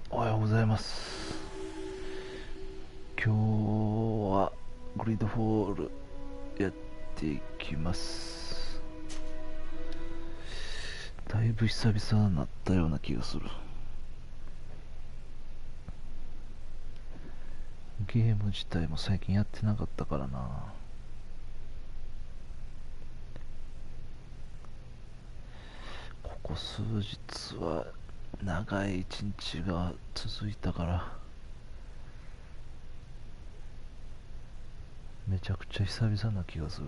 おはようございます。今日はグリードフォールやっていきます。だいぶ久々になったような気がする。ゲーム自体も最近やってなかったからな。ここ数日は長い一日が続いたからめちゃくちゃ久々な気がする。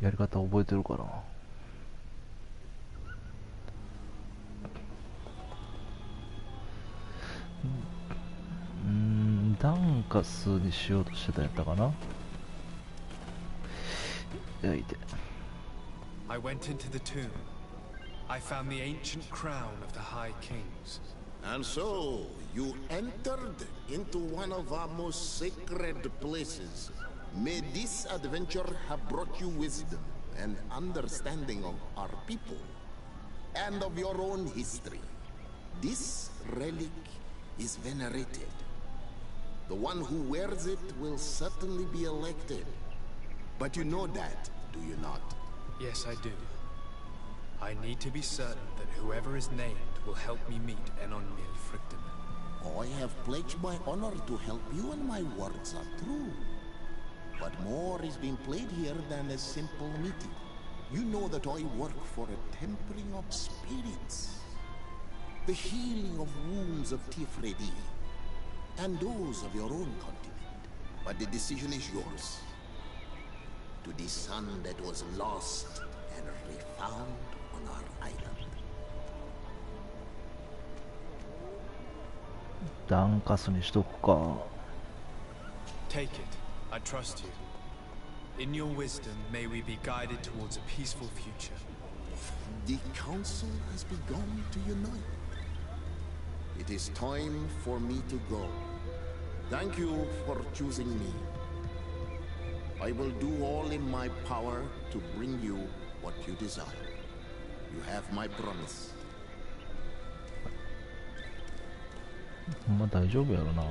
やり方覚えてるかな。ダンカスにしようとしてたんやったかな。やいて。I went into the tomb. I found the ancient crown of the High Kings. And so, you entered into one of our most sacred places. May this adventure have brought you wisdom and understanding of our people and of your own history. This relic is venerated. The one who wears it will certainly be elected. But you know that, do you not? Yes, I do. I need to be certain that whoever is named will help me meet Enon Milfricton. I have pledged my honor to help you, and my words are true. But more is being played here than a simple meeting. You know that I work for a tempering of spirits, the healing of wounds of Tifredi, and those of your own continent. But the decision is yours. To the son that was lost and refound on our island. ダンカスにしとくか。 Take it. I trust you. In your wisdom, may we be guided towards a peaceful future. The council has begun to unite. It is time for me to go. Thank you for choosing me. I will do all in my power to bring you what you desire. You have my promise. まあ大丈夫やろな。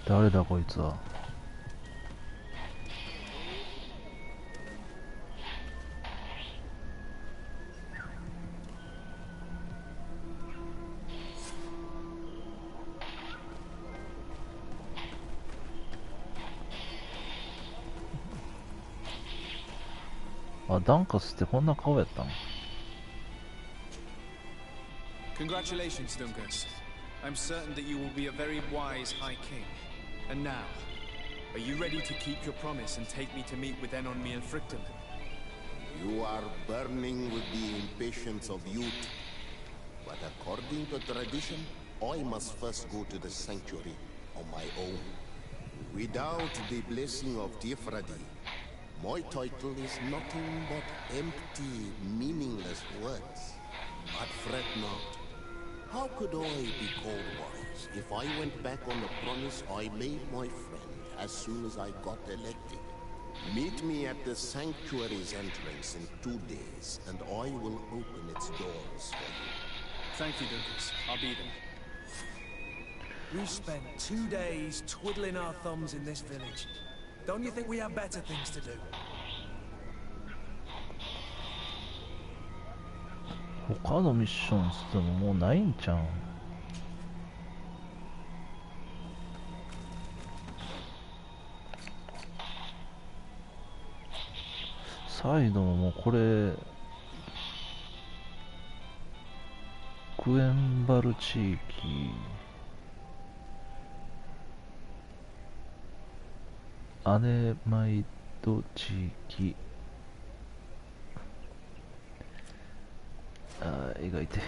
誰だこいつは。あ、ダンカスってこんな顔やったん。 Congratulations, Dungus. I'm certain that you will be a very wise High King. And now, are you ready to keep your promise and take me to meet with Enon Milfricton? You are burning with the impatience of youth. But according to tradition, I must first go to the sanctuary on my own. Without the blessing of Tifradi, my title is nothing but empty, meaningless words. But fret not. How could I be called wise if I went back on the promise I made my friend as soon as I got elected? Meet me at the sanctuary's entrance in 2 days, and I will open its doors for you. Thank you, Dungus. I'll be there. We spent 2 days twiddling our thumbs in this village. Don't you think we have better things to do? 他のミッションしてももうないんちゃうん。サイドもこれクエンバル地域、アネマイド地域、描いて、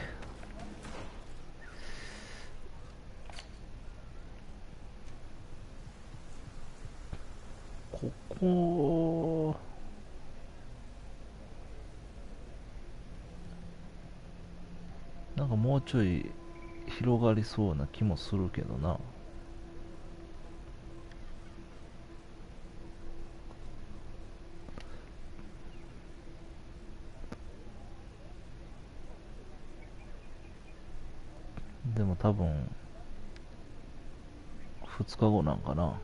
ここなんかもうちょい広がりそうな気もするけどな。でも多分2日後なんかな。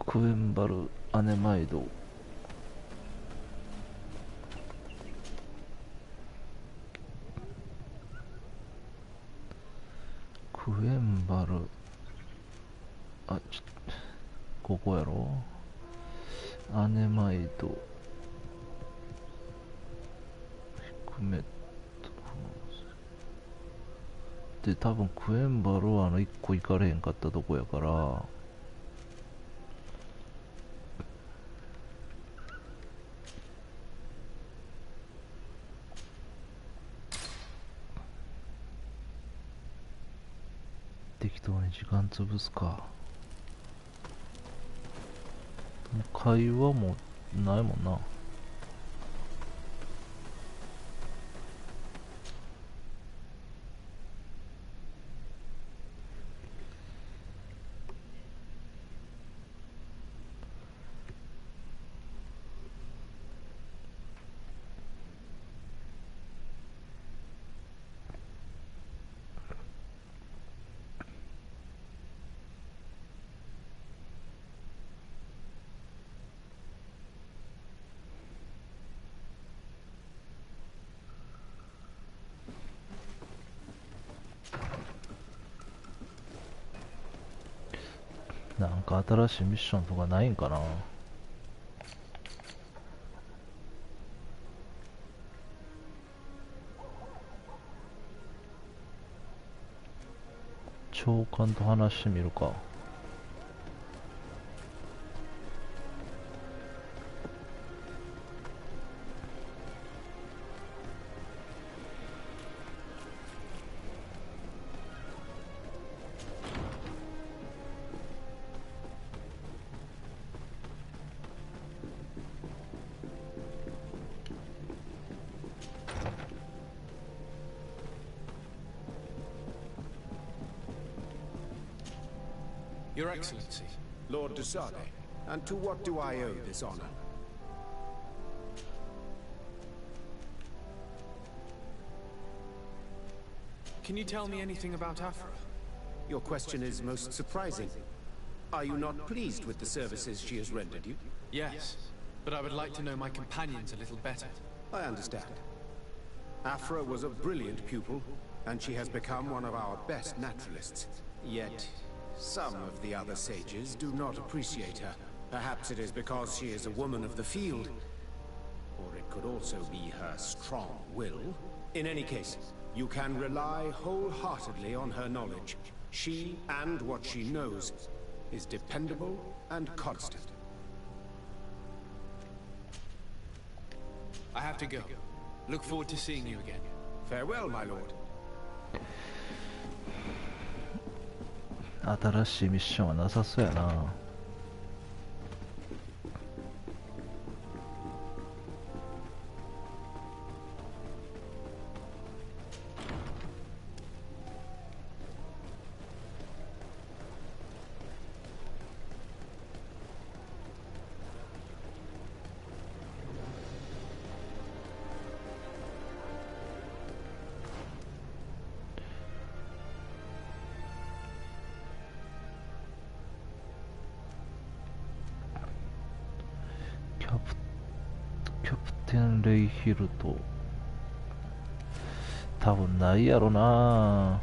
クエンバルアネマイド、クエンバル、ここやろ、アネマイドヒクメットで、多分クエンバルは1個行かれへんかったとこやから、適当に時間潰すか。会話もないもんな。なんか新しいミッションとかないんかな。長官と話してみるか。Your Excellency. Lord de Sade, and to what do I owe this honor? Can you tell me anything about Afra? Your question is most surprising. Are you not pleased with the services she has rendered you? Yes, but I would like to know my companions a little better. I understand. Afra was a brilliant pupil, and she has become one of our best naturalists. Yet, some of the other sages do not appreciate her. Perhaps it is because she is a woman of the field. Or it could also be her strong will. In any case, you can rely wholeheartedly on her knowledge. She, and what she knows, is dependable and constant. I have to go. Look forward to seeing you again. Farewell, my lord. 新しいミッションはなさそうやな。キャプテンレイヒルト、多分ないやろな。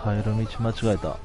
入る道間違えた。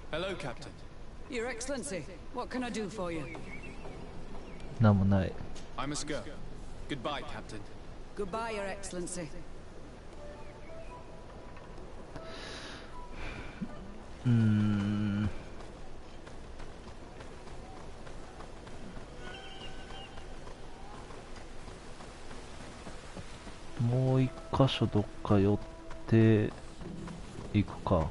Hello, Captain. Your Excellency, what can I do for you? なんもない。 I must go. Goodbye, Captain. Goodbye, Your Excellency. もう一箇所どっか寄っていくか。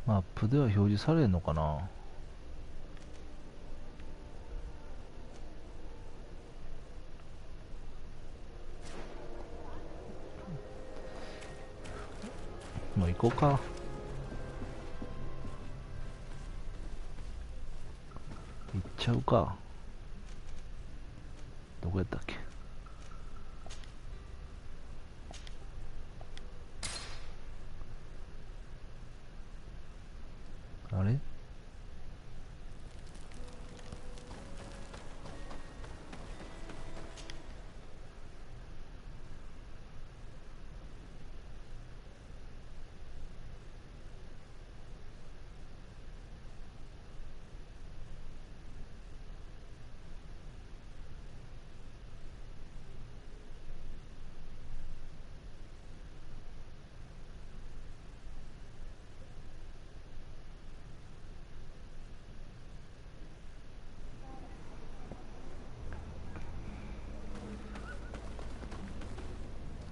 マップでは表示されるのかな。もう行こうか。行っちゃうか。どこやったっけ。あれ、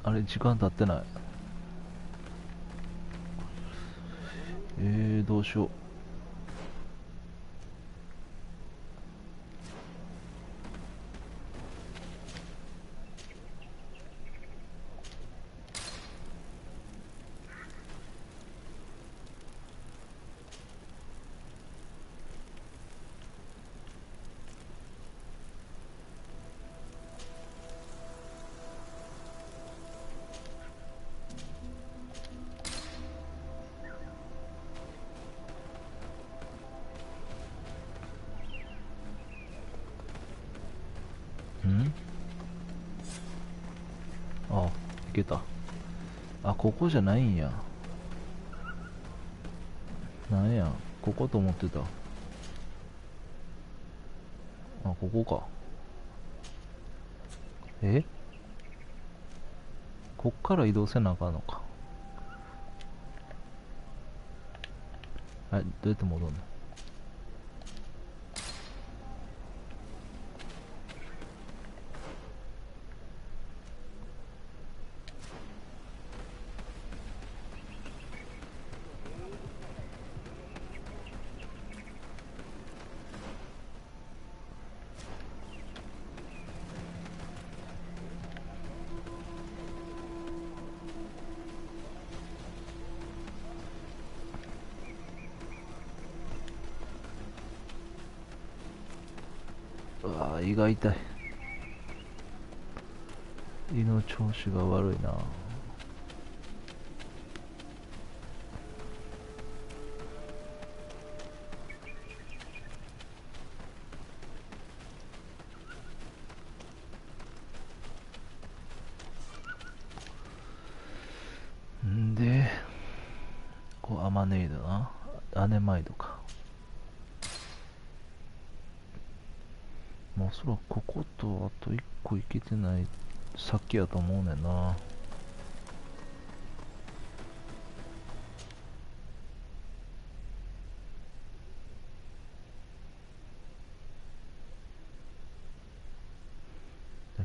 あれ、時間経ってない。どうしよう。あ、いけた。あ、ここじゃないんや。なんや、ここと思ってた。あ、ここか。こっから移動せなあかんのか。はい、どうやって戻るの？うわー、胃が痛い。胃の調子が悪いな。んで、こうアマネイドな、アネマイドか。もうおそらくこことあと1個いけてない先やと思うねんな。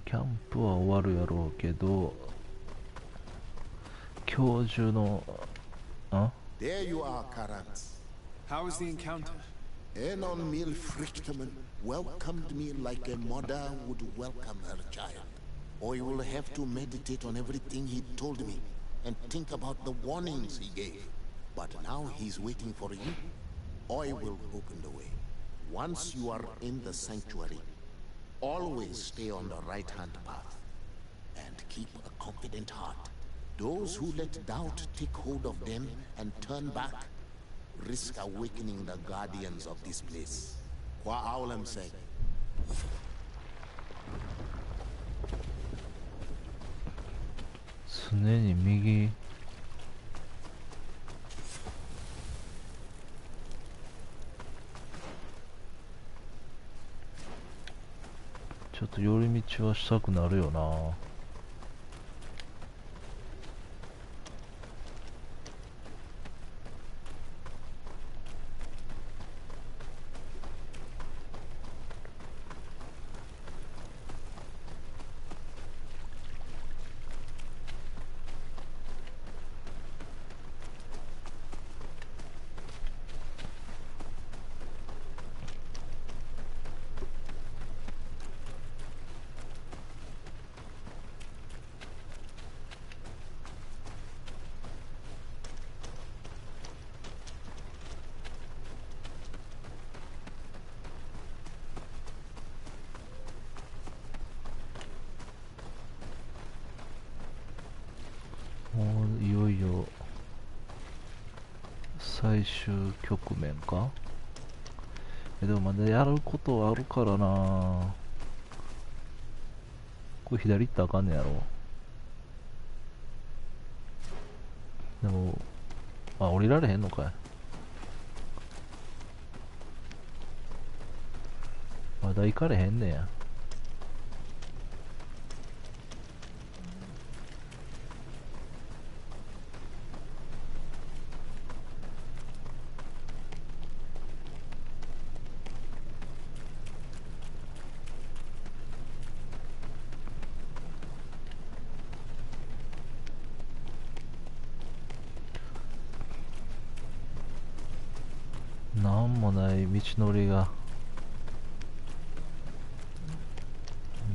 キャンプは終わるやろうけど、今日中の、There you are, Karans. How was the encounter? Enon Mil Frichtman welcomed me like a mother would welcome her child. I will have to meditate on everything he told me and think about the warnings he gave. But now he's waiting for you. I will open the way. Once you are in the sanctuary, always stay on the right-hand path and keep a confident heart. Those who let doubt take hold of them and turn back risk awakening the guardians of this place. Kwa Aulam said. 常に右。ちょっと寄り道はしたくなるよな。もういよいよ最終局面か。でもまだやることはあるからな。これ左行ったらあかんねやろ。でも降りられへんのかい。まだ行かれへんねや。なんもない道のりが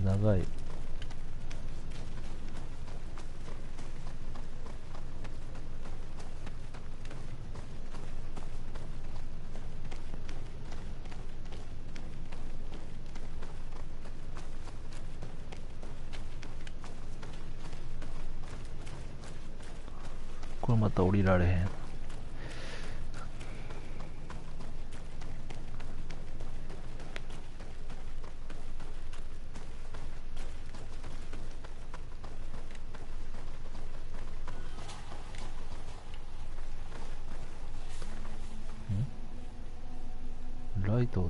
長い。これまた降りられへん。ライト。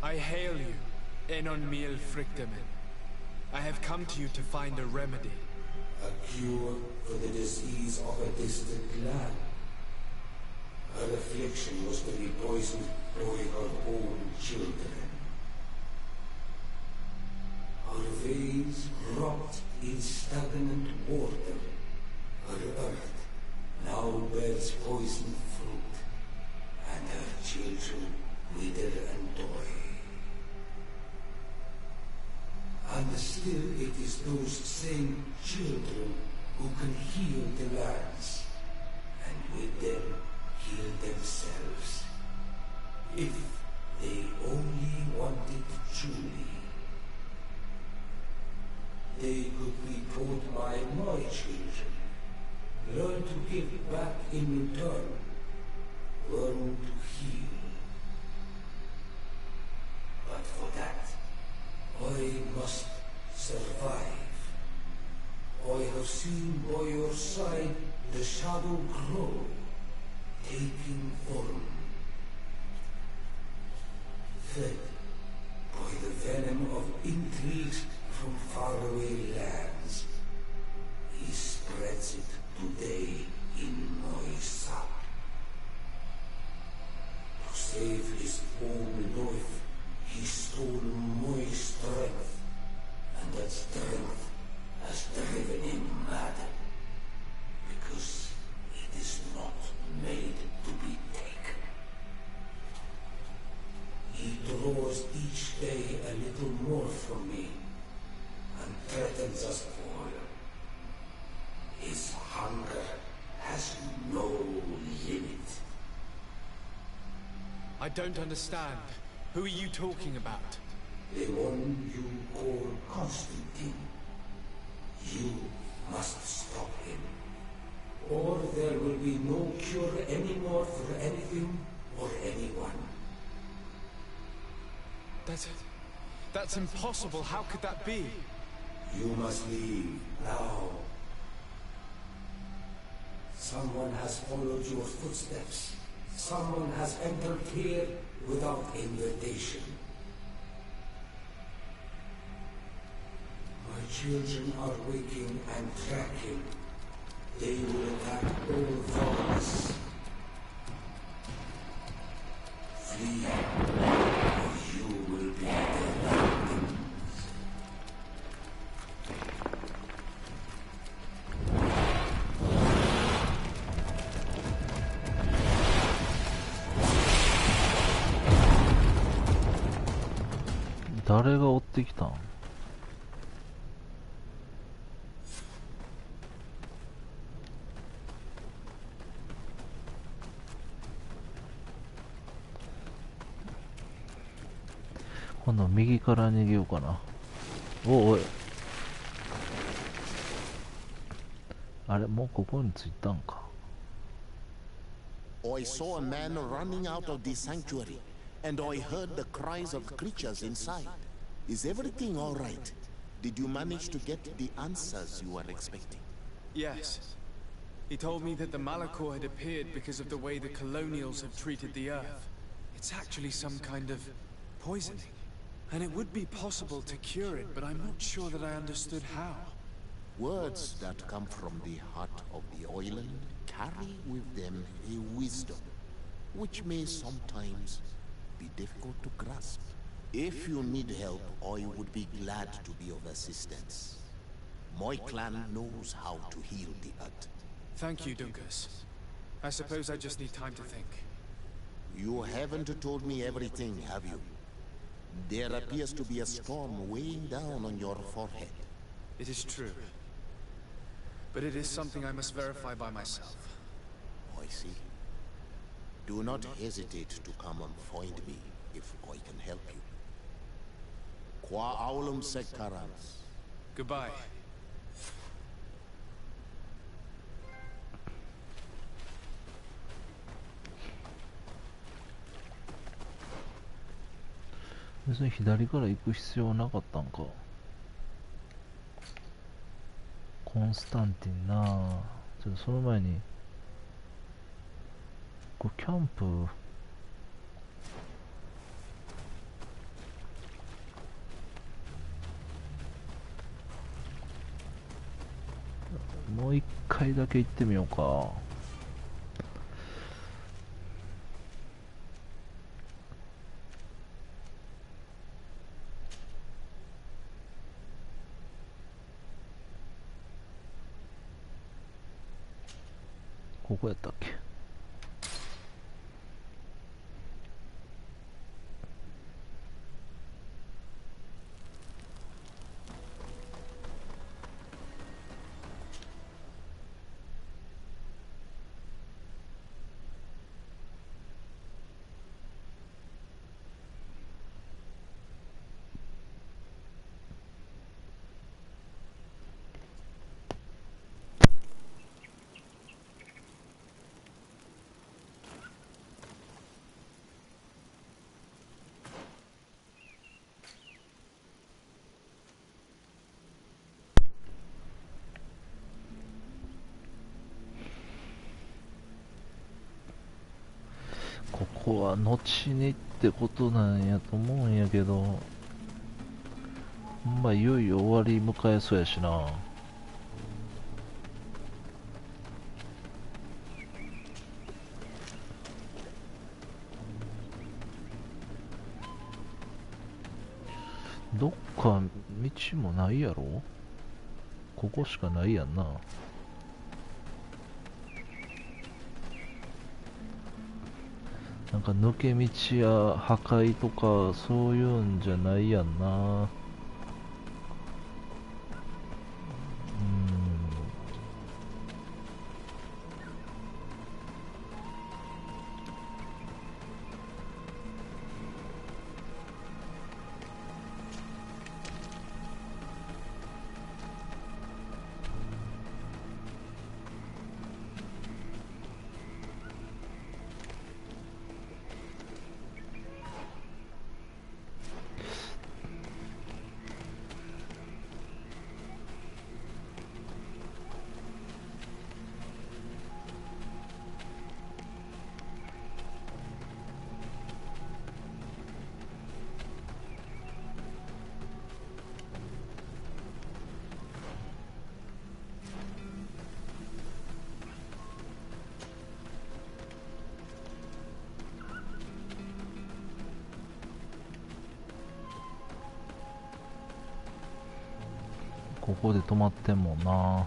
I hail you, Enon Miel Frichtemen. I have come to you to find a remedy. A cure for the disease of a distant land. Her affliction was to be poisoned by her own children. Her veins rot in stagnant water. Her earth now bears poisoned fruit, and her children wither and die. And still it is those same children who can heal the lands, and with them heal themselves. If they only wanted truly. They could be taught by my children. Learn to give back in return. Learn to heal. But for that, I must survive. I have seen by your side the shadow grow, taking form. Fed by the venom of intrigues from faraway lands, he spreads it today in my sap. To save his own life, he stole my strength, and that strength has driven him mad, because it is not made to be taken. He draws each day a little more from me, and threatens us all. His hunger has no limit. I don't understand. Who are you talking about? The one you call Constantine. You must stop him, or there will be no cure anymore for anything or anyone. That's impossible. How could that be? You must leave now. Someone has followed your footsteps. Someone has entered here without invitation. My children are waking and tracking. They will attack all thoughts. Flee, or you will be dead.誰が追ってきたん？今度右から逃げようかな。おい。あれ、もうここに着いたんか。I saw a man running out of the sanctuary, and I heard the cries of creatures inside. Is everything all right? Did you manage to get the answers you were expecting? Yes. He told me that the Malachor had appeared because of the way the colonials have treated the Earth. It's actually some kind of poisoning. And it would be possible to cure it, but I'm not sure that I understood how. Words that come from the heart of the island carry with them a wisdom, which may sometimes be difficult to grasp. If you need help, I would be glad to be of assistance. My clan knows how to heal the earth. Thank you, Dunkus. I suppose I just need time to think. You haven't told me everything, have you? There appears to be a storm weighing down on your forehead. It is true. But it is something I must verify by myself. I see. Do not hesitate to come and find me if I can help you. Qua aulum sectarans. Goodbye.別に左から行く必要なかったんか。コンスタンティンなぁ。ちょっとその前にこれキャンプう一回だけ行ってみようか。ここやったっけ。ここは後にってことなんやと思うんやけど、まあいよいよ終わり迎えそうやしな。どっか道もないやろ。ここしかないやんな。なんか抜け道や破壊とかそういうんじゃないやんな。ここで止まってんもんな。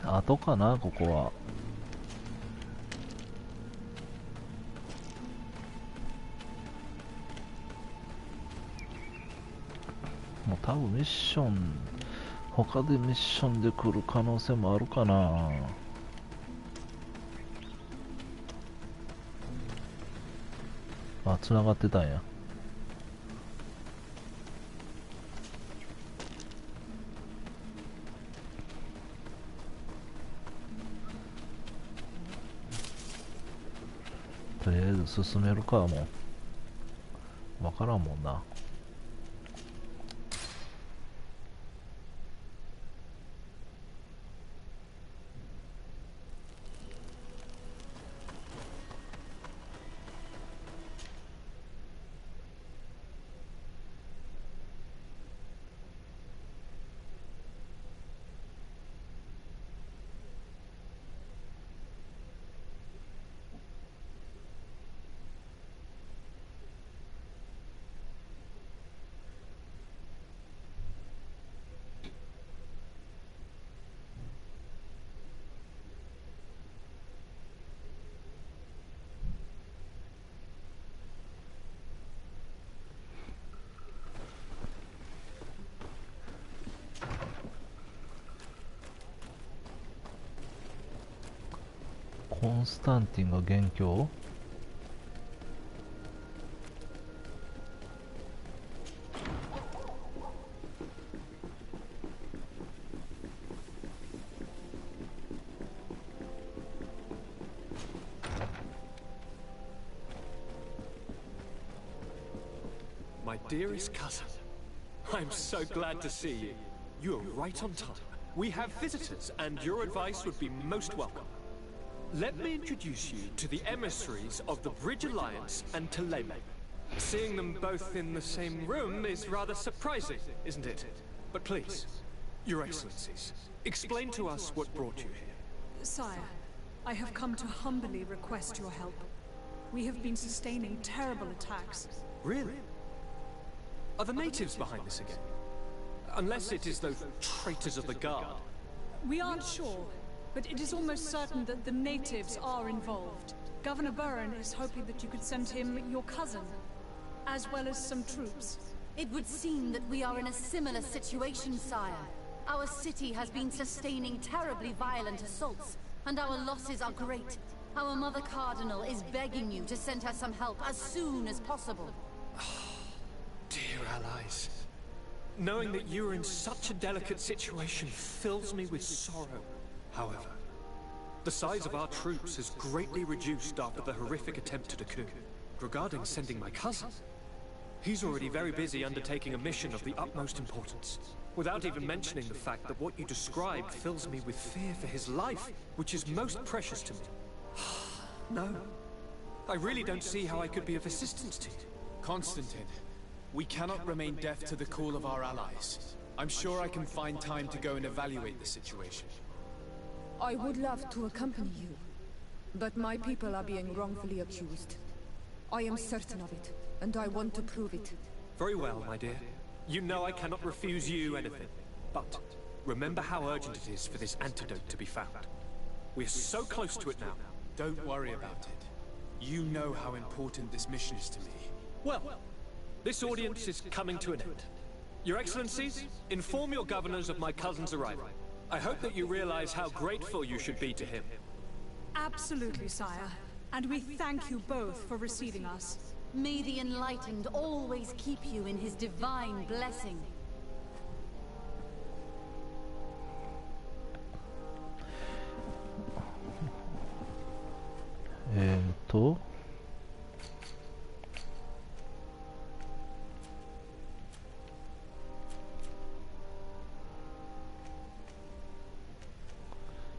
後かな、ここは。もう多分ミッション、他でミッションで来る可能性もあるかな。あ、繋がってたんや。とりあえず進めるか。もうわからんもんな。コンスタンティンが元凶。My dearest cousin, I'm so glad to see you. You are right on time. We have visitors, and your advice would be most welcome. let me introduce you to the emissaries of the Bridge Alliance and Teleme. Seeing them both in the same room is rather surprising, isn't it? But please, Your Excellencies, explain to us what brought you here. Sire, I have come to humbly request your help. We have been sustaining terrible attacks. Really? Are the natives behind this again? Unless it is those traitors of the Guard. We aren't sure, but it is almost certain that the natives are involved. Governor Burren is hoping that you could send him your cousin, as well as some troops. It would seem that we are in a similar situation, sire. Our city has been sustaining terribly violent assaults, and our losses are great. Our Mother Cardinal is begging you to send her some help as soon as possible. Dear allies, knowing that you are in such a delicate situation fills me with sorrow. However, the size of our troops has greatly reduced after the horrific attempt at a coup. Regarding sending my cousin, he's already very busy undertaking a mission of the utmost importance, without even mentioning the fact that what you described fills me with fear for his life, which is most precious to me. No, I really don't see how I could be of assistance to you. Constantine, we cannot remain deaf to the call of our allies. I'm sure I can find time to go and evaluate the situation. I would love to accompany you, but my people are being wrongfully accused. I am certain of it, and I want to prove it. Very well, my dear. You know I cannot refuse you anything. But remember how urgent it is for this antidote to be found. We are so close to it now. Don't worry about it. You know how important this mission is to me. Well, this audience is coming to an end. Your Excellencies, inform your governors of my cousin's arrival. I hope that you realize how grateful you should be to him. Absolutely, sire. And we thank you both for receiving us. May the Enlightened always keep you in his divine blessing.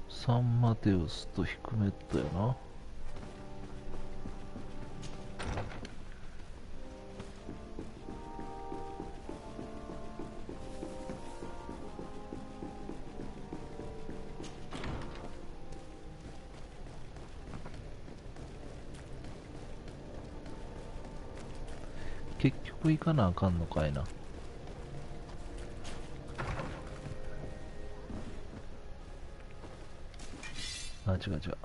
サンマテウスとヒクメットやな。結局行かなあかんのかいな。あ、違う違う。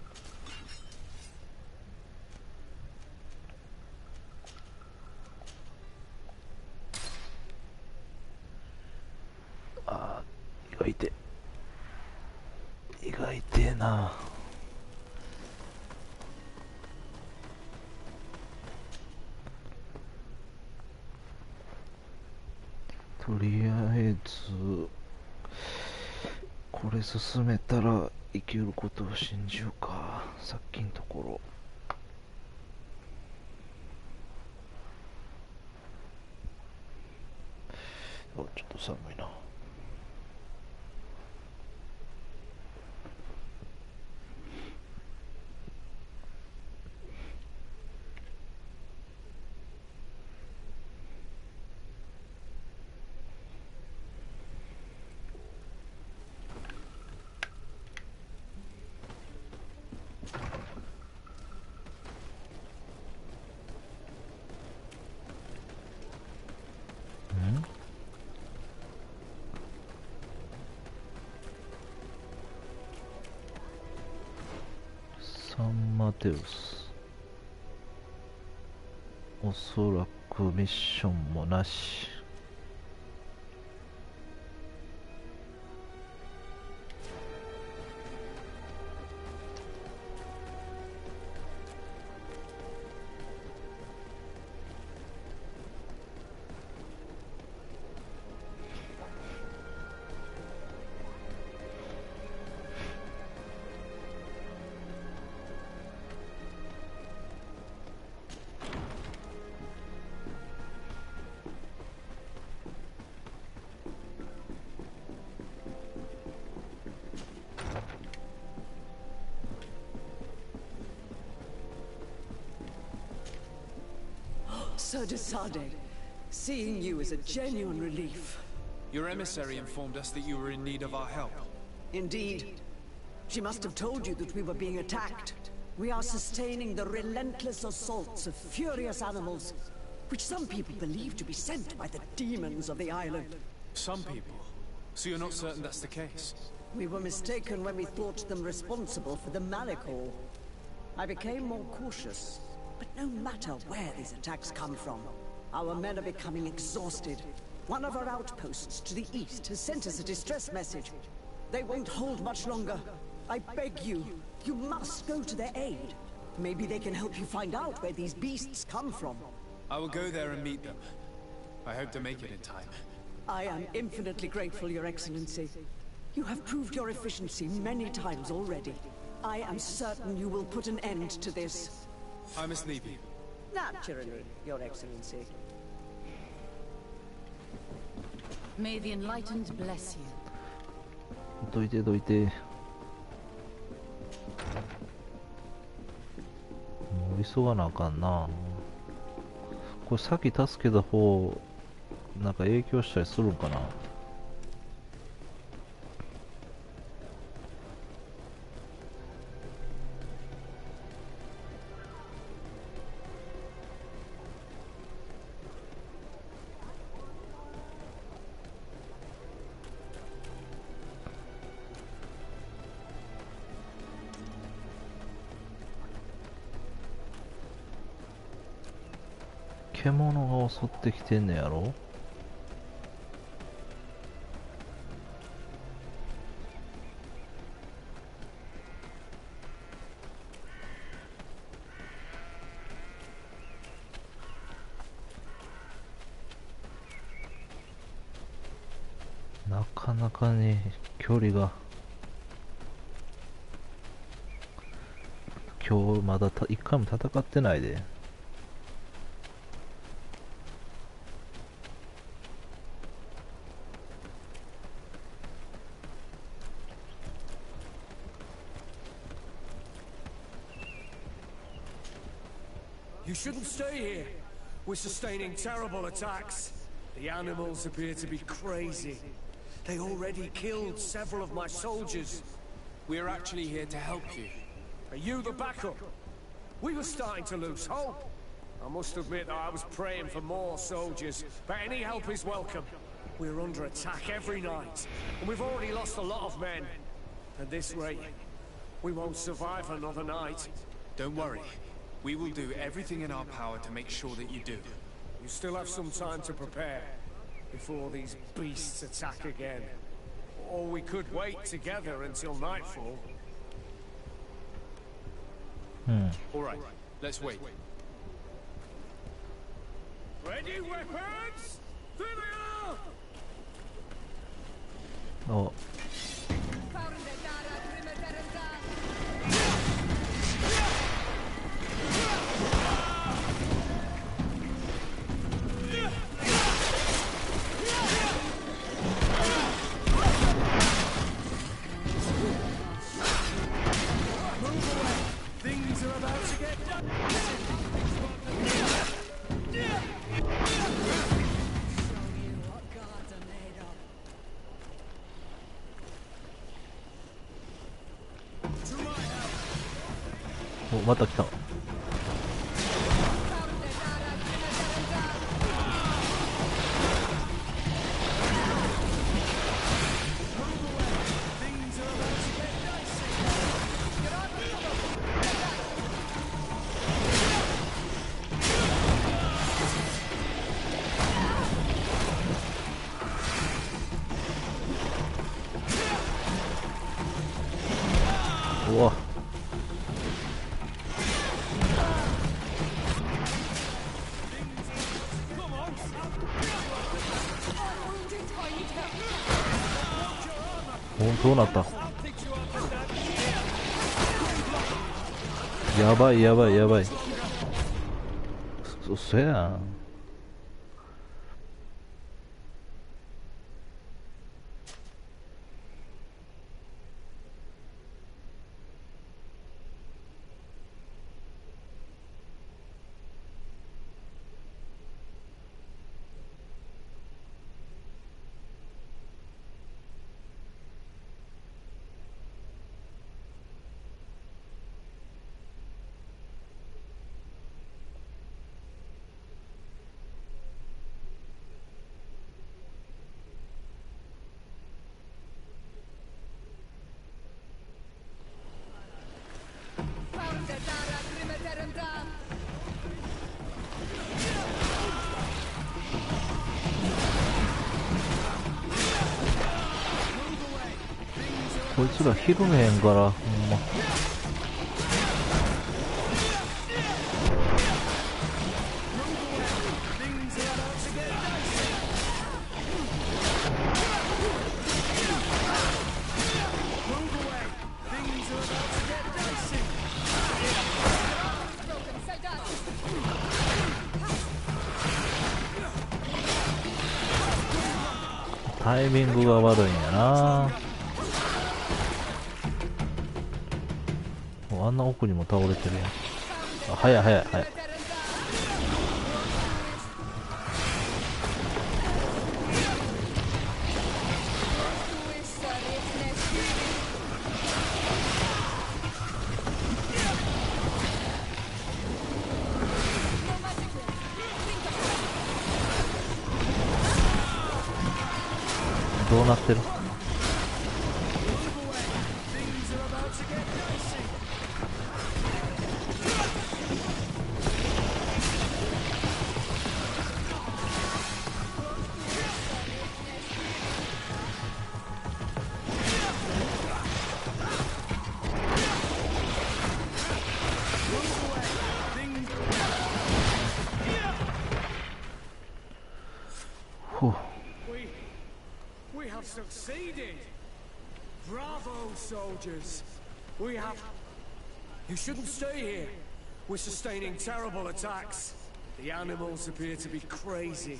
あー、胃が痛い。胃が痛えな。とりあえずこれ進めたらいけることを信じようか。さっきのところちょっと寒いな。サンマテウス、おそらくミッションもなし。Sir Desade, seeing you is a genuine relief. Your emissary informed us that you were in need of our help. Indeed. She must have told you that we were being attacked. We are sustaining the relentless assaults of furious animals, which some people believe to be sent by the demons of the island. Some people? So you're not certain that's the case? We were mistaken when we thought them responsible for the Malachor. I became more cautious, but no matter where these attacks come from, our men are becoming exhausted. One of our outposts to the east has sent us a distress message. They won't hold much longer. I beg you, you must go to their aid. Maybe they can help you find out where these beasts come from. I will go there and meet them. I hope to make it in time. I am infinitely grateful, Your Excellency. You have proved your efficiency many times already. I am certain you will put an end to this. I must leave you. Naturally, Your Excellency. May the Enlightened bless you. どいてどいて。もう急がなあかんな。これ先助けた方なんか影響したりするんかな。獣が襲ってきてんねやろ。なかなかに距離が今日まだ一回も戦ってないで。You shouldn't stay here. We're sustaining terrible attacks. The animals appear to be crazy. They already killed several of my soldiers. We're actually here to help you. Are you the backup? We were starting to lose hope. I must admit that I was praying for more soldiers, but any help is welcome. We're under attack every night, and we've already lost a lot of men. At this rate, we won't survive another night. Don't worry. We will do everything in our power to make sure that you do. You still have some time to prepare before these beasts attack again. Or we could wait together until nightfall. All right, let's wait. Ready, weapons? There they are! Oh. Things are about to get done.お、また来た。うわ。お、どうなった。やばいやばいやばい。そやん。こいつらひるめへんから、ほんま。タイミングが悪いんやな。あんな奥にも倒れてるやん。あ、早い早い早い。どうなってる？We have succeeded! Bravo, soldiers! We have... You shouldn't stay here. We're sustaining terrible attacks. The animals appear to be crazy.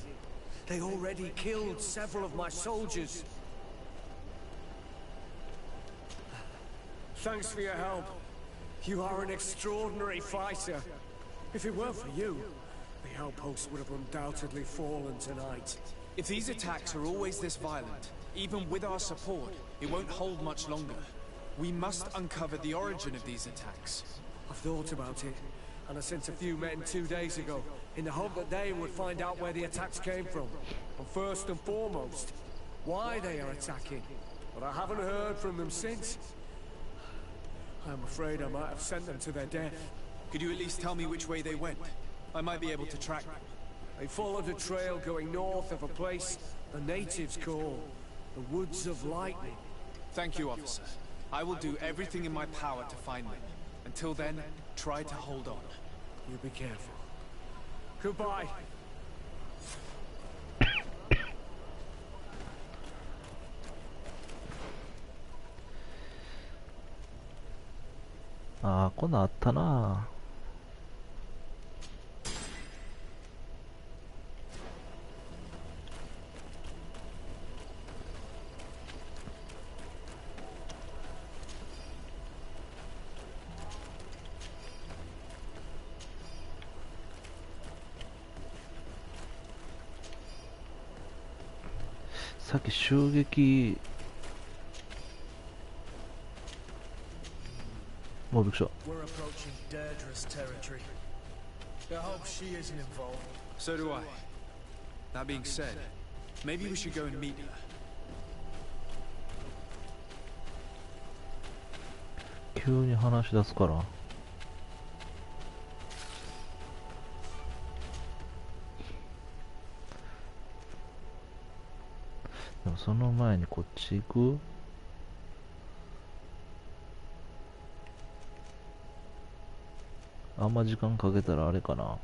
They already killed several of my soldiers. Thanks for your help. You are an extraordinary fighter. If it weren't for you, the outpost would have undoubtedly fallen tonight. If these attacks are always this violent, even with our support, it won't hold much longer. We must uncover the origin of these attacks. I've thought about it, and I sent a few men 2 days ago, in the hope that they would find out where the attacks came from. And first and foremost, why they are attacking. But I haven't heard from them since. I'm afraid I might have sent them to their death. Could you at least tell me which way they went? I might be able to track them. They followed a trail going north of a place the natives call the Woods of Lightning. Thank you, officer. I will do everything in my power to find them. Until then, try to hold on. You be careful. Goodbye. ああ、こんなんあったな。さっき襲撃、もうびっくりした。We're approaching dangerous territory. I hope she isn't involved. So do I. That being said, maybe we should go and meet her. 急に話し出すから。でもその前にこっち行く？あんま時間かけたらあれかな。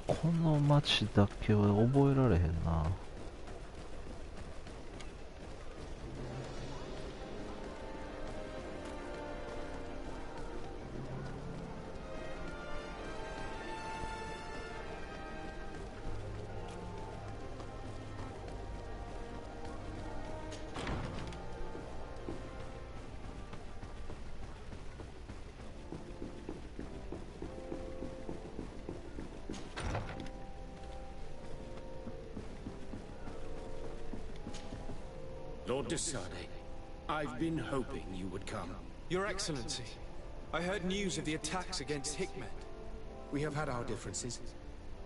この街だけは覚えられへんな。Lord de Sade, I've been hoping you would come. Your Excellency, I heard news of the attacks against Hikmet. We have had our differences,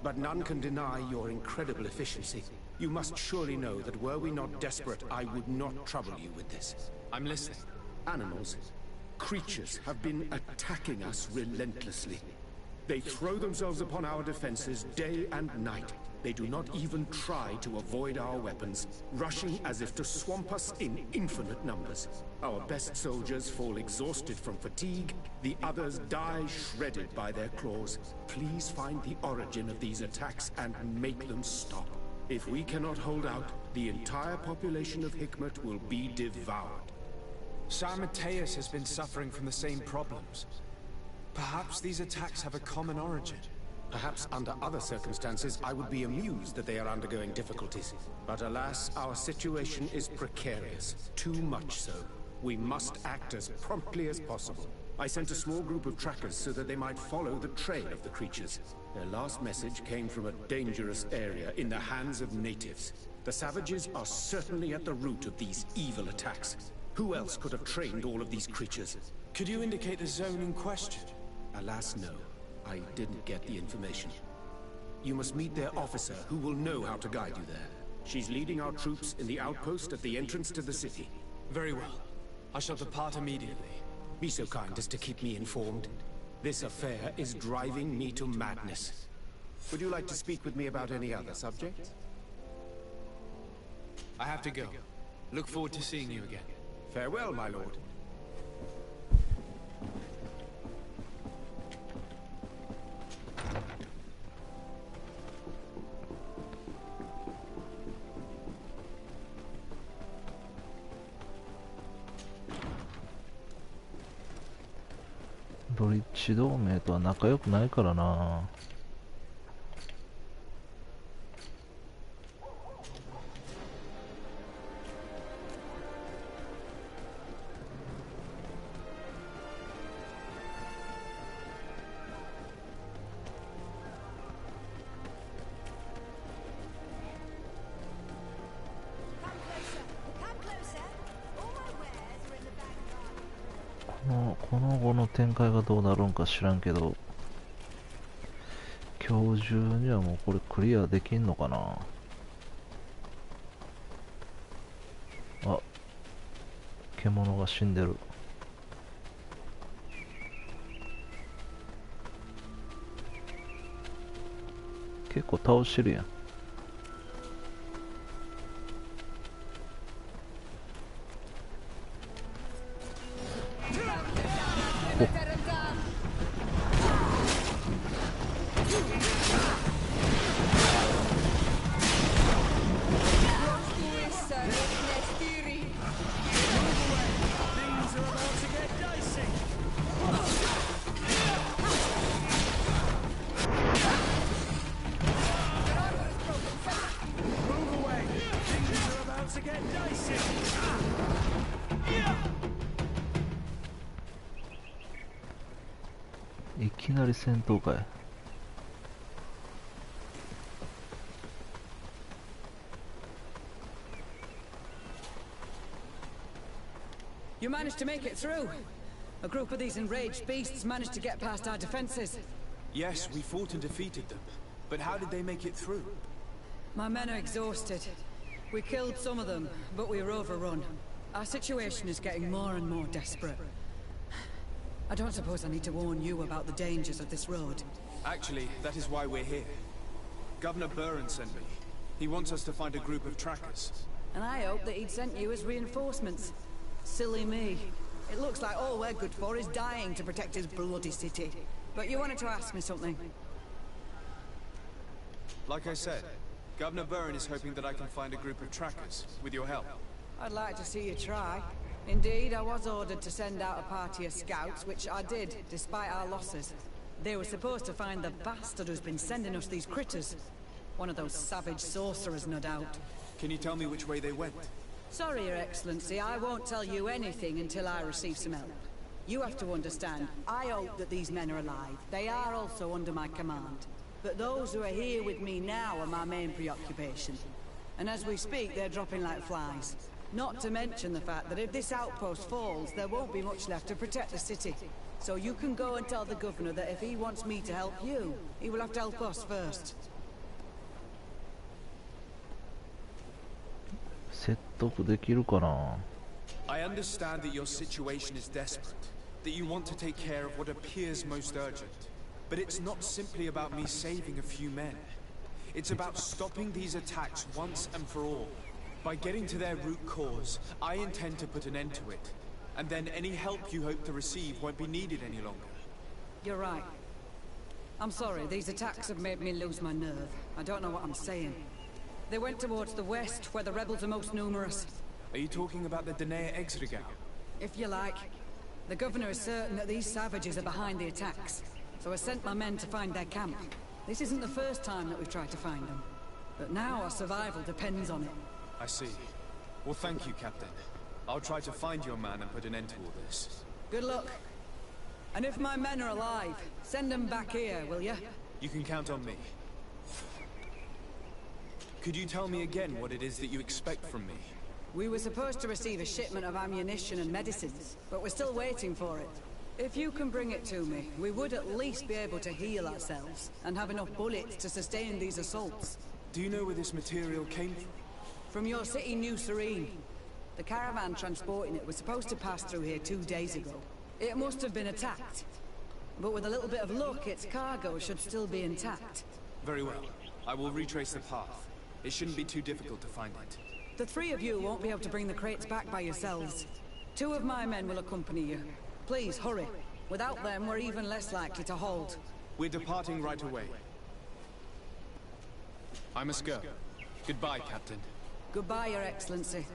but none can deny your incredible efficiency. You must surely know that were we not desperate, I would not trouble you with this. I'm listening. Animals, creatures have been attacking us relentlessly. They throw themselves upon our defenses day and night. They do not even try to avoid our weapons, rushing as if to swamp us in infinite numbers. Our best soldiers fall exhausted from fatigue, the others die shredded by their claws. Please find the origin of these attacks and make them stop. If we cannot hold out, the entire population of Hikmet will be devoured. Sir Mateus has been suffering from the same problems. Perhaps these attacks have a common origin. Perhaps under other circumstances, I would be amused that they are undergoing difficulties. But alas, our situation is precarious. Too much so. We must act as promptly as possible. I sent a small group of trackers so that they might follow the trail of the creatures. Their last message came from a dangerous area in the hands of natives. The savages are certainly at the root of these evil attacks. Who else could have trained all of these creatures? Could you indicate the zone in question? Alas, no. I didn't get the information. You must meet their officer, who will know how to guide you there. She's leading our troops in the outpost at the entrance to the city. Very well. I shall depart immediately. Be so kind as to keep me informed. This affair is driving me to madness. Would you like to speak with me about any other subjects? I have to go. Look forward to seeing you again. Farewell, my lord.ブリッジ同盟とは仲良くないからな。この後の展開がどうなるんか知らんけど、今日中にはもうこれクリアできんのかな。あ、獣が死んでる。結構倒してるやん。いきなり戦闘かい。You managed to make it through. A group of these enraged beasts managed to get past our defenses. Yes, we fought and defeated them. But how did they make it through? My men are exhausted. We killed some of them, but we were overrun. Our situation is getting more and more desperate. I don't suppose I need to warn you about the dangers of this road. Actually, that is why we're here. Governor Buren sent me. He wants us to find a group of trackers. And I hope that he'd sent you as reinforcements. Silly me. It looks like all we're good for is dying to protect his bloody city. But you wanted to ask me something. Like I said, Governor Buren is hoping that I can find a group of trackers, with your help. I'd like to see you try. Indeed, I was ordered to send out a party of scouts, which I did, despite our losses. They were supposed to find the bastard who's been sending us these critters. One of those savage sorcerers, no doubt. Can you tell me which way they went? Sorry, Your Excellency, I won't tell you anything until I receive some help. You have to understand, I hope that these men are alive. They are also under my command. But those who are here with me now are my main preoccupation. And as we speak, they're dropping like flies. Not to mention the fact that if this outpost falls, there won't be much left to protect the city. So you can go and tell the governor that if he wants me to help you, he will have to help us first. 説得できるかな。 I understand that your situation is desperate, that you want to take care of what appears most urgent. But it's not simply about me saving a few men. It's about stopping these attacks once and for all. By getting to their root cause, I intend to put an end to it. And then any help you hope to receive won't be needed any longer. You're right. I'm sorry, these attacks have made me lose my nerve. I don't know what I'm saying. They went towards the west, where the rebels are most numerous. Are you talking about the Denea Exregao? If you like. The governor is certain that these savages are behind the attacks. So I sent my men to find their camp. This isn't the first time that we've tried to find them. But now our survival depends on it. I see. Well, thank you, Captain. I'll try to find your man and put an end to all this. Good luck. And if my men are alive, send them back here, will you? You can count on me. Could you tell me again what it is that you expect from me? We were supposed to receive a shipment of ammunition and medicines, but we're still waiting for it. If you can bring it to me, we would at least be able to heal ourselves and have enough bullets to sustain these assaults. Do you know where this material came from? From your city, New Serene. The caravan transporting it was supposed to pass through here 2 days ago. It must have been attacked. But with a little bit of luck, its cargo should still be intact. Very well. I will retrace the path. It shouldn't be too difficult to find it. The three of you won't be able to bring the crates back by yourselves. 2 of my men will accompany you. Please, hurry. Without them, we're even less likely to hold. We're departing right away. I must go. Goodbye, Captain. Goodbye, Your Excellency.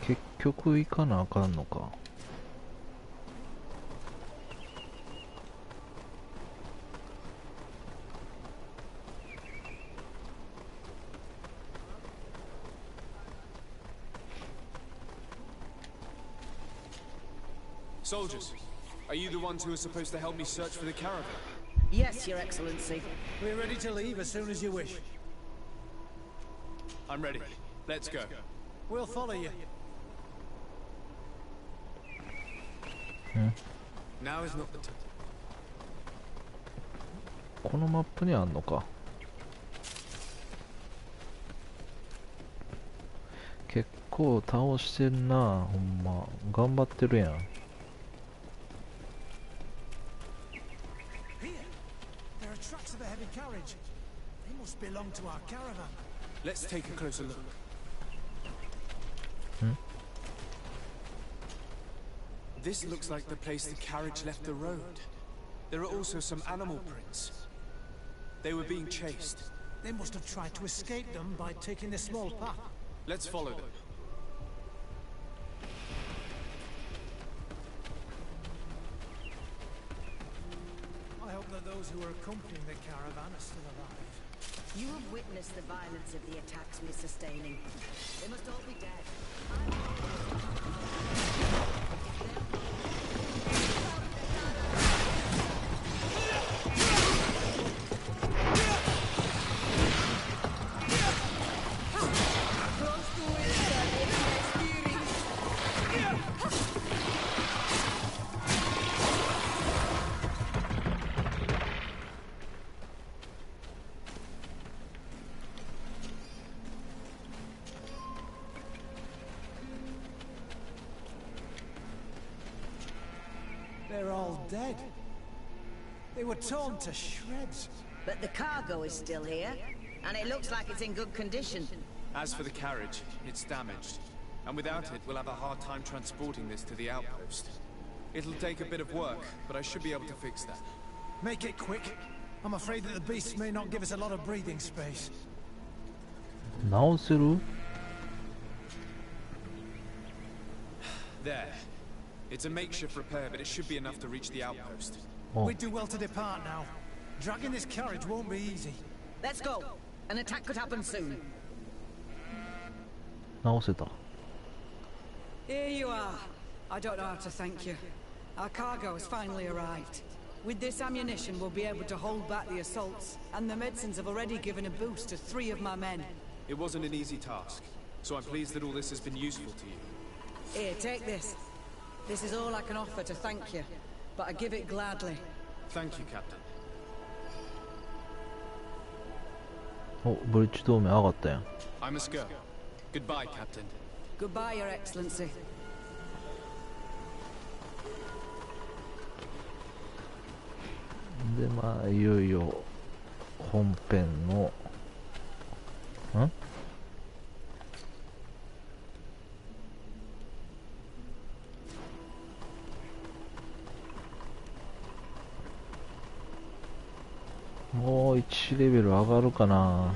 結局行かなあかんのか。Soldiers, are you the ones who are supposed to help me search for the caravan? Yes, Your Excellency. We're ready to leave as soon as you wish. I'm ready. Let's go. We'll follow you. Now is not the time. このマップにあんのか。結構倒してんな、ほんま。頑張ってるやん。There are tracks of a heavy carriage. They must belong to our caravan. Let's take a closer look. This looks like the place the carriage left the road. There are also some animal prints. They were being chased. They must have tried to escape them by taking the small path. Let's follow them. I hope that those who are accompanying the caravan are still alive. You have witnessed the violence of the attacks we're sustaining. They must all be dead. They're all dead. They were torn to shreds. But the cargo is still here, and it looks like it's in good condition. As for the carriage, it's damaged. And without it, we'll have a hard time transporting this to the outpost. It'll take a bit of work, but I should be able to fix that. Make it quick. I'm afraid that the beasts may not give us a lot of breathing space. 直せる？ There. It's a makeshift repair, but it should be enough to reach the outpost. We'd do well to depart now. Dragging this carriage won't be easy. Let's go. An attack could happen soon. 直せた。 Here you are. I don't know how to thank you. Our cargo has finally arrived. With this ammunition, we'll be able to hold back the assaults, and the medicines have already given a boost to 3 of my men. It wasn't an easy task. so I'm pleased that all this has been useful to you. Here, take this. This is all I can offer to thank you, but I give it gladly. Thank you, Captain. お、ブリッジ同盟上がったやん。 I must go. Goodbye, Captain. Goodbye, Your Excellency. で、まあいよいよ本編のもう1レベル上がるかな。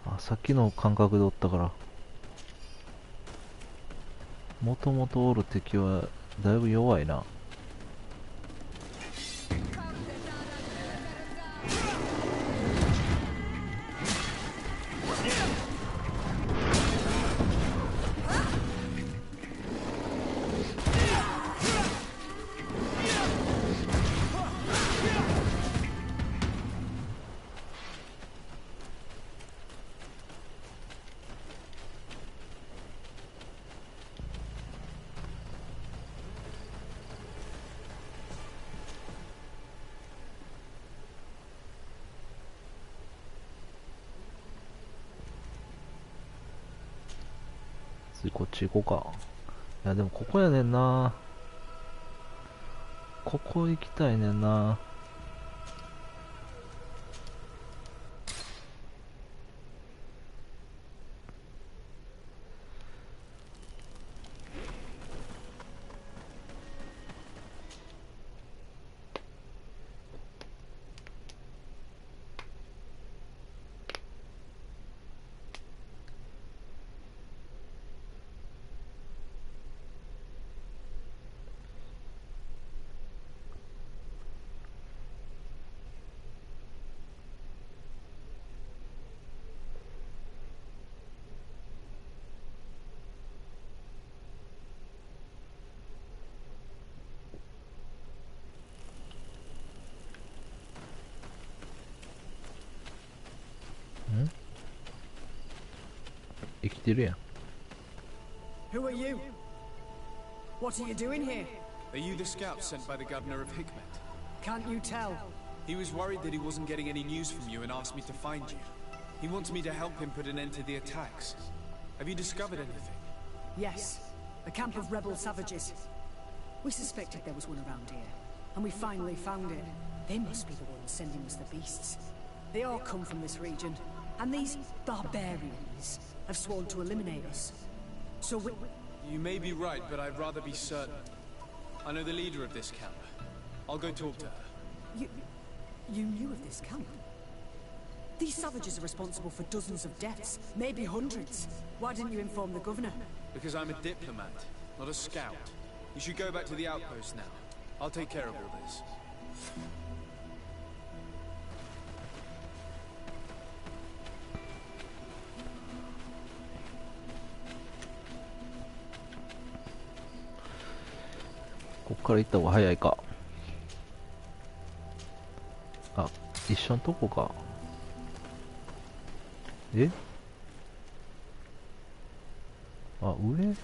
あ、さっきの感覚でおったから。もともとおる敵はだいぶ弱いな。次こっち行こうか。いやでもここやねんな。ここ行きたいねんな。生きてるやん。 Who are you? What are you doing here? Are you the scouts sent by the governor of Hikmet? Can't you tell? He was worried that he wasn't getting any news from you and asked me to find you. He wants me to help him put an end to the attacks. Have you discovered anything? Yes, a camp of rebel savages. We suspected there was one around here, and we finally found it. They must be the ones sending us the beasts. They all come from this region, and these barbarians have sworn to eliminate us. So we... You may be right, but I'd rather be certain. I know the leader of this camp. I'll go talk to her. You knew of this camp? These savages are responsible for dozens of deaths, maybe hundreds. Why didn't you inform the governor? Because I'm a diplomat, not a scout. You should go back to the outpost now. I'll take care of all this.こっから行った方が早いか。あ、一緒のとこか。え？あ、上？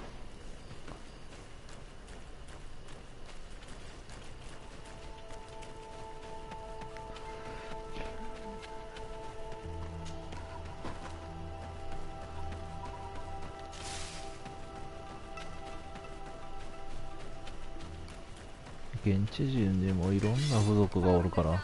現地人にもいろんな部族がおるから。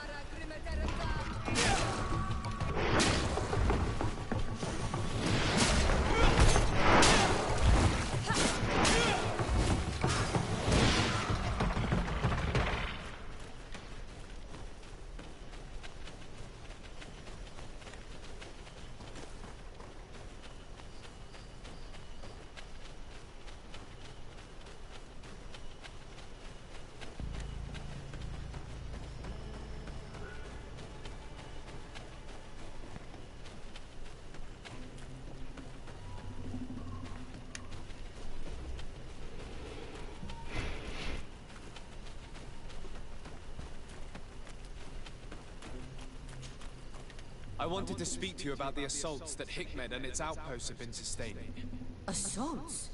I wanted to speak to you about the assaults that Hikmed and its outposts have been sustaining. Assaults?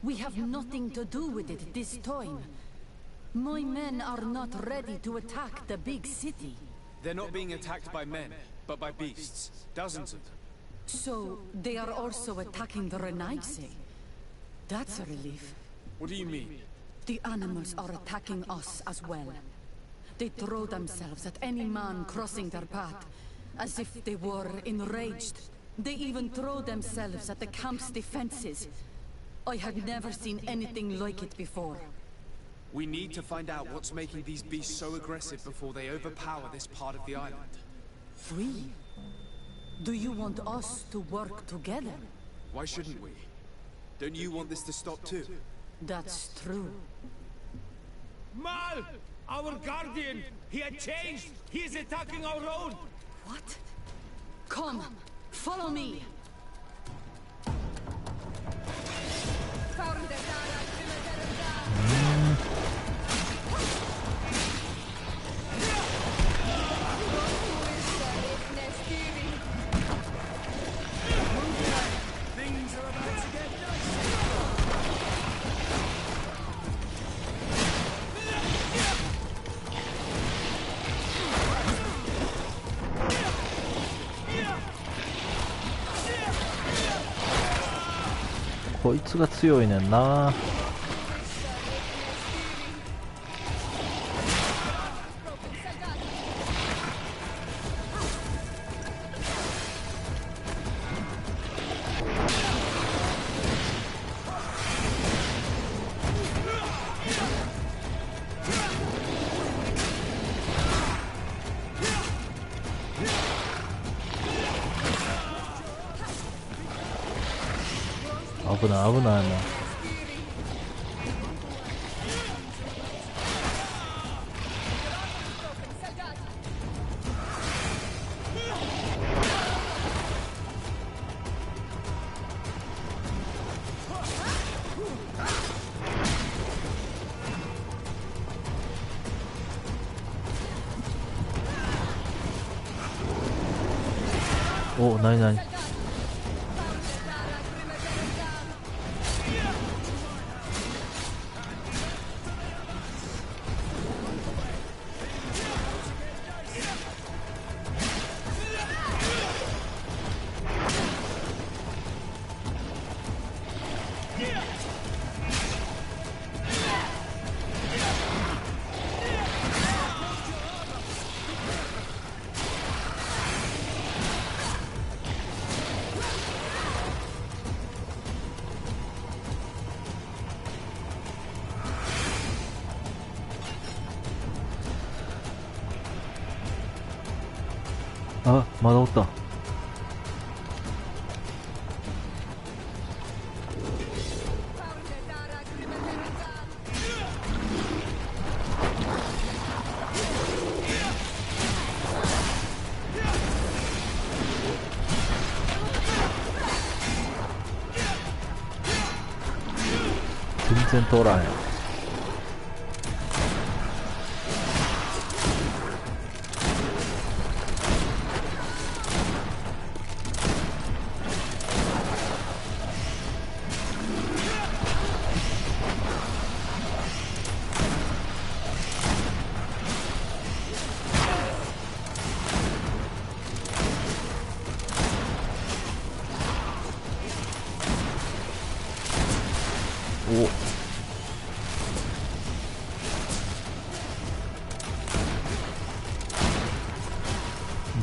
We have nothing to do with it this time. My men are not ready to attack the big city. They're not being attacked by men, but by beasts. Dozens of them. So, they are also attacking the Renaigse? That's a relief. What do you mean? The animals are attacking us as well. They throw themselves at any man crossing their path, as if they were enraged. They even throw themselves at the camp's defenses. I had never seen anything like it before. We need to find out what's making these beasts so aggressive before they overpower this part of the island. We? Do you want us to work together? Why shouldn't we? Don't you want this to stop too? That's true. Mal! Our guardian! He had changed! He is attacking our road! What? Come! Follow me! Things are about to getこいつが強いねんな。危ない危ないな。お、なになに。あ、まだおった。全然通らへん。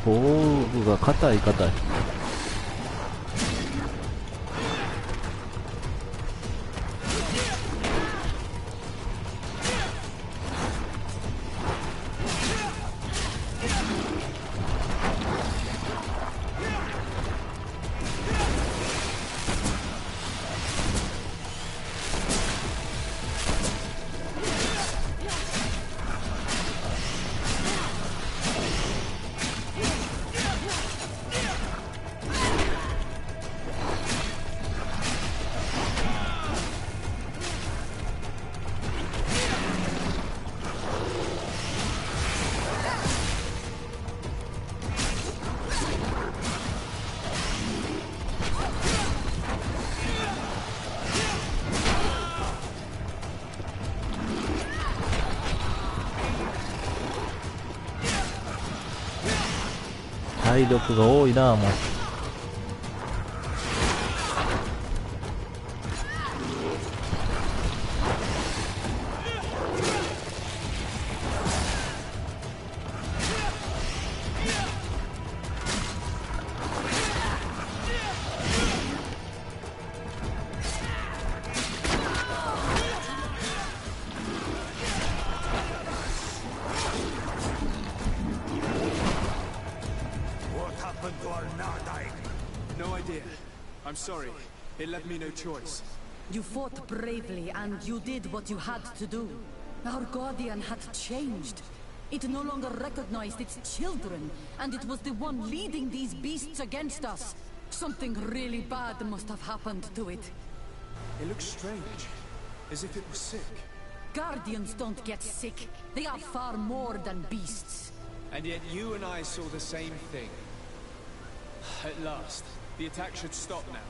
防具が硬い硬い。体力が多いな。もうNo idea. I'm sorry. It left me no choice. You fought bravely, and you did what you had to do. Our guardian had changed. It no longer recognized its children, and it was the one leading these beasts against us. Something really bad must have happened to it. It looks strange. As if it was sick. Guardians don't get sick. They are far more than beasts. And yet you and I saw the same thing. At last. The attack should stop now.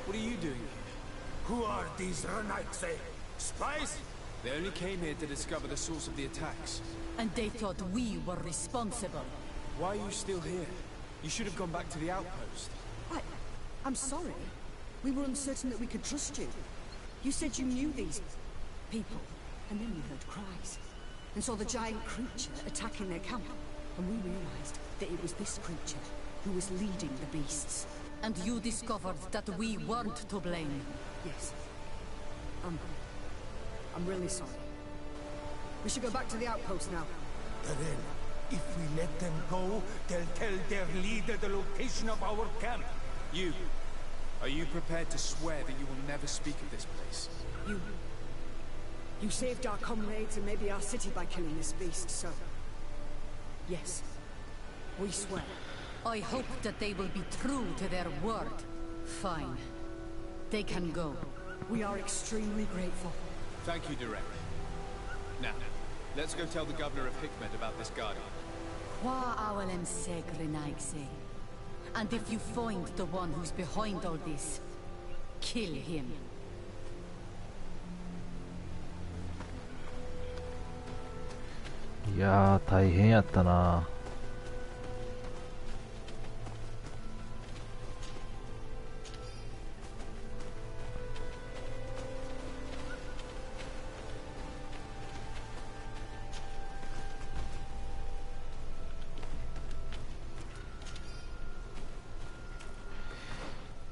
What are you doing here? Who are these Renaitse? Spies? They only came here to discover the source of the attacks. And they thought we were responsible. Why are you still here? You should have gone back to the outpost. I'm sorry. We were uncertain that we could trust you. You said you knew these people, and then we heard cries, and saw the giant creature attacking their camp, and we realized that it was this creature who was leading the beasts. And you discovered that we weren't to blame. Yes. I'm really sorry. We should go back to the outpost now. Then, if we let them go, they'll tell their leader the location of our camp. You. Are you prepared to swear that you will never speak of this place? You saved our comrades and maybe our city by killing this beast, so... Yes. We swear. I hope that they will be true to their word. Fine. They can go. We are extremely grateful. Thank you, Direct. Now, let's go tell the governor of Hikmet about this guardian. Qua awalem segrenaigse. And if you find the one who's behind all this, kill him. いやー大変やったな。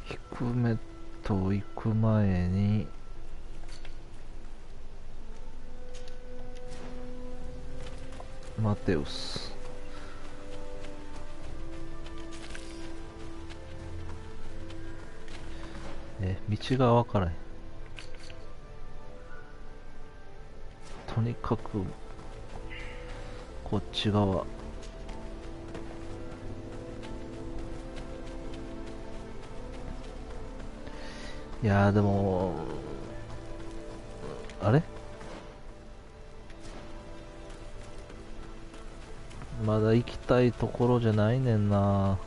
低めと行く前にマテウス道が分からへん。とにかくこっち側。いやーでもあれまだ行きたいところじゃないねんな。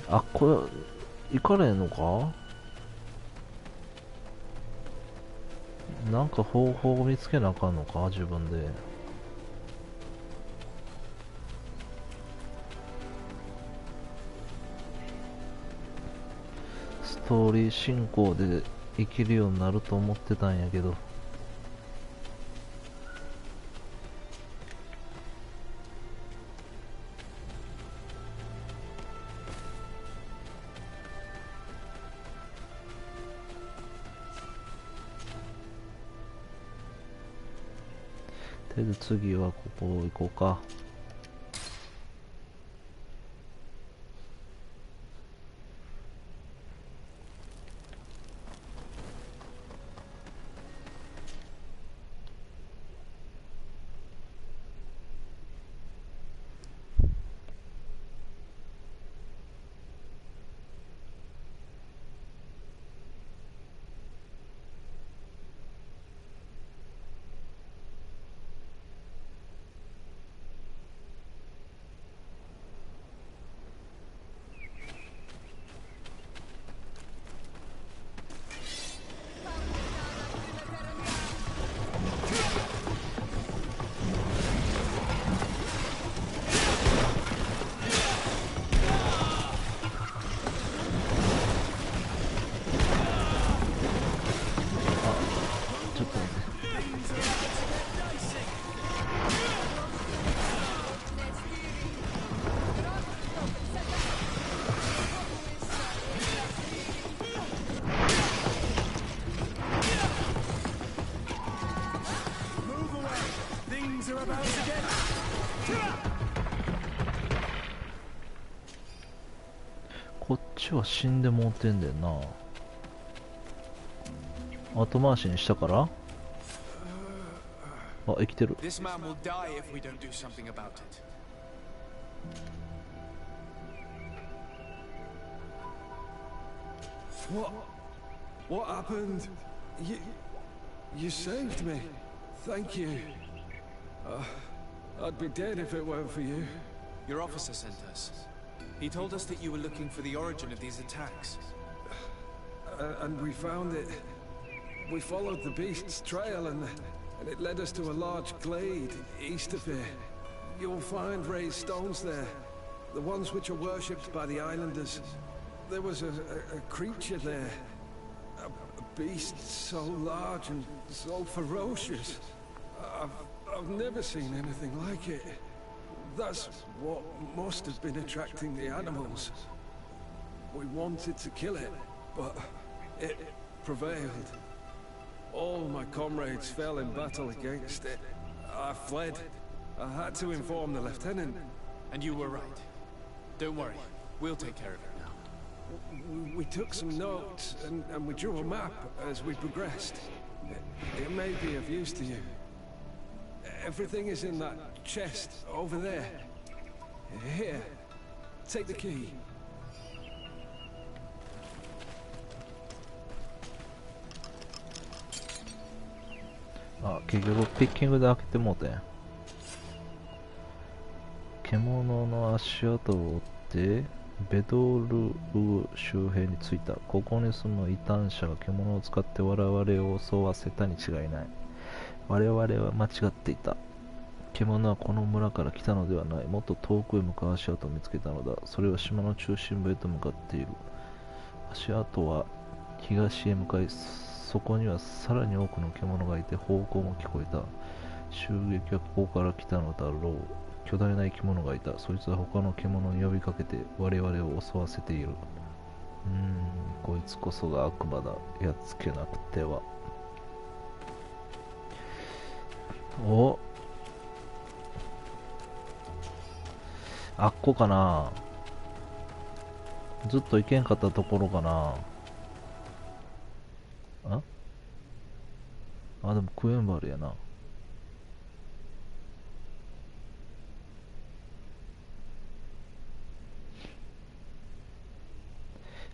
あ、これ行かれんのか。なんか方法を見つけなあかんのか自分で。ストーリー進行で生きるようになると思ってたんやけど。とりあえず次はここ行こうか。Things are about to get... こっちは死んでもうてんでんな。後回しにしたから。あ、生きてる。 This man will die if we don't do something about it. What happened? You saved me. Thank you. I'd be dead if it weren't for you. Your officer sent us. He told us that you were looking for the origin of these attacks. And we found it. We followed the beast's trail and it led us to a large glade east of here. You'll find raised stones there. The ones which are worshipped by the islanders. There was a creature there. A beast so large and so ferocious. I've never seen anything like it. That's what must have been attracting the animals. We wanted to kill it, but it prevailed. All my comrades fell in battle against it. I fled. I had to inform the lieutenant. And you were right. Don't worry, we'll take care of it now. We took some notes and we drew a map as we progressed. It may be of use to you. Everything is in that chest over there. Here, take the key. あ、結局ピッキングで開けてもうてん。獣の足跡を追ってベドルウ周辺に着いた。ここに住む異端者が獣を使って我々を襲わせたに違いない。我々は間違っていた。獣はこの村から来たのではない。もっと遠くへ向かう足跡を見つけたのだ。それは島の中心部へと向かっている。足跡は東へ向かい、そこにはさらに多くの獣がいて方向も聞こえた。襲撃はここから来たのだろう。巨大な生き物がいた。そいつは他の獣に呼びかけて我々を襲わせている。こいつこそが悪魔だ。やっつけなくては。お、あっこかな。ずっと行けんかったところかな。あ、でもクエンバルやな。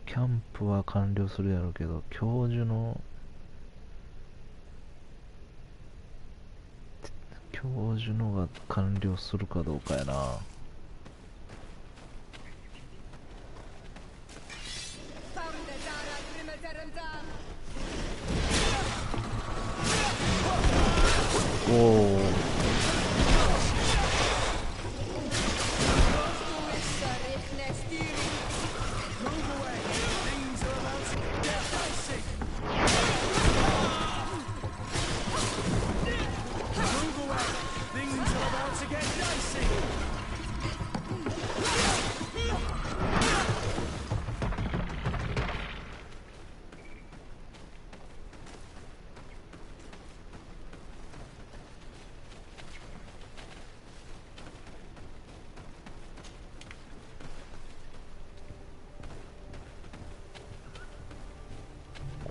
キャンプは完了するやろうけど、教授のが完了するかどうかやな。おお。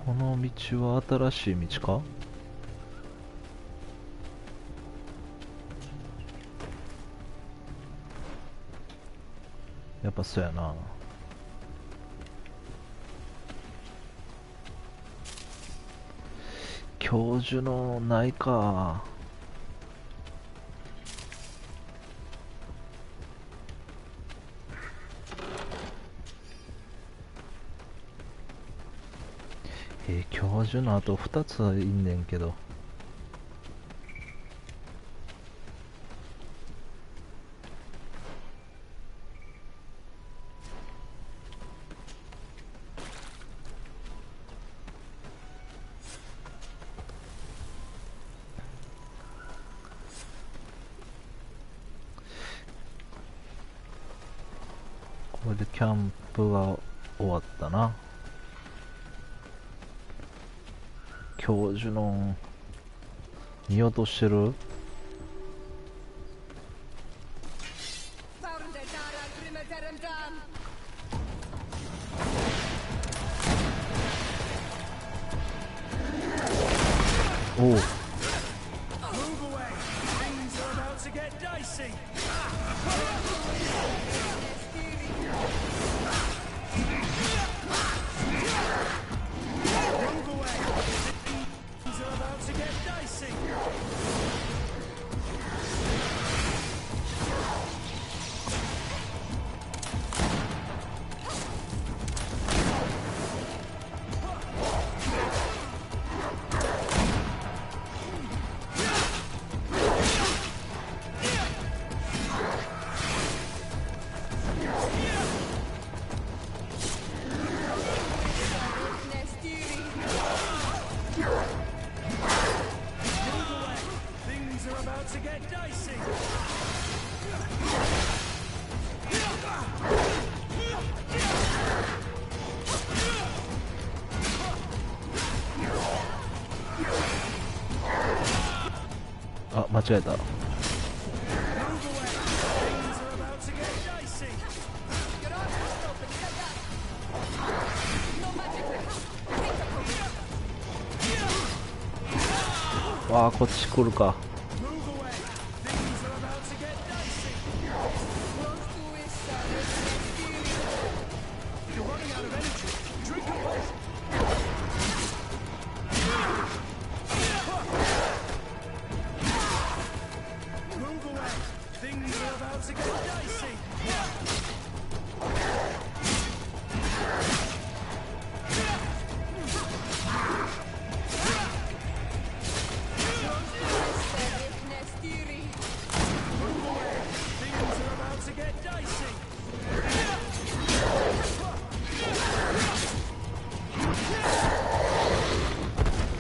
この道は新しい道か？やっぱそうやな。教授のないか。教授のあと2つはいんねんけど。これでキャンプは終わったな。教授の見落としてる？おお。 Move away. Things are about to get dicey. Move away. Things are about to get dicey. あ、間違えた。わあ、こっち来るか。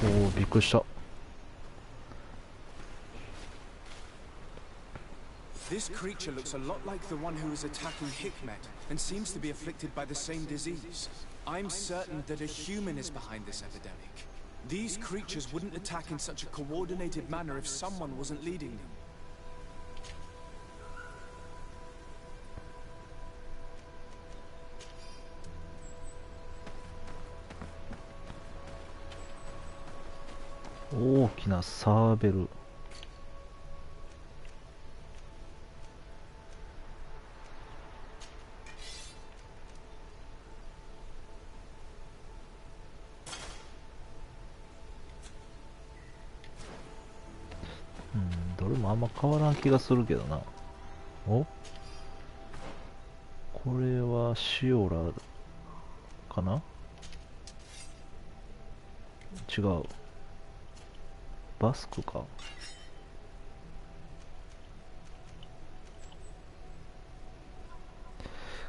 おお、びっくりした。This creature looks a lot like the one who was attacking Hikmet and seems to be afflicted by the same disease. I'm certain that a human is behind this epidemic. These creatures wouldn't attack in such a coordinated manner if someone wasn't leading them.大きなサーベル。どれもあんま変わらん気がするけどな。お、これはシオラかな。違う、バスクか。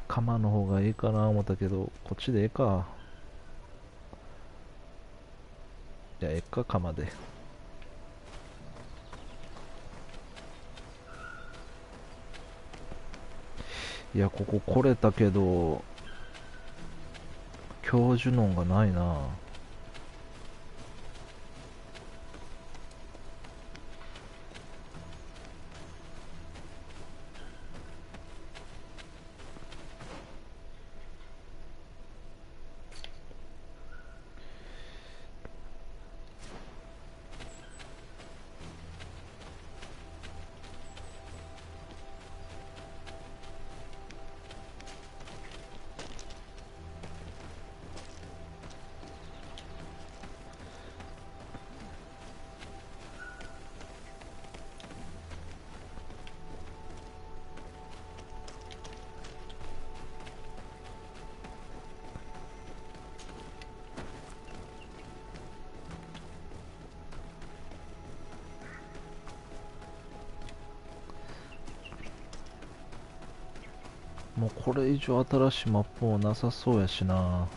鎌の方がいいかな思ったけど、こっちでええか。いや、ええか、鎌で。いや、ここ来れたけど教授のんがないな。もうこれ以上新しいマップもなさそうやしな。わ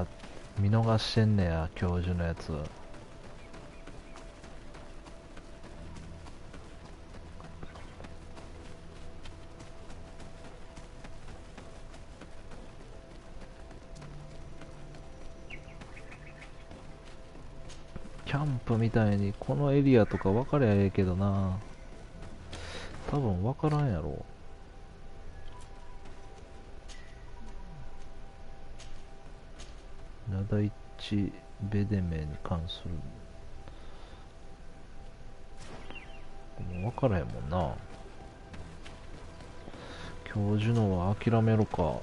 あ、見逃してんねや、教授のやつ。キャンプみたいにこのエリアとか分かりゃええけどな。多分分からんやろ。第一ベデメに関するもう分からへんもんな。教授のは諦めろか。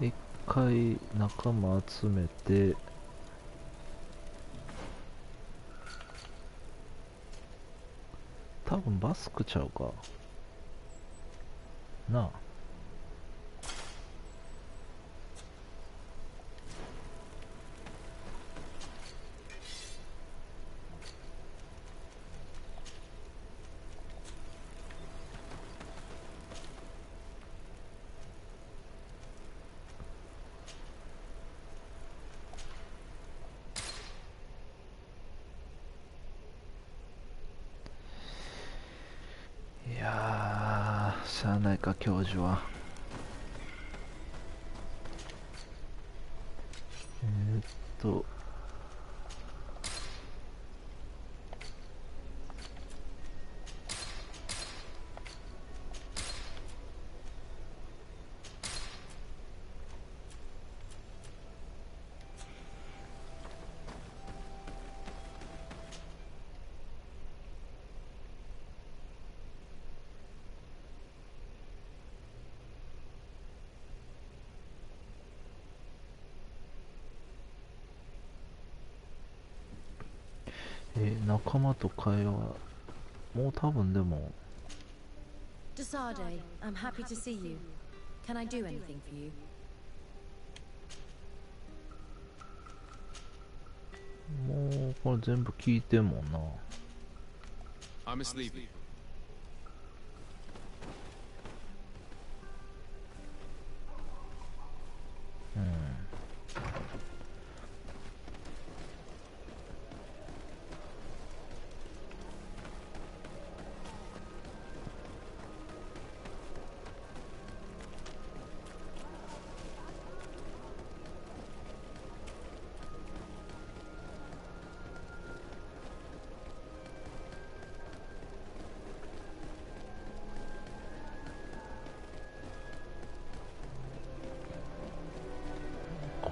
一回仲間集めて、多分バスクちゃうかなあ。いやー、しゃあないか、教授は。えーっと仲間と会話、もう多分でも。 Desade, I'm happy to see you. Can I do anything for you? もうこれ全部聞いてんもんな。 I must leave you.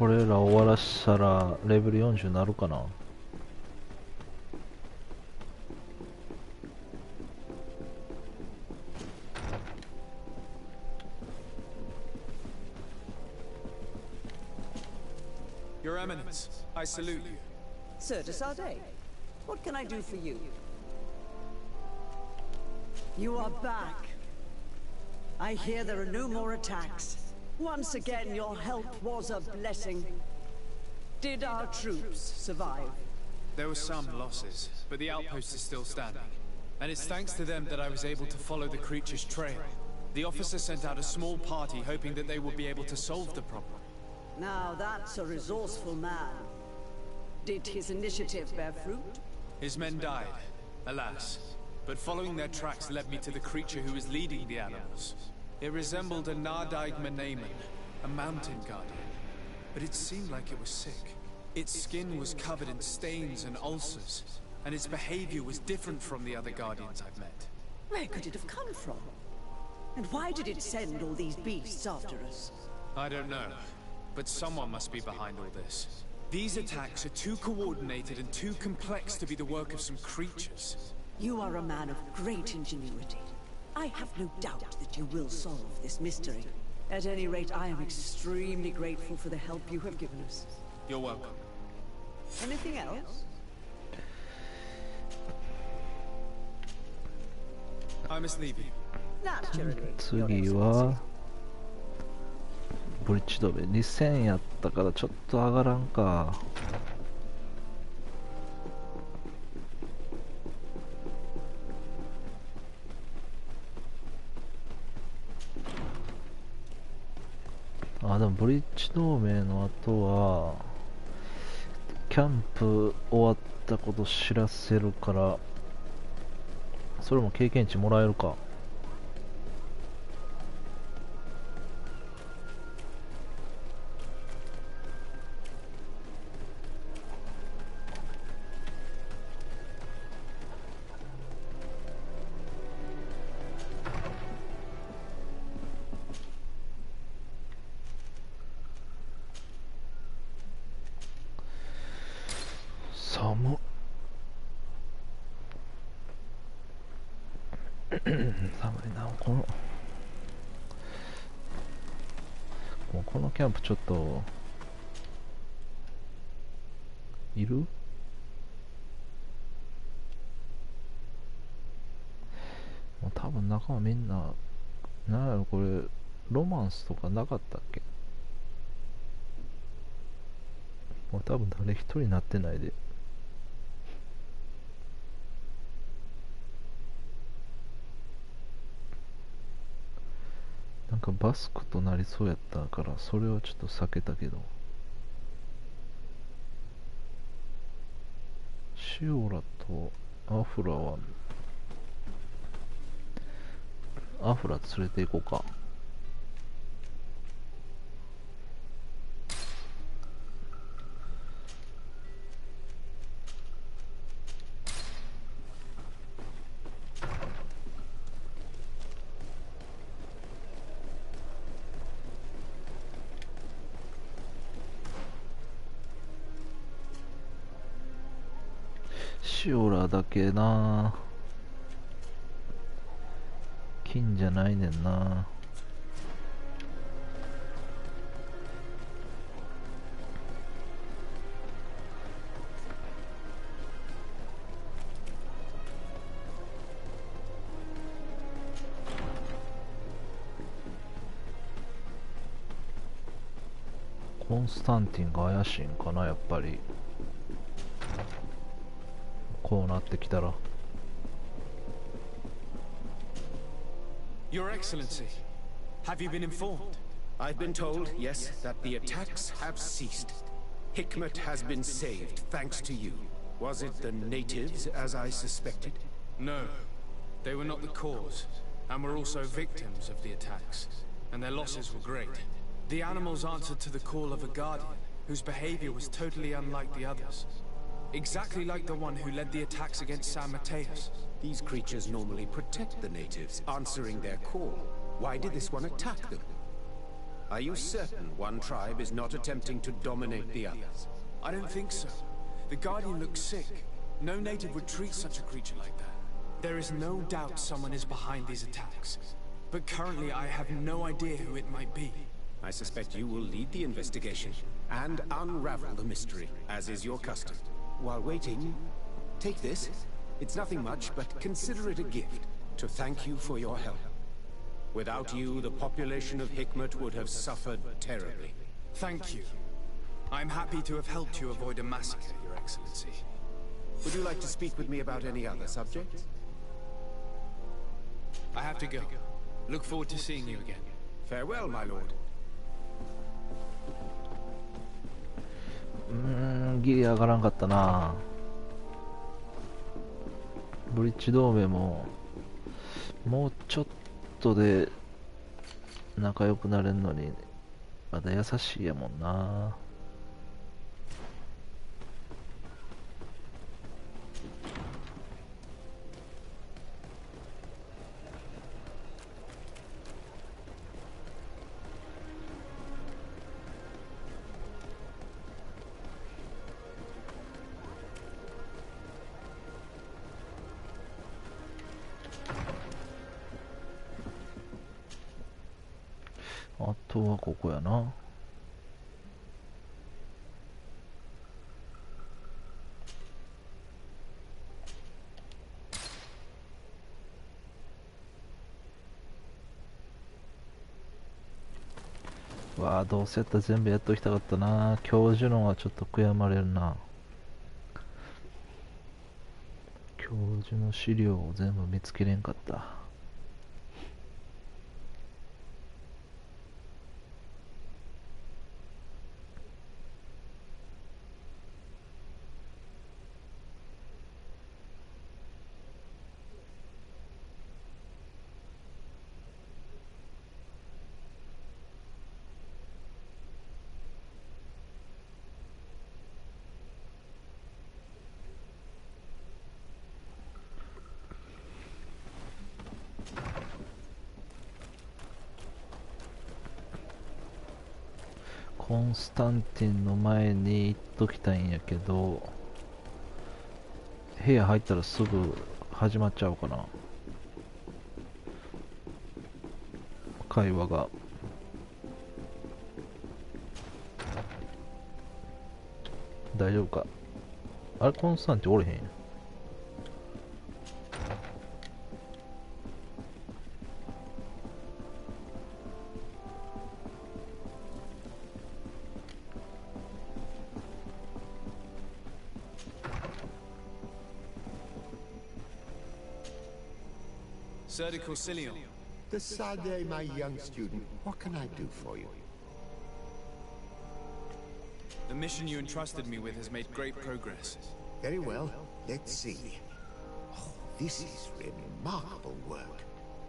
これら終わらしたらレベル40になるかな。Your Eminence, I salute you. Sir Desade, what can I do for you? You are back. I hear there are no more attacks. Once again, your help was a blessing. Did our troops survive? There were some losses, but the outpost is still standing. And it's thanks to them that I was able to follow the creature's trail. The officer sent out a small party hoping that they would be able to solve the problem. Now that's a resourceful man. Did his initiative bear fruit? His men died, alas. But following their tracks led me to the creature who was leading the animals. It resembled a Nardaig Menaemon, a mountain guardian. But it seemed like it was sick. Its skin was covered in stains and ulcers, and its behavior was different from the other guardians I've met. Where could it have come from? And why did it send all these beasts after us? I don't know, but someone must be behind all this. These attacks are too coordinated and too complex to be the work of some creatures. You are a man of great ingenuity. I have no doubt that you will solve this mystery. At any rate, I am extremely grateful for the help you have given us. You're welcome. Anything else? I must leave you. 次はブリッジドベ2000やったからちょっと上がらんか。あ、でもブリッジ同盟の後はキャンプ終わったこと知らせるから、それも経験値もらえるか。寒っ寒いな。このキャンプちょっといる？もう多分仲間みんな、なんやろこれ、ロマンスとかなかったっけ？もう多分誰一人なってないで。なんかバスクとなりそうやったからそれはちょっと避けたけど、シオラとアフラはアフラ連れて行こうか。シオラだけな、金じゃないねんな。コンスタンティンが怪しいんかな、やっぱり。こうなってきたら。Your Excellency, have you been informed? I've been told, yes, that the attacks have ceased. Hikmet has been saved, thanks to you. Was it the natives, as I suspected? No, they were not the cause, and were also victims of the attacks, and their losses were great. The animals answered to the call of a guardian, whose behavior was totally unlike the others. Exactly like the one who led the attacks against San Mateus. These creatures normally protect the natives, answering their call. Why did this one attack them? Are you certain one tribe is not attempting to dominate the others? I don't think so. The guardian looks sick. No native would treat such a creature like that. There is no doubt someone is behind these attacks. But currently I have no idea who it might be. I suspect you will lead the investigation and unravel the mystery, as is your custom. While waiting, take this. It's nothing much, but consider it a gift to thank you for your help. Without you, the population of Hikmet would have suffered terribly. Thank you. I'm happy to have helped you avoid a massacre, Your Excellency. Would you like to speak with me about any other subjects? I have to go. Look forward to seeing you again. Farewell, my lord. ギリ上がらんかったな。ブリッジ同盟ももうちょっとで仲良くなれんのにまだ優しいやもんな。あとはここやな。わあ、どうせやったら全部やっときたかったな。教授のはちょっと悔やまれるな。教授の資料を全部見つけれんかった。コンスタンティンの前に行っときたいんやけど、部屋入ったらすぐ始まっちゃうかな、会話が。大丈夫か。あれ、コンスタンティンおれへんや。Surgical Cillian. Decided, my young student. What can I do for you? The mission you entrusted me with has made great progress. Very well. Let's see. Oh, this is remarkable work.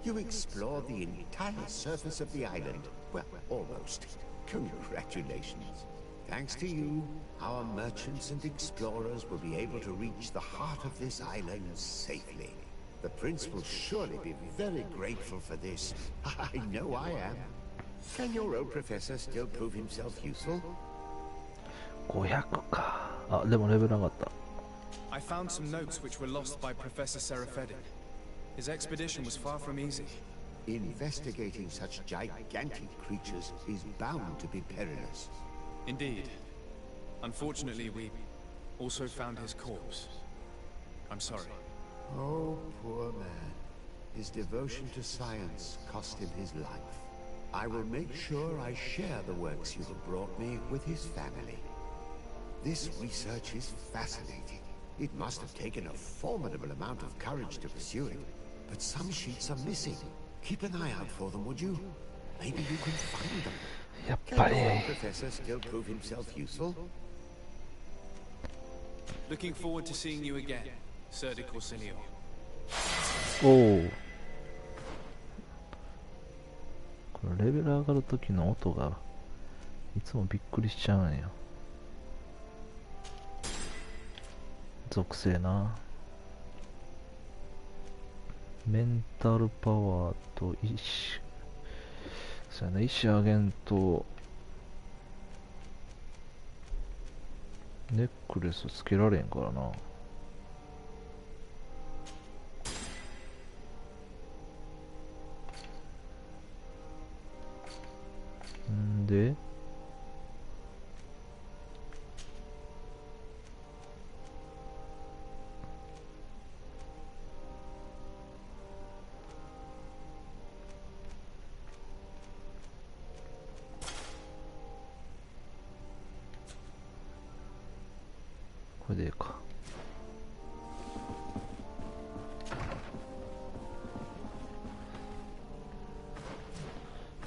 You explored the entire surface of the island. Well, almost. Congratulations. Thanks to you, our merchants and explorers will be able to reach the heart of this island safely. The prince will surely be very grateful for this. I know I am. Can your old professor still prove himself useful? 500か。あ、でもレベル上がった。I found some notes which were lost by Professor Serafedin. His expedition was far from easy. Investigating such gigantic creatures is bound to be perilous. Indeed. Unfortunately, we also found his corpse. I'm sorry. Oh, poor man. His devotion to science cost him his life. I will make sure I share the works you have brought me with his family. This research is fascinating. It must have taken a formidable amount of courage to pursue it. But some sheets are missing. Keep an eye out for them, would you? Maybe you can find them. Can your professor still prove himself useful? Looking forward to seeing you again, Surgical Cillian. おお。これレベル上がるときの音がいつもびっくりしちゃうんや。属性な。メンタルパワーと意志。そうやな、意志上げんとネックレスつけられんからな。んでこれでいいか。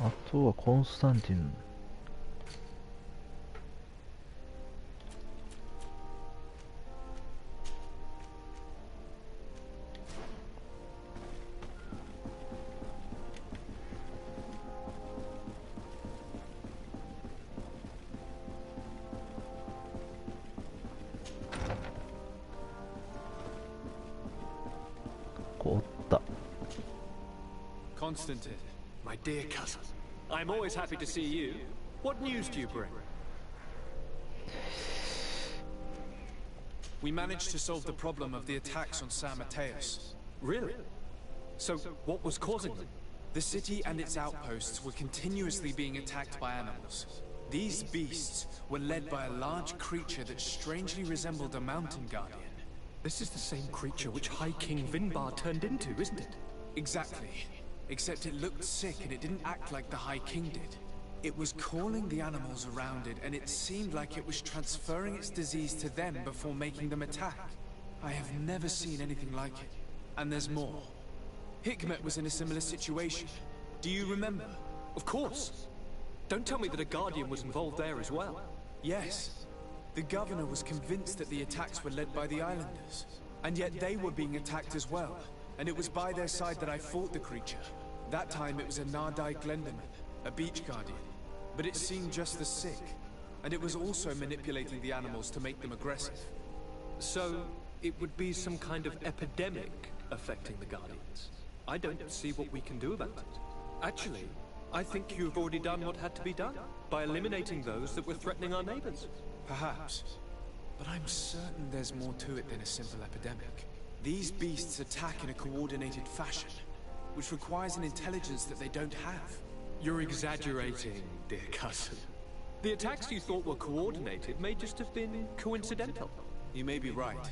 あとはコンスタンティン。こうおった。Constantine, my dear cousin. I'm always happy to see you. What news do you bring? We managed to solve the problem of the attacks on San Mateus. Really? So, what was causing them? The city and its outposts were continuously being attacked by animals. These beasts were led by a large creature that strangely resembled a mountain guardian. This is the same creature which High King Vinbar turned into, isn't it? Exactly. Except it looked sick and it didn't act like the High King did. It was calling the animals around it, and it seemed like it was transferring its disease to them before making them attack. I have never seen anything like it. And there's more. Hikmet was in a similar situation. Do you remember? Of course. Don't tell me that a Guardian was involved there as well. Yes. The governor was convinced that the attacks were led by the islanders. And yet they were being attacked as well. And it was by their side that I fought the creature. That time it was a Nardai Glenderman, a beach guardian. But it seemed just as sick. And it was also manipulating the animals to make them aggressive. So, it would be some kind of epidemic affecting the Guardians. I don't see what we can do about it. Actually, I think you've already done what had to be done, by eliminating those that were threatening our neighbors. Perhaps. But I'm certain there's more to it than a simple epidemic. These beasts attack in a coordinated fashion, which requires an intelligence that they don't have. You're exaggerating, dear cousin. The attacks you thought were coordinated may just have been coincidental. You may be right.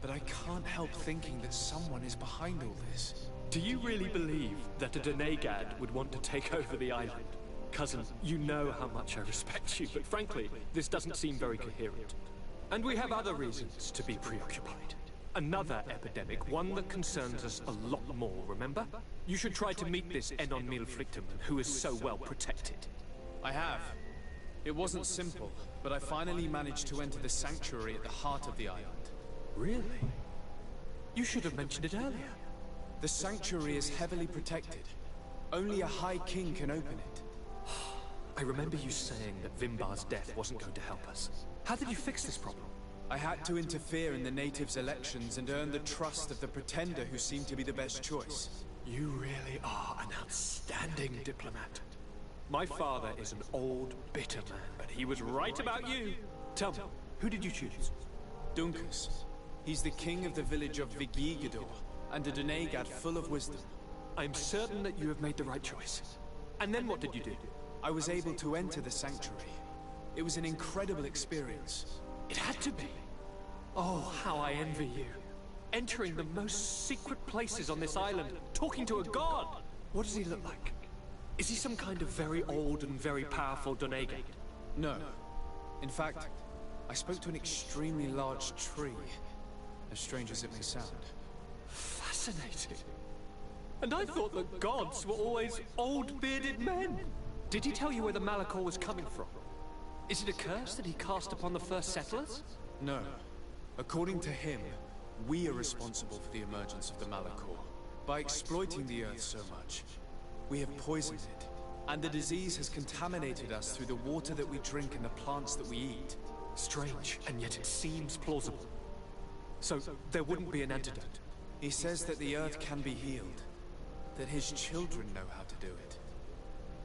But I can't help thinking that someone is behind all this. Do you really believe that a Donegad would want to take over the island? Cousin, you know how much I respect you, but frankly, this doesn't seem very coherent. And we have other reasons to be preoccupied. Another epidemic, one that concerns us a lot more, remember? You should try to meet this Enon Milflictum, who is so well protected. I have. It wasn't simple, but I finally managed to enter the sanctuary at the heart of the island. Really? You should have mentioned it earlier. The sanctuary is heavily protected. Only a High King can open it. I remember you saying that Vimbar's death wasn't going to help us. How did you fix this problem? I had to interfere in the natives' elections and earn the trust of the Pretender who seemed to be the best choice. You really are an outstanding diplomat. My father is an old, bitter man, but he was right about you. Tell me, who did you choose? Dunkus. He's the king of the village of Vigigador, and a Donegad full of wisdom. I'm certain that you have made the right choice. And then what did you do? I was able to enter the sanctuary. It was an incredible experience. It had to be. Oh, how I envy you. Entering the most secret places on this island, talking to a god! What does he look like? Is he some kind of very old and very powerful Donegad? No. In fact, I spoke to an extremely large tree, as strange as it may sound. Fascinating. And I thought that gods were always old bearded men. Did he tell you where the Malachor was coming from? Is it a curse that he cast upon the first settlers? No. According to him, we are responsible for the emergence of the Malachor. By exploiting the Earth so much, we have poisoned it. And the disease has contaminated us through the water that we drink and the plants that we eat. Strange, and yet it seems plausible. So, there wouldn't be an antidote? He says that the Earth can be healed. That his children know how to do it.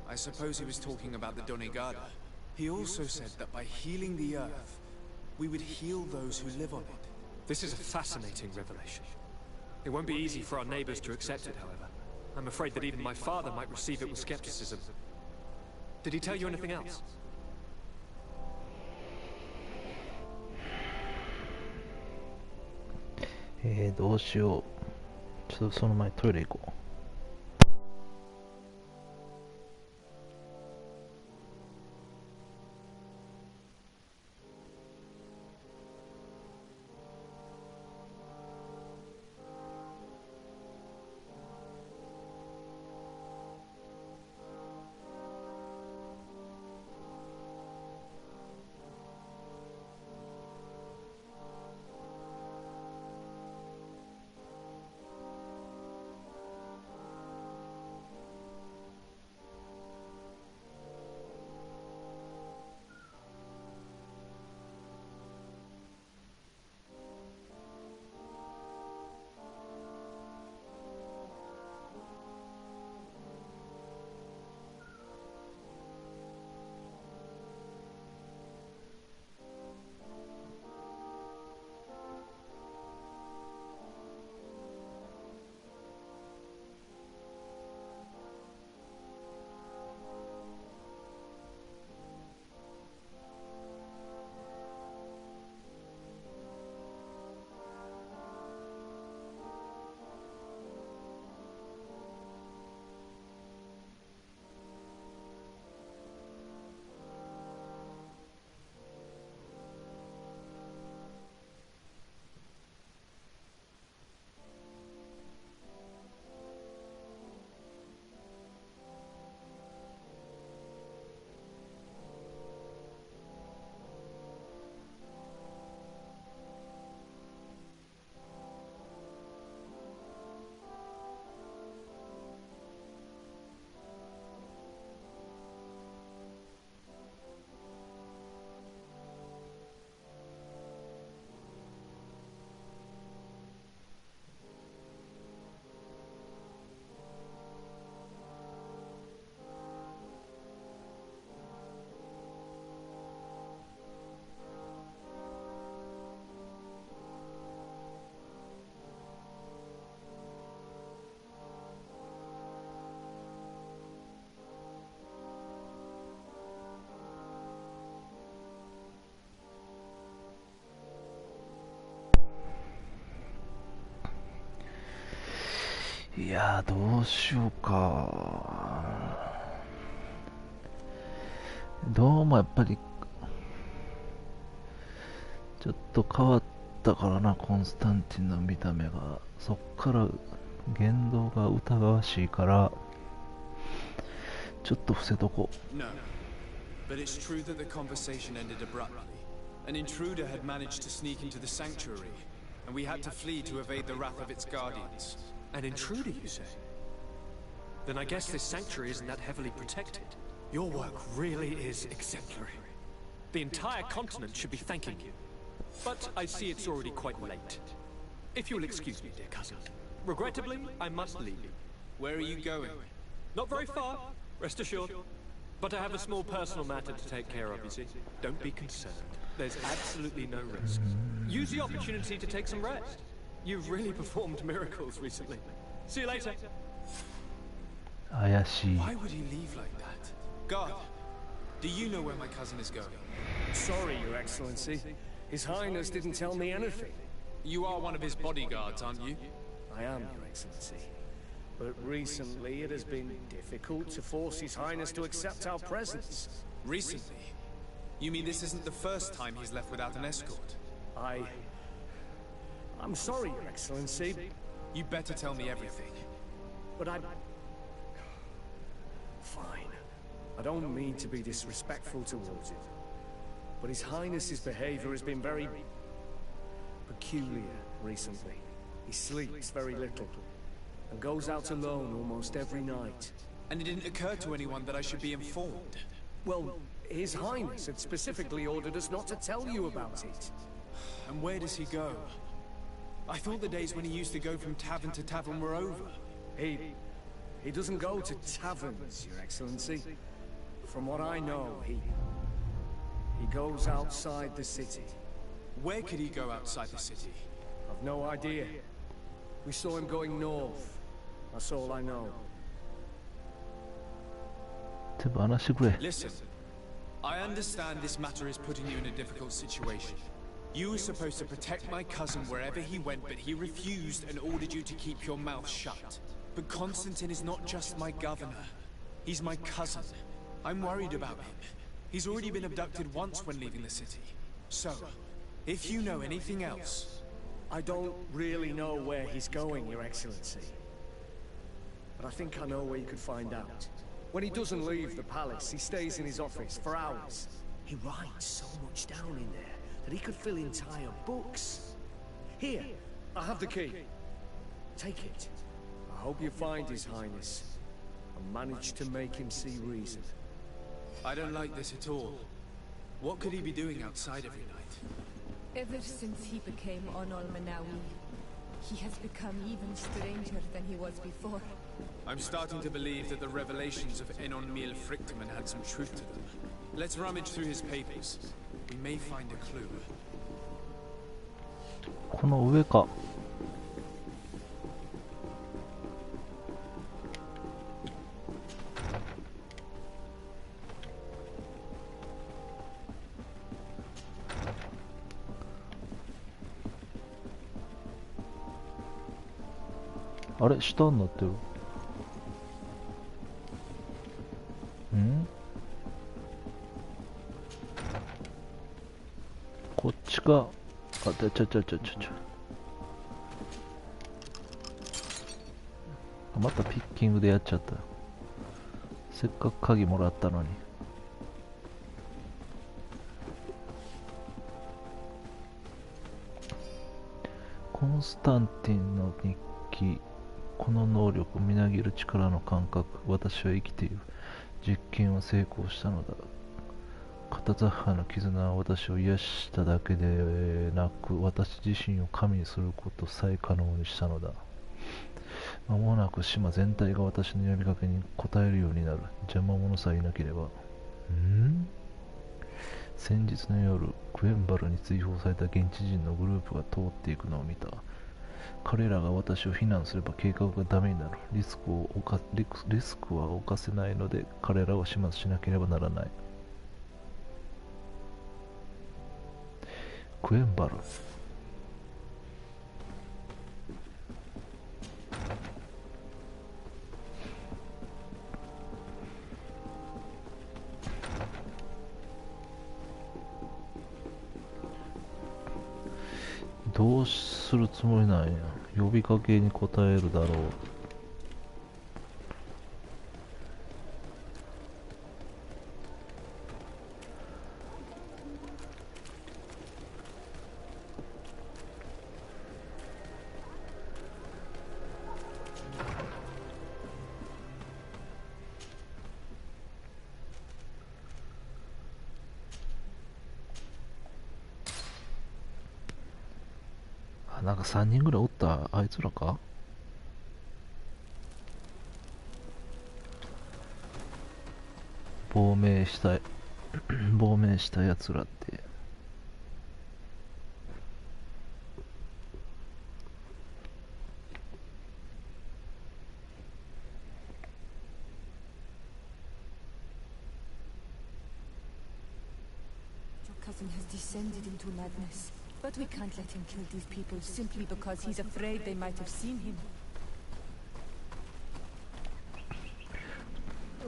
I suppose he was talking about the Donegada. He also said that by healing the Earth, we would heal those who live on it. This is a fascinating revelation. It won't be easy for our neighbors to accept it, however. I'm afraid that even my father might receive it with skepticism. Did he tell you anything else? どうしよう。ちょっとその前にトイレ行こう。やー、どうしようか。どうもやっぱりちょっと変わったからな、コンスタンティンの見た目が。そっから言動が疑わしいから、ちょっと伏せとこう。 No, but it's true that the conversation ended abruptly. An intruder had managed to sneak into the sanctuary, and we had to flee to evade the wrath of its guardians. An intruder, you say? Then I guess this sanctuary isn't that heavily protected. Your work really is exemplary. The entire continent should be thanking you. But I see it's already quite late. If you'll excuse me, dear cousin. Regrettably, I must leave you. Where are you going? Not very far, rest assured. But I have a small personal matter to take care of, you see. Don't be concerned. There's absolutely no risk. Use the opportunity to take some rest. You've really performed miracles recently. See you later. 怪しい。 Why would he leave like that? Guard, do you know where my cousin is going? Sorry, Your Excellency. His Highness didn't tell me anything. You are one of his bodyguards, aren't you? I am, Your Excellency. But recently it has been difficult to force His Highness to accept our presence. Recently? You mean this isn't the first time he's left without an escort? I'm sorry, Your Excellency. You better tell me everything. But Fine. I don't mean to be disrespectful towards him. But His Highness's behavior has been very peculiar recently. He sleeps very little and goes out alone almost every night. And it didn't occur to anyone that I should be informed? Well, His Highness had specifically ordered us not to tell you about it. And where does he go? I thought the days when he used to go from tavern to tavern were over. He doesn't go to taverns, Your Excellency. From what I know, he goes outside the city. Where could he go outside the city? I've no idea. We saw him going north. That's all I know. Listen, I understand this matter is putting you in a difficult situation. You were supposed to protect my cousin wherever he went, but he refused and ordered you to keep your mouth shut. But Constantine is not just my governor. He's my cousin. I'm worried about him. He's already been abducted once when leaving the city. So, if you know anything else... I don't really know where he's going, Your Excellency. But I think I know where you could find out. When he doesn't leave the palace, he stays in his office for hours. He writes so much down in there that he could fill entire books. Here, I have the key. Take it. I hope you find His Highness and manage to make him see reason. I don't like this at all. What could he be doing outside every night? Ever since he became Onol Manawi, he has become even stranger than he was before. I'm starting to believe that the revelations of Enon Mil Frictiman had some truth to them. Let's rummage through his papers. We may find a clue. この上か。あれ、下になってる。ん？こっちか。あ、ちょ。またピッキングでやっちゃった。せっかく鍵もらったのに。コンスタンティンの日記。この能力をみなぎる力の感覚、私は生きている。実験は成功したのだ。片ザッハの絆は私を癒しただけでなく、私自身を神にすることさえ可能にしたのだ。間もなく島全体が私の呼びかけに応えるようになる。邪魔者さえいなければ。先日の夜、クエンバルに追放された現地人のグループが通っていくのを見た。彼らが私を非難すれば計画がダメになる。リスクは冒せないので、彼らを始末しなければならない。クエンバル。どうするつもりなんや。呼びかけに応えるだろう。なんか3人ぐらいおった。あいつらか。亡命した亡命したやつらって。Your cousin has descended into madness. But we can't let him kill these people simply because he's afraid they might have seen him.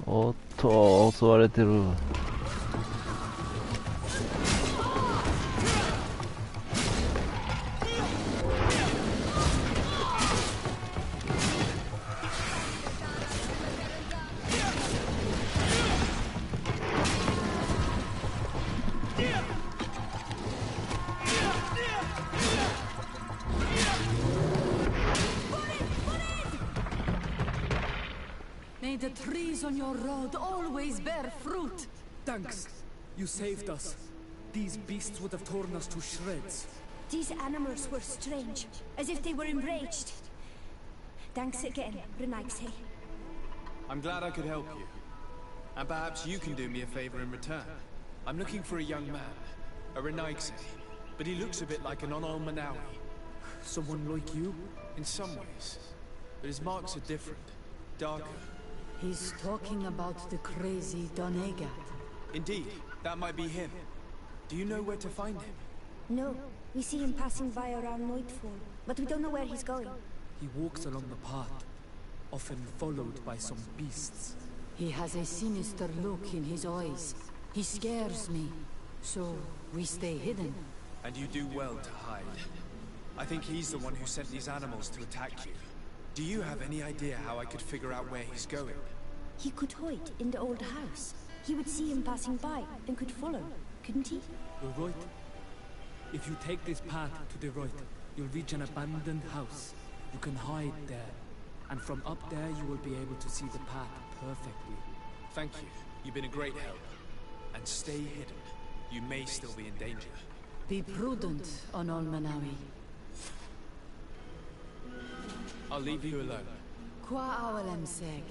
おっと、襲われてる。May the trees on your road always bear fruit. Thanks. You saved us. These beasts would have torn us to shreds. These animals were strange, as if they were enraged. Thanks again, Renaigse. I'm glad I could help you. And perhaps you can do me a favor in return. I'm looking for a young man, a Renaigse, but he looks a bit like an Onol Manawi. Someone like you? In some ways. But his marks are different, darker. He's talking about the crazy Donegat. Indeed, that might be him. Do you know where to find him? No, we see him passing by around nightfall, but we don't know where he's going. He walks along the path, often followed by some beasts. He has a sinister look in his eyes. He scares me, so we stay hidden. And you do well to hide. I think he's the one who sent these animals to attack you. Do you have any idea how I could figure out where he's going? He could hide in the old house. He would see him passing by and could follow, couldn't he? You're right. If you take this path to the right, you'll reach an abandoned house. You can hide there. And from up there, you will be able to see the path perfectly. Thank you. You've been a great help. And stay hidden. You may still be in danger. Be prudent, Onol Manawi. I'll leave you alone. Qua awalem seg.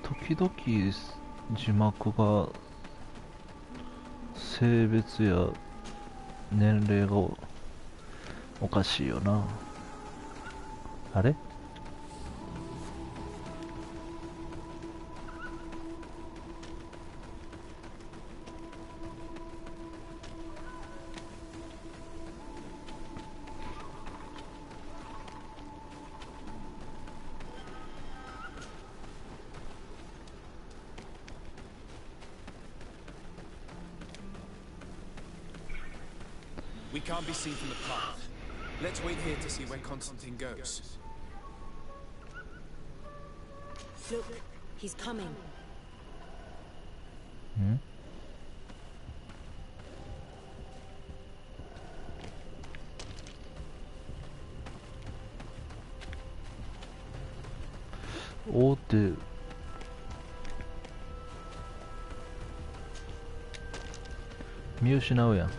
時々字幕が性別や年齢がおかしいよな。あれ？We can't be seen from the path. Let's wait here to see where Constantine goes. Look, he's coming. Hmm? Oh, って見失うやん。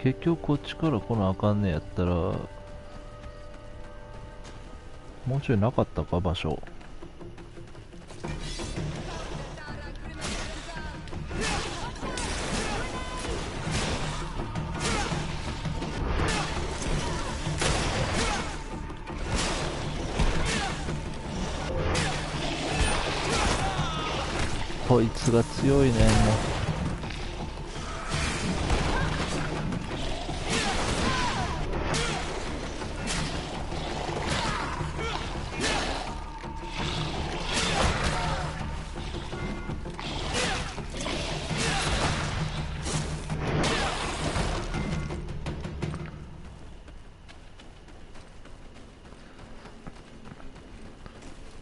結局こっちから来なあかんねやったらもうちょいなかったか場所。こいつが強いね。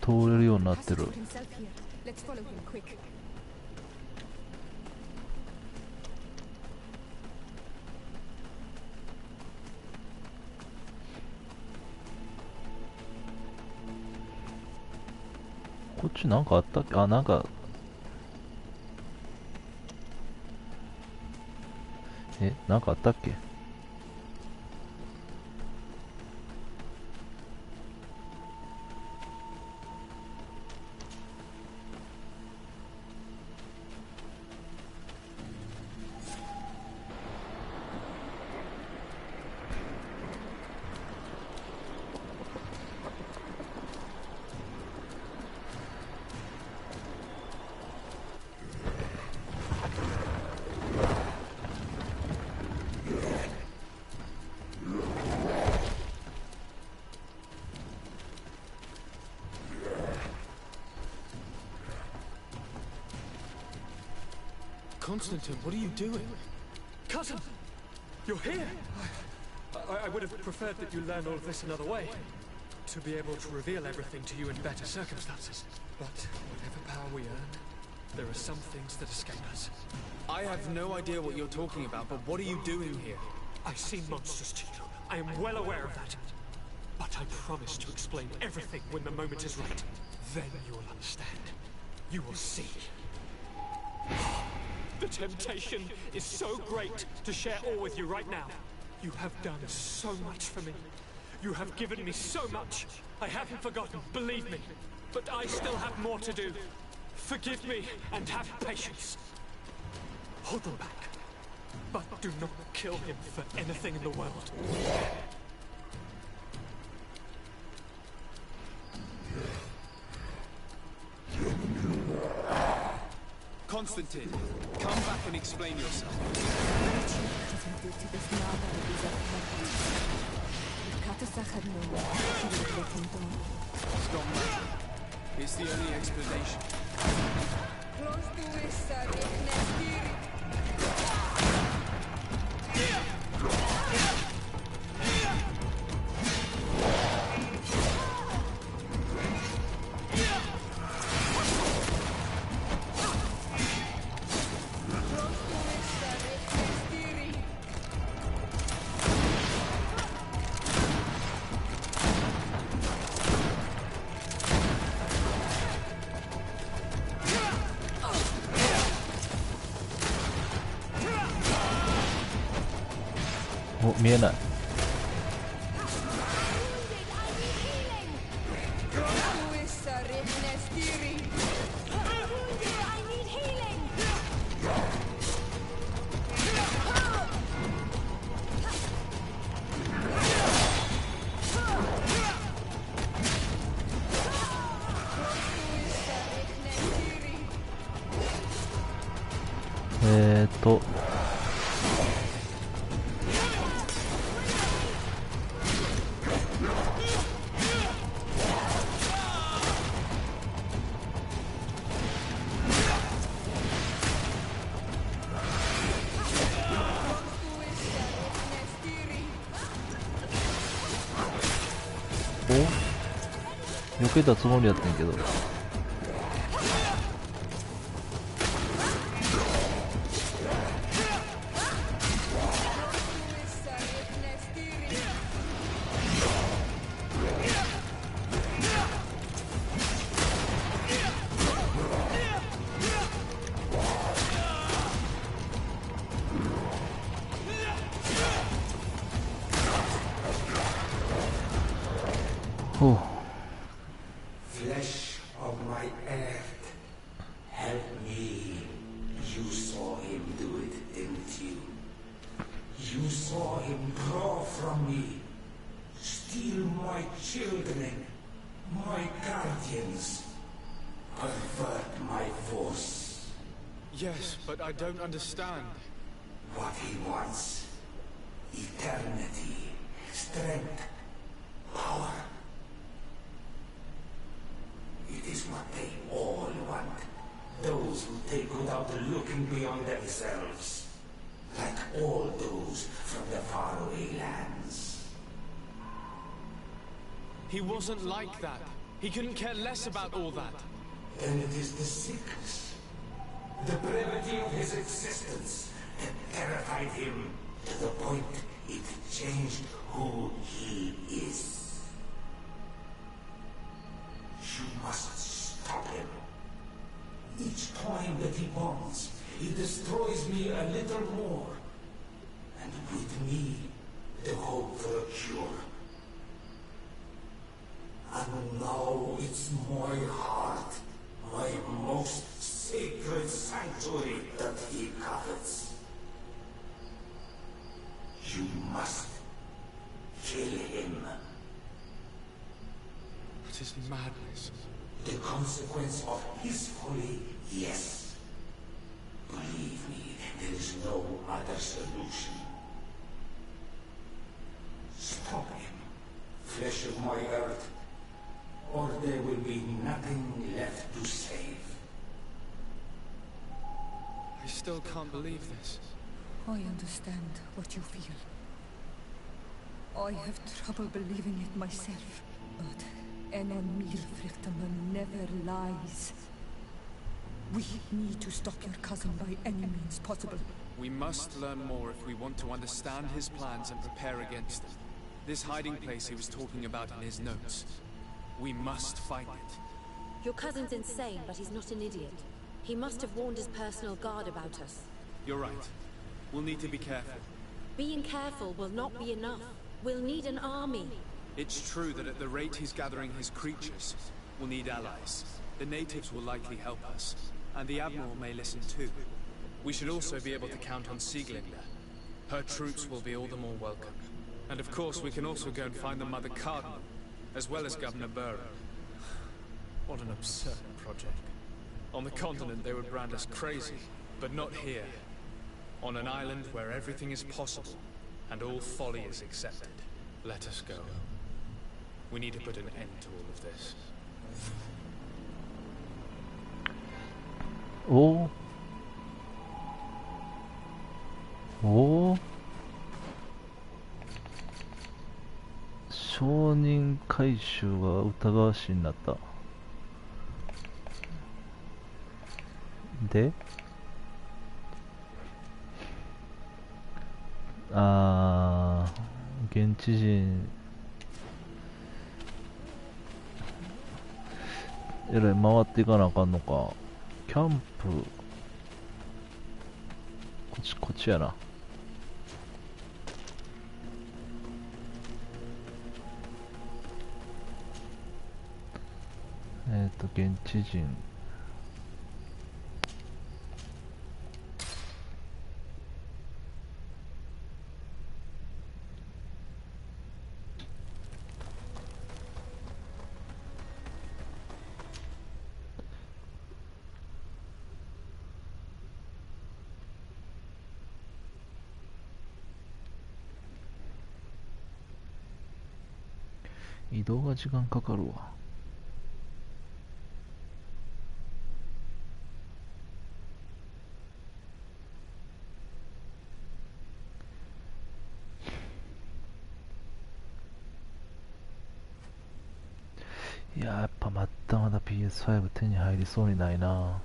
もう通れるようになってる。こっちなんかあったっけ？あ、なんかなんかあったっけ？Constantine, what are you doing? Cousin! You're here! I would have preferred that you learn all of this another way. To be able to reveal everything to you in better circumstances. But whatever power we earn, there are some things that escape us. I have no idea what you're talking about, but what are you doing here? I see monsters to you. I am well aware of that. But I promise to explain everything when the moment is right. Then you will understand. You will see. The temptation is so great to share all with you right now. You have done so much for me. You have given me so much. I haven't forgotten, believe me. But I still have more to do. Forgive me and have patience. Hold them back. But do not kill him for anything in the world. Constantine, come back and explain yourself. It's gone mad. It's the only explanation.お、見えない。避けたつもりやったんやけど。ほう。Flesh of my earth, help me. You saw him do it, didn't you? You saw him draw from me, steal my children, my guardians, pervert my force. Yes, but I don't understand. What he wants. Eternity, strength, power. It is what they all want. Those who take without looking beyond themselves. Like all those from the faraway lands. He wasn't like that. He couldn't care less about all that. Then it is the sickness. The brevity of his existence that terrified him to the point it changed who he is. You must stop him. Each time that he bonds, he destroys me a little more. And with me, the hope for a cure. And now it's my heart, my most sacred sanctuary that he covets. You must kill him. It is madness. The consequence of his folly, yes. Believe me, there is no other solution. Stop him, flesh of my earth, or there will be nothing left to save. I still can't believe this. I understand what you feel. I have trouble believing it myself, but an Emil never lies. We need to stop your cousin by any means possible. We must learn more if we want to understand his plans and prepare against them. This hiding place he was talking about in his notes. We must find it. Your cousin's insane, but he's not an idiot. He must have warned his personal guard about us. You're right. We'll need to be careful. Being careful will not be enough. We'll need an army. It's true that at the rate he's gathering his creatures, we'll need allies. The natives will likely help us, and the Admiral may listen too. We should also be able to count on Sieglinde. Her troops will be all the more welcome. And of course, we can also go and find the Mother Cardinal, as well as Governor Burren. What an absurd project. On the continent, they would brand us crazy, but not here. On an island where everything is possible, and all folly is accepted. Let us go. We need to put an end to all of this.おお証人回収が疑わしいになった。で現地人えらい回っていかなあかんのか。キャンプこっちやな。現地人移動が時間かかるわ。いややっぱまだまだ PS5 手に入りそうにないな。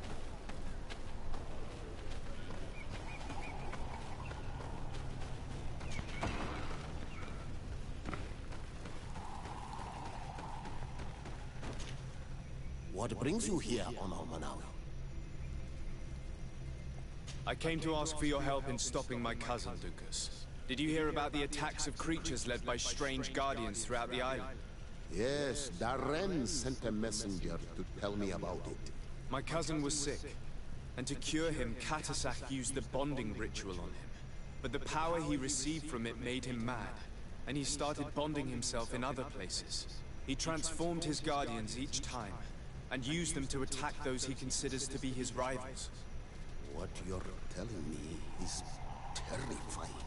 What brings you here on Almanawi? I came to ask for your help in stopping my cousin, Lucas. Did you hear about the attacks of creatures led by strange guardians throughout the island? Yes, Darren sent a messenger to tell me about it. My cousin was sick, and to cure him, Katasak used the bonding ritual on him. But the power he received from it made him mad, and he started bonding himself in other places. He transformed his guardians each time, and used them to attack those he considers to be his rivals. What you're telling me is terrifying.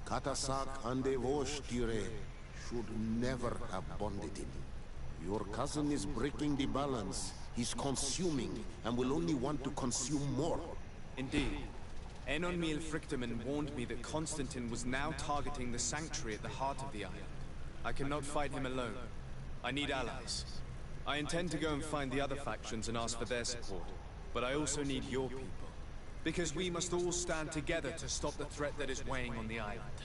Katasak and Devoshire should never have bonded him. Your cousin is breaking the balance. He's consuming and will only want to consume more. Indeed. Enon Miel Frichtemann warned me that Constantine was now targeting the sanctuary at the heart of the island. I cannot fight him alone. I need allies. I intend to go and find the other factions and ask for their support. But I also need your people. Because we must all stand together to stop the threat that is weighing on the island.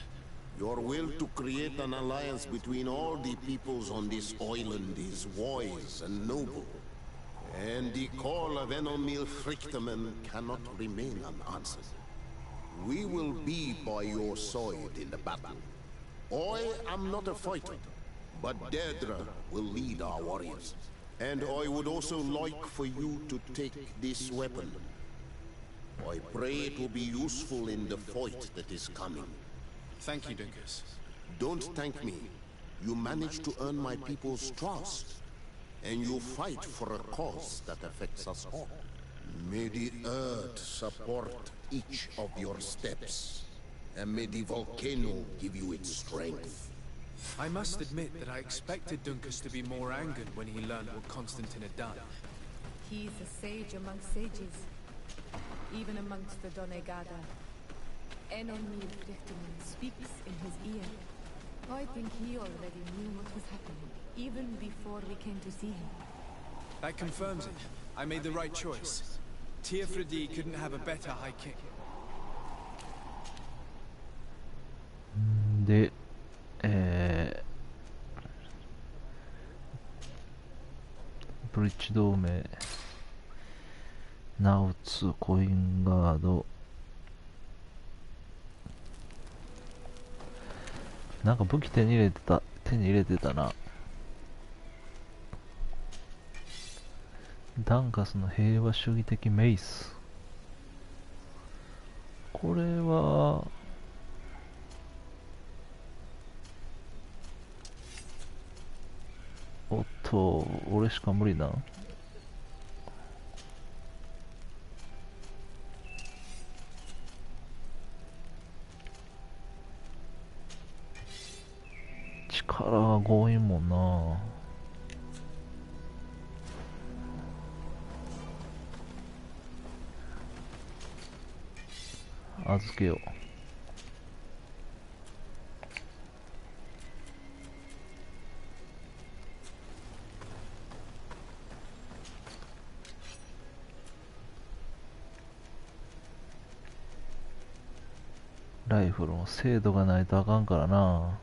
Your will to create an alliance between all the peoples on this island is wise and noble. And the call of Enon Miel Frichtemann cannot remain unanswered. We will be by your side in the battle. I am not a fighter, but Daedra will lead our warriors. And I would also like for you to take this weapon. I pray it will be useful in the fight that is coming. Thank you, Dunkus. Don't thank me. You managed to earn my people's trust. And you fight for a cause that affects us all. May the earth support each of your steps. And may the volcano give you its strength. I must admit that I expected Dunkus to be more angered when he learned what Constantine had done. He's a sage among sages, even amongst the Donegada. Enon Miel Frichtemann speaks in his ear. I think he already knew what was happening, even before we came to see him. That confirms it. I made the right choice. Teofredi couldn't have a better high king. で、ブリッジ同盟、ナウツ、コインガード、なんか武器手に入れてたな。ダンカスの平和主義的メイス。これはおっと、俺しか無理な。力が強引もんな。預けよう。ライフルも精度がないとあかんからな。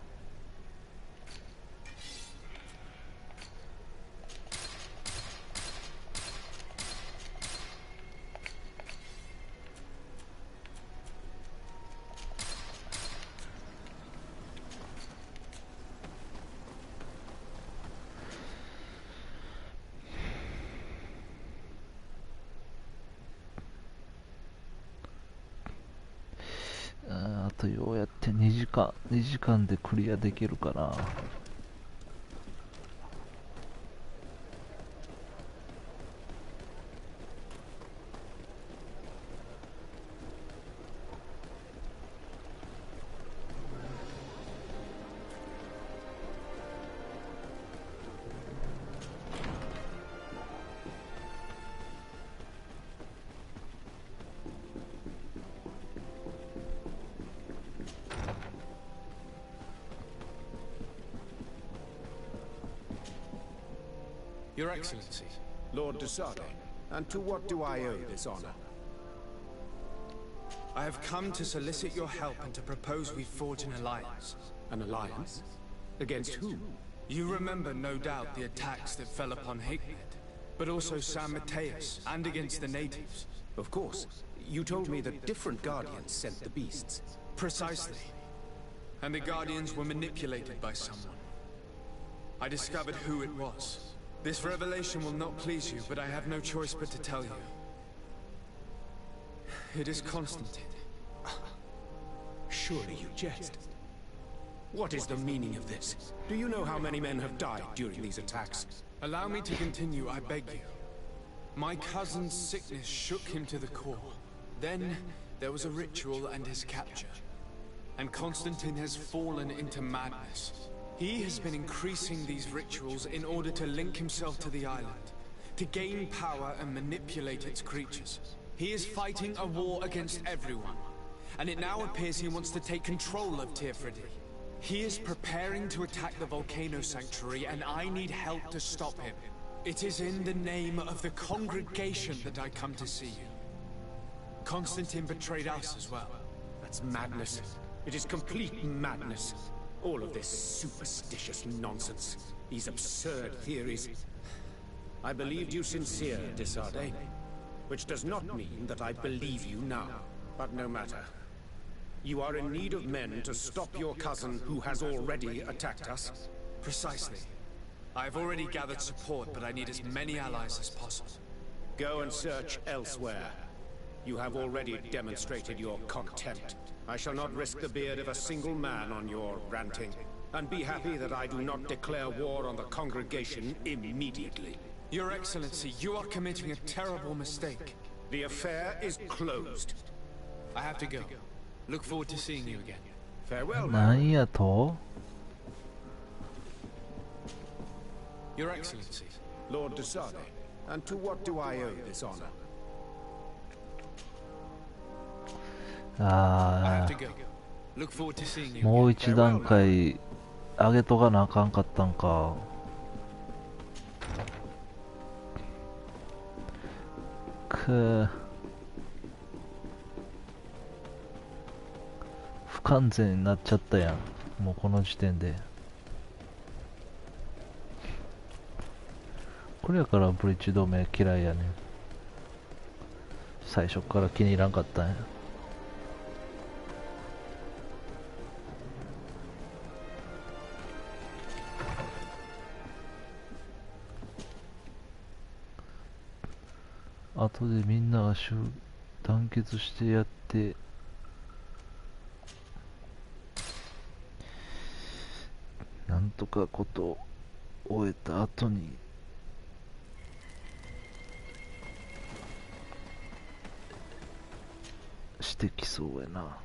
あとようやって2時間でクリアできるかな。Your Excellency. Lord de Sade, and to what do I owe this honor? I have come to solicit your help and to propose we forge an alliance. An alliance? Against whom? You remember, no doubt, the attacks that fell upon Hicknet, but also San Mateus, and against the natives. Of course. You told me that different Guardians sent the beasts. Precisely. And the Guardians were manipulated by someone. I discovered who it was. This revelation will not please you, but I have no choice but to tell you. It is Constantine. Surely you jest. What is the meaning of this? Do you know how many men have died during these attacks? Allow me to continue, I beg you. My cousin's sickness shook him to the core. Then there was a ritual and his capture. And Constantine has fallen into madness. He has been increasing these rituals in order to link himself to the island, to gain power and manipulate its creatures. He is fighting a war against everyone, and it now appears he wants to take control of Teerfridi. He is preparing to attack the volcano sanctuary, and I need help to stop him. It is in the name of the congregation that I come to see you. Constantine betrayed us as well. That's madness. It is complete madness. All of this superstitious nonsense. These absurd theories. I believed you sincere, Desade. Which does not mean that I believe you now. But no matter. You are in need of men to stop your cousin who has already attacked us. Precisely. I have already gathered support, but I need as many allies as possible. Go and search elsewhere. You have already demonstrated your contempt. I shall not risk the beard of a single man on your ranting. And be happy that I do not declare war on the congregation immediately. Your Excellency, you are committing a terrible mistake. The affair is closed. I have to go. Look forward to seeing you again. Farewell,なんやと? Your Excellency. Lord Desade, and to what do I owe this honor? あー、もう一段階上げとかなあかんかったんか。不完全になっちゃったやん、もうこの時点で。これやからブリッジ同盟嫌いやねん。最初から気に入らんかったんや。後でみんなが団結してやってなんとかことを終えた後にしてきそうやな。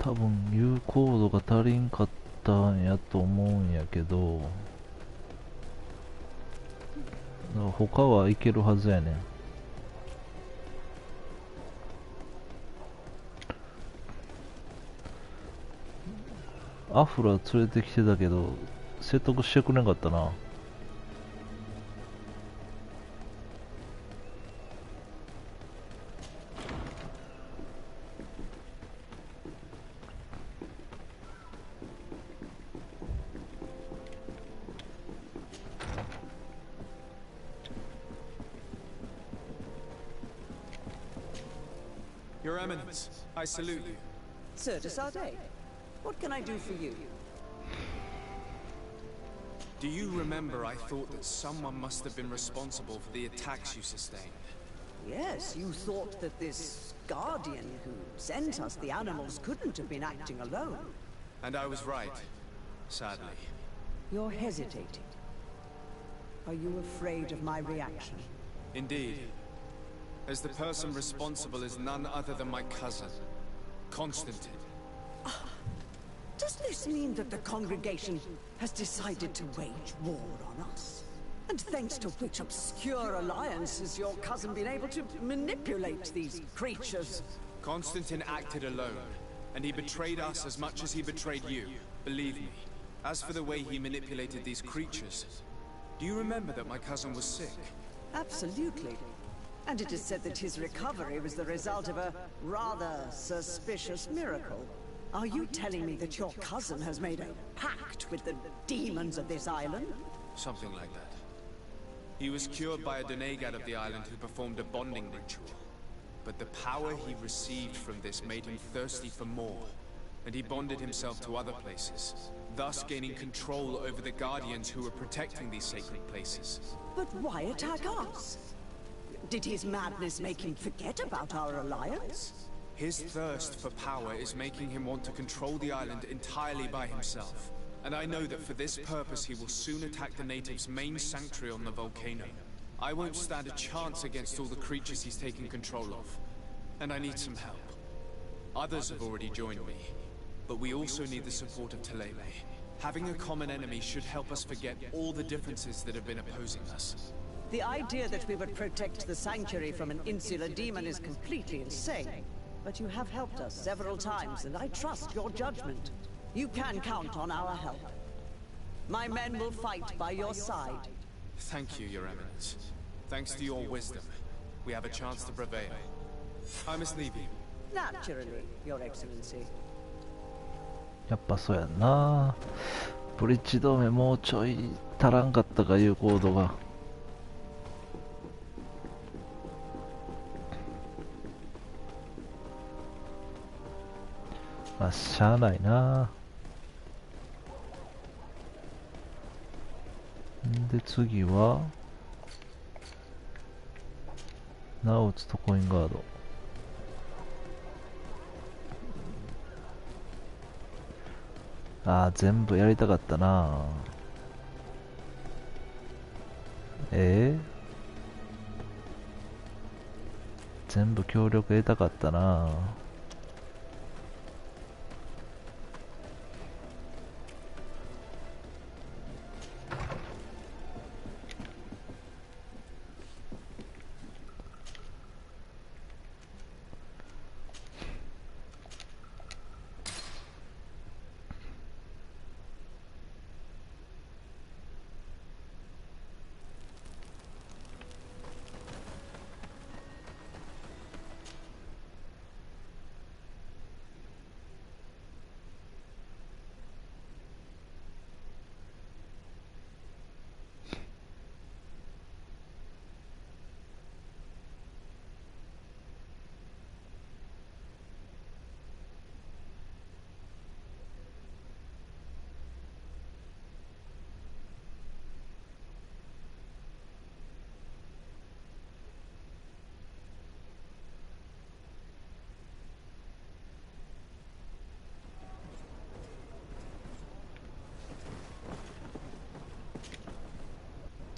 多分有効度が足りんかったんやと思うんやけど、だから他はいけるはずやねん。アフラ連れてきてたけど説得してくれんかったな。Your Eminence, I salute you. Sir Desade, what can I do for you? Do you remember I thought that someone must have been responsible for the attacks you sustained? Yes, you thought that this guardian who sent us the animals couldn't have been acting alone. And I was right, sadly. You're hesitating. Are you afraid of my reaction? Indeed. As the person responsible is none other than my cousin, Constantine. Does this mean that the congregation has decided to wage war on us? And thanks to which obscure alliance has your cousin been able to manipulate these creatures? Constantine acted alone, and he betrayed us as much as he betrayed you, believe me. As for the way he manipulated these creatures, do you remember that my cousin was sick? Absolutely. And it is said that his recovery was the result of a rather suspicious miracle. Are you telling me that your cousin has made a pact with the demons of this island? Something like that. He was cured by a denegad of the island who performed a bonding ritual. But the power he received from this made him thirsty for more, and he bonded himself to other places, thus gaining control over the guardians who were protecting these sacred places. But why attack us? Did his madness make him forget about our alliance? His thirst for power is making him want to control the island entirely by himself. And I know that for this purpose he will soon attack the natives' main sanctuary on the volcano. I won't stand a chance against all the creatures he's taking control of. And I need some help. Others have already joined me, but we also need the support of Teleme. Having a common enemy should help us forget all the differences that have been opposing us. The idea that we would protect the sanctuary from an insular demon is completely insane. But you have helped us several times, and I trust your judgment. You can count on our help. My men will fight by your side. Thank you, Your Eminence. Thanks to your wisdom, we have a chance to prevail. I must leave you. Naturally, Your Excellency. やっぱそうやんな。ブリッジ同盟もうちょい足らんかったか、有効度が。まあしゃあないな。で次はナウツとコインガード。ああ、全部やりたかったな。全部協力得たかったな。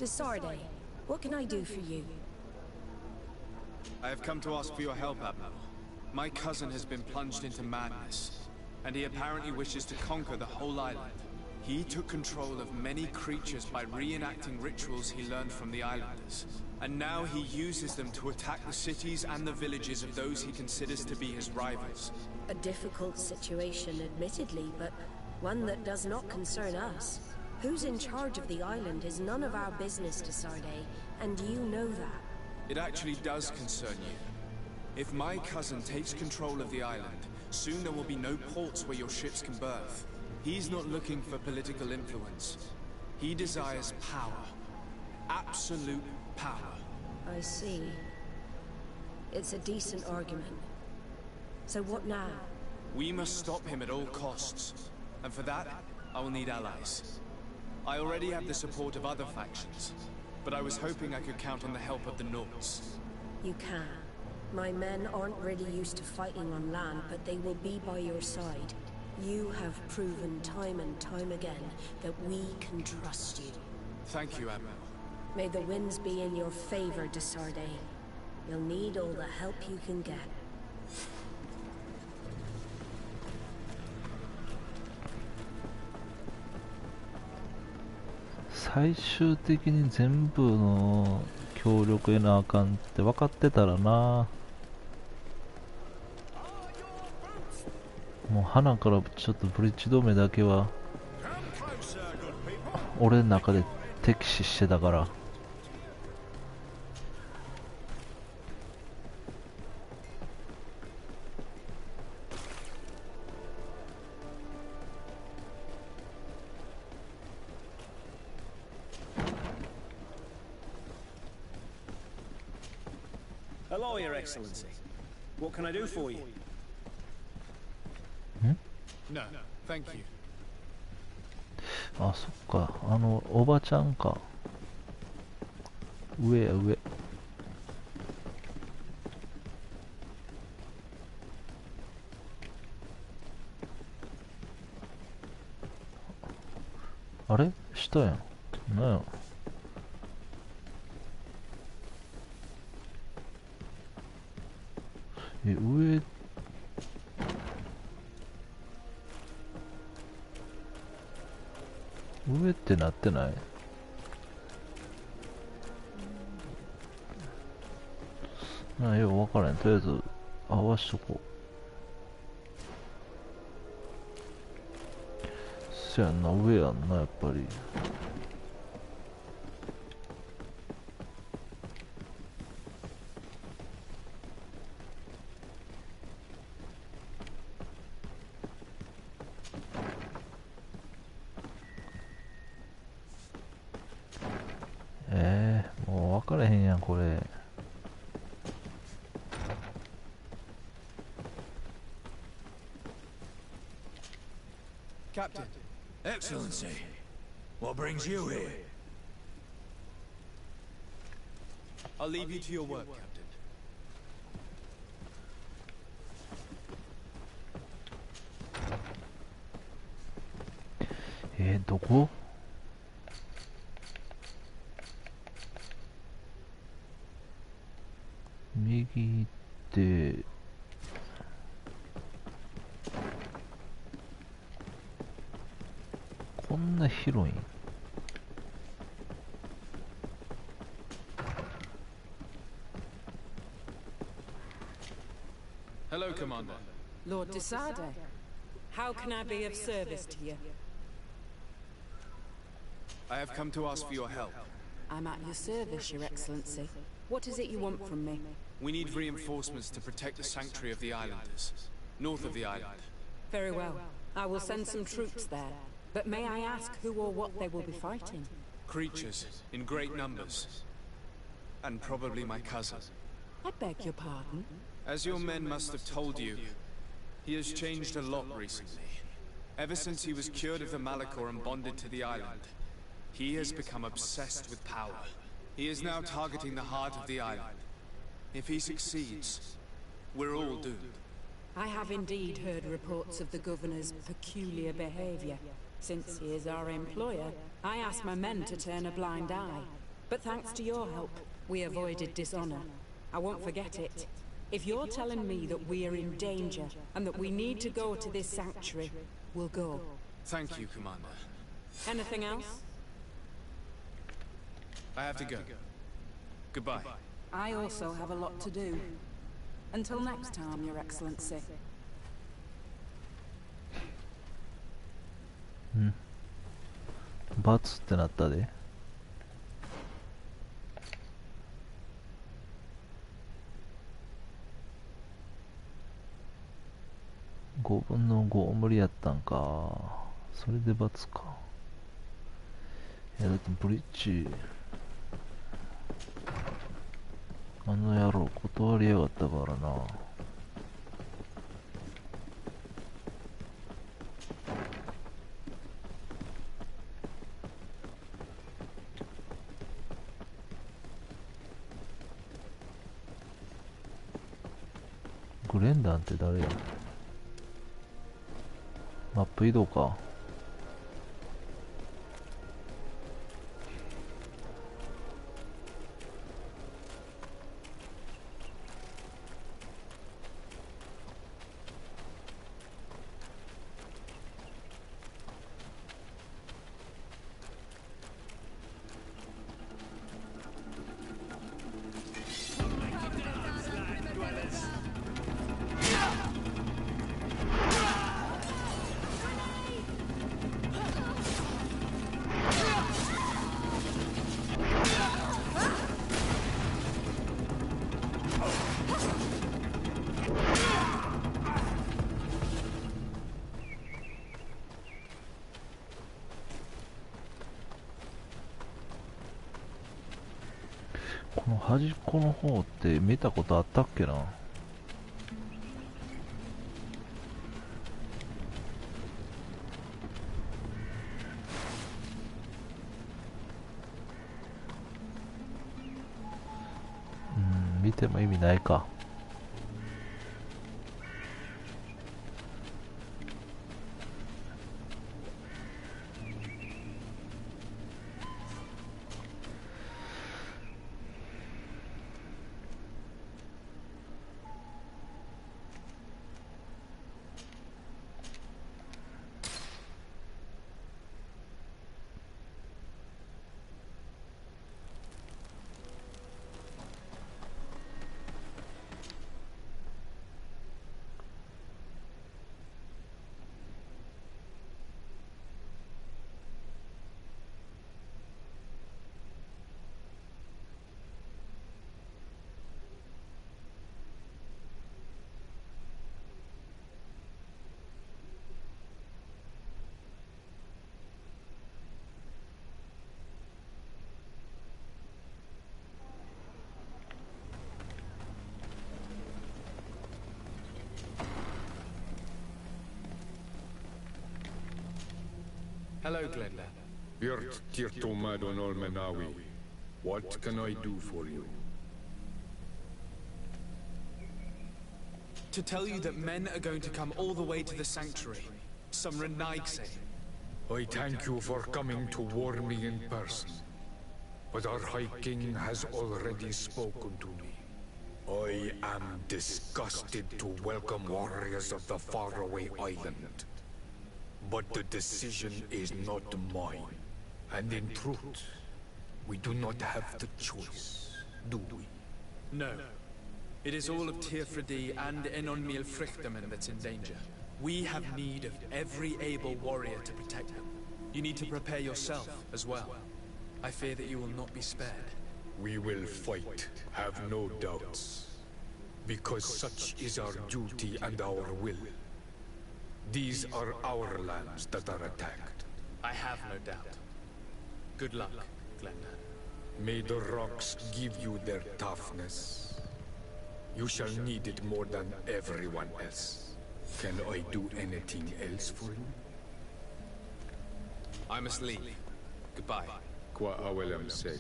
Desarde, what can I do for you? I have come to ask for your help, Admiral. My cousin has been plunged into madness, and he apparently wishes to conquer the whole island. He took control of many creatures by reenacting rituals he learned from the islanders, and now he uses them to attack the cities and the villages of those he considers to be his rivals. A difficult situation, admittedly, but one that does not concern us. Who's in charge of the island is none of our business, Desarde, and you know that. It actually does concern you. If my cousin takes control of the island, soon there will be no ports where your ships can berth. He's not looking for political influence. He desires power. Absolute power. I see. It's a decent argument. So what now? We must stop him at all costs. And for that, I will need allies. I already have the support of other factions, but I was hoping I could count on the help of the Nords. You can. My men aren't really used to fighting on land, but they will be by your side. You have proven time and time again that we can trust you. Thank you, Admiral. May the winds be in your favor, Desarde. You'll need all the help you can get. 最終的に全部の協力得なあかんって分かってたらな。もう花からちょっとブリッジ同盟だけは俺の中で敵視してたから。Hello, Your Excellency. What can I do for you? No, thank you. あ、そっか。おばちゃんか。上や上。あれ下やん。なんや。上ってなってない？よう分からへん。とりあえず合わしとこう。そやんな、上やんな、やっぱり。もう分からへんやん、これ。Captain. Excellency. What brings you here? I'll leave you to your work, Captain. どこ？右ってこんな広いん？ Hello, Commander. Lord Desade, how can I be of service to you? I have come to ask for your help. I'm at your service, Your Excellency. What is it you want from me? We need reinforcements to protect the sanctuary of the islanders, north of the island. Very well. I will send some troops there. But may I ask who or what they will be fighting? Creatures, in great numbers. And probably my cousin. I beg your pardon? As your men must have told you, he has changed a lot recently. Ever since he was cured of the Malachor and bonded to the island, he has become obsessed with power. He is now targeting the heart of the island. If he succeeds, we're all doomed. I have indeed heard reports of the Governor's peculiar behavior. Since he is our employer, I asked my men to turn a blind eye. But thanks to your help, we avoided dishonor. I won't forget it. If you're telling me that we are in danger, and that we need to go to this sanctuary, we'll go. Thank you, Commander. Anything else? I have to go. Goodbye. I also have a lot to do. Until next time, Your Excellency. バツってなったで。5分の5無理やったんか。それでバツか。いやだってブリッジあの野郎断りやがったからな。グレンダンって誰や？マップ移動か。この端っこの方って見たことあったっけな。見ても意味ないか。Hello, Glenda. Birt Tirtomad on Olmenawi. What can I do for you? To tell you that men are going to come all the way to the sanctuary. Some Renaigse. I thank you for coming to warn me in person. But our High King has already spoken to me. I am disgusted to welcome warriors of the faraway island. But the decision is not mine. And in truth, we do not have the choice, do we? No. It is all of Tirfredi and Enonmil Frichterman that's in danger. We have need of every able warrior to protect them. You need to prepare yourself as well. I fear that you will not be spared. We will fight, have no doubts. Because such is our duty and our will. These are our lands that are attacked. I have no doubt. Good luck, Glenda. May the rocks give you their toughness. You shall need it more than everyone else. Can I do anything else for you? I must leave. Goodbye. Qua awelem say.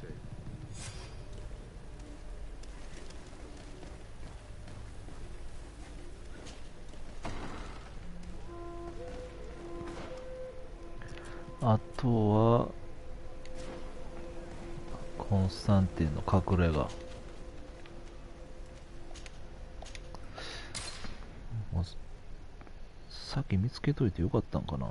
あとはコンスタンティンの隠れ家。もうさっき見つけといてよかったんかな。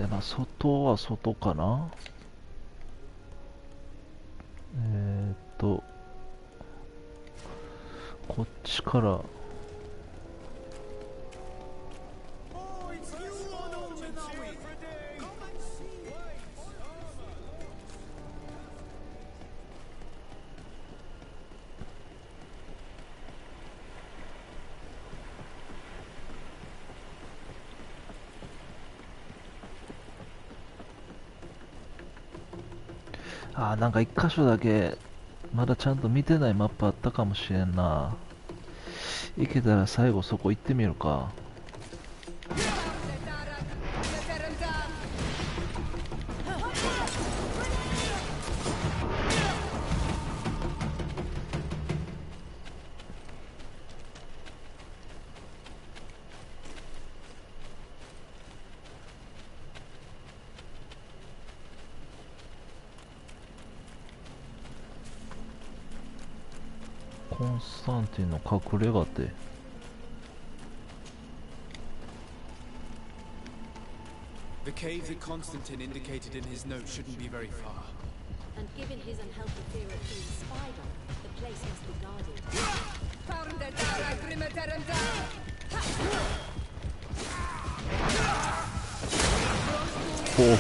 まあ外は外かな。こっちからなんか一箇所だけまだちゃんと見てないマップあったかもしれんな。行けたら最後そこ行ってみるか。コンスタンティンの隠れ家って。The cave that Constantine indicated in his note shouldn't be very far. And given his unhealthy fear of being spied on, the place must be guarded. Oh.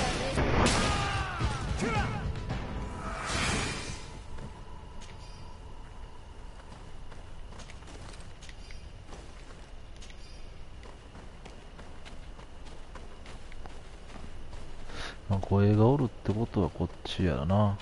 まあ、護衛がおるってことはこっちやな。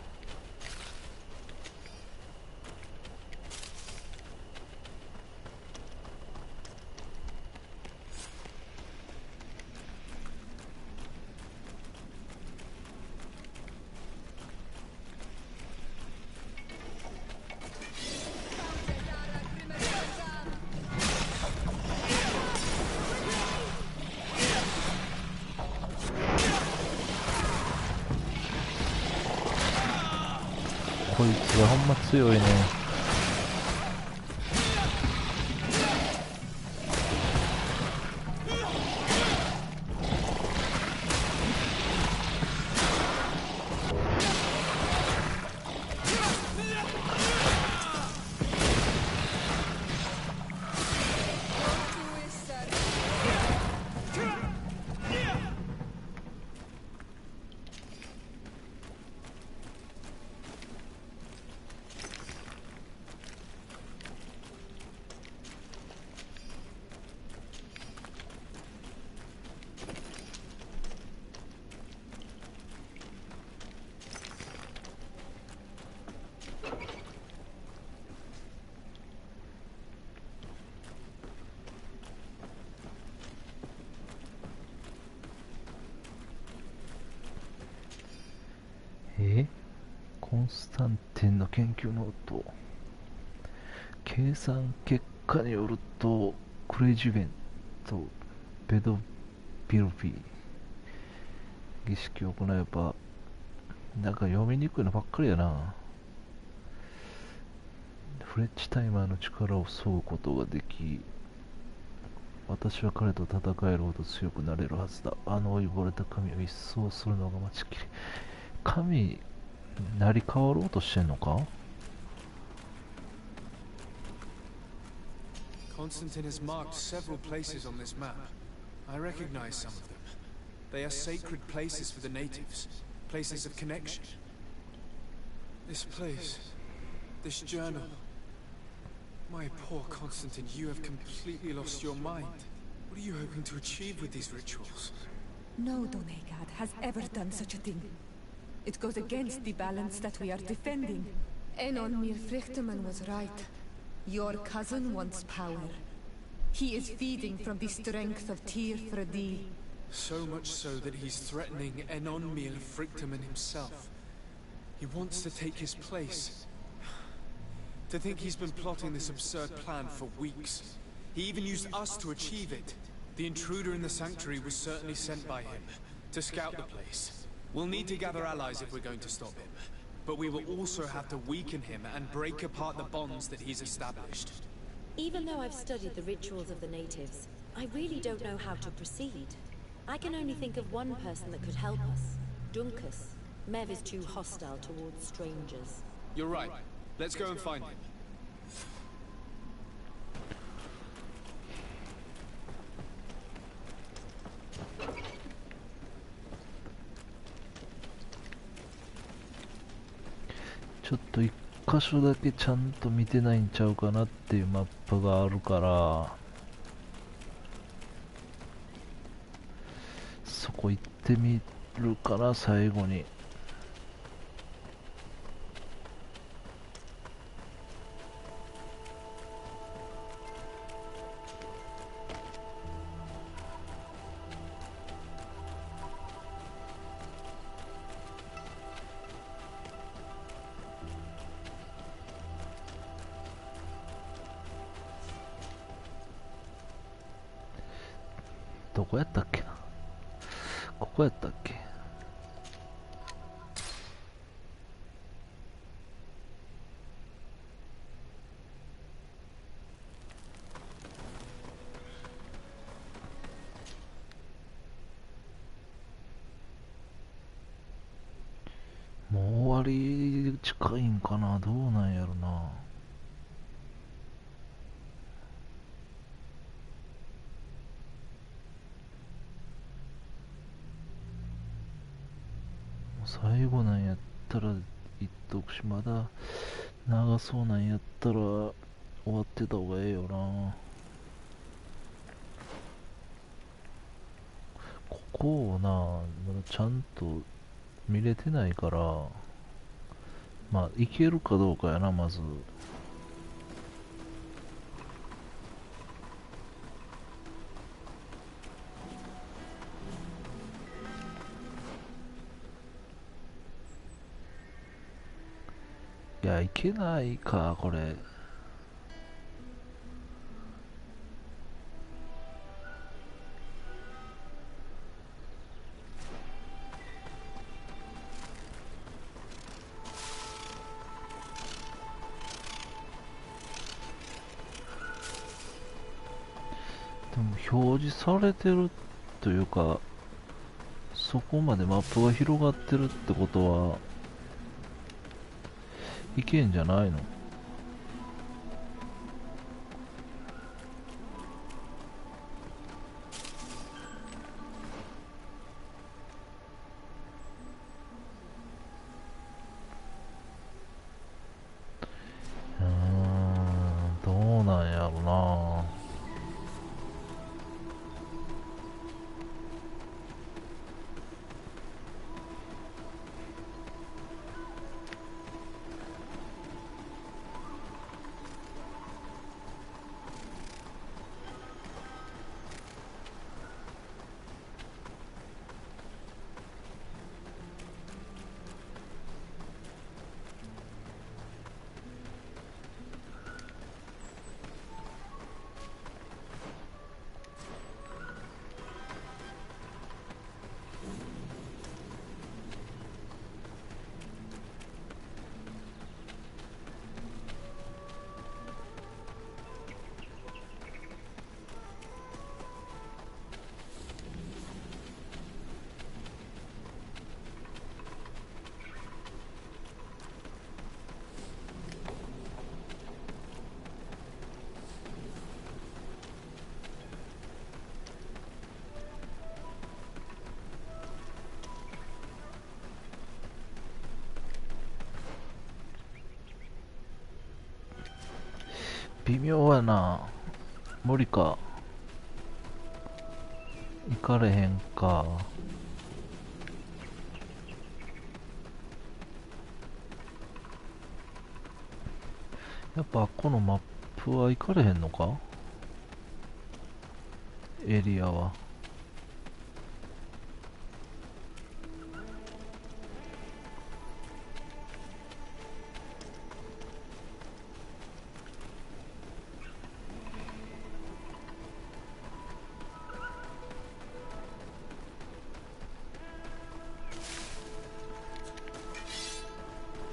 こいつがほんま強いね。コンスタンティンの研究ノート。計算結果によると、クレイジベンとベドビルビー儀式を行えば、なんか読みにくいのばっかりやな。フレッチタイマーの力を削ぐことができ、私は彼と戦えるほど強くなれるはずだ。あの老いぼれた神を一掃するのが待ちきり。神成り変わろうとしてんのか？ Constantine has marked several places on this map. I recognize some of them. They are sacred places for the natives, places of connection. This place, this journal. My poor Constantine, you have completely lost your mind. What are you hoping to achieve with these rituals? No Donegad has ever done such a thing. It goes against the balance that we are defending. Enon Mir Frichterman was right. Your cousin wants power. He is feeding from the strength of Tyr Fredi. So much so that he's threatening Enon Mir Frichterman himself. He wants to take his place. To think he's been plotting this absurd plan for weeks. He even used us to achieve it. The intruder in the sanctuary was certainly sent by him to scout the place. We'll need to gather allies if we're going to stop him. But we will also have to weaken him and break apart the bonds that he's established. Even though I've studied the rituals of the natives, I really don't know how to proceed. I can only think of one person that could help us. Dunkus. Mev is too hostile towards strangers. You're right. Let's go and find him. ちょっと一箇所だけちゃんと見てないんちゃうかなっていうマップがあるから、そこ行ってみるかな、最後に。どこやったっけな、ここやったっけ。かいんかな、どうなんやろな。最後なんやったら言っとくし、まだ長そうなんやったら終わってた方がええよな。ここをな、まだちゃんと見れてないから、まあいけるかどうかやな、まず。いや、いけないか、これ。でも表示されてるというか、そこまでマップが広がってるってことはいけんじゃないの？どうなんやろな。微妙やな。無理か。行かれへんか。やっぱこのマップは行かれへんのか、エリアは。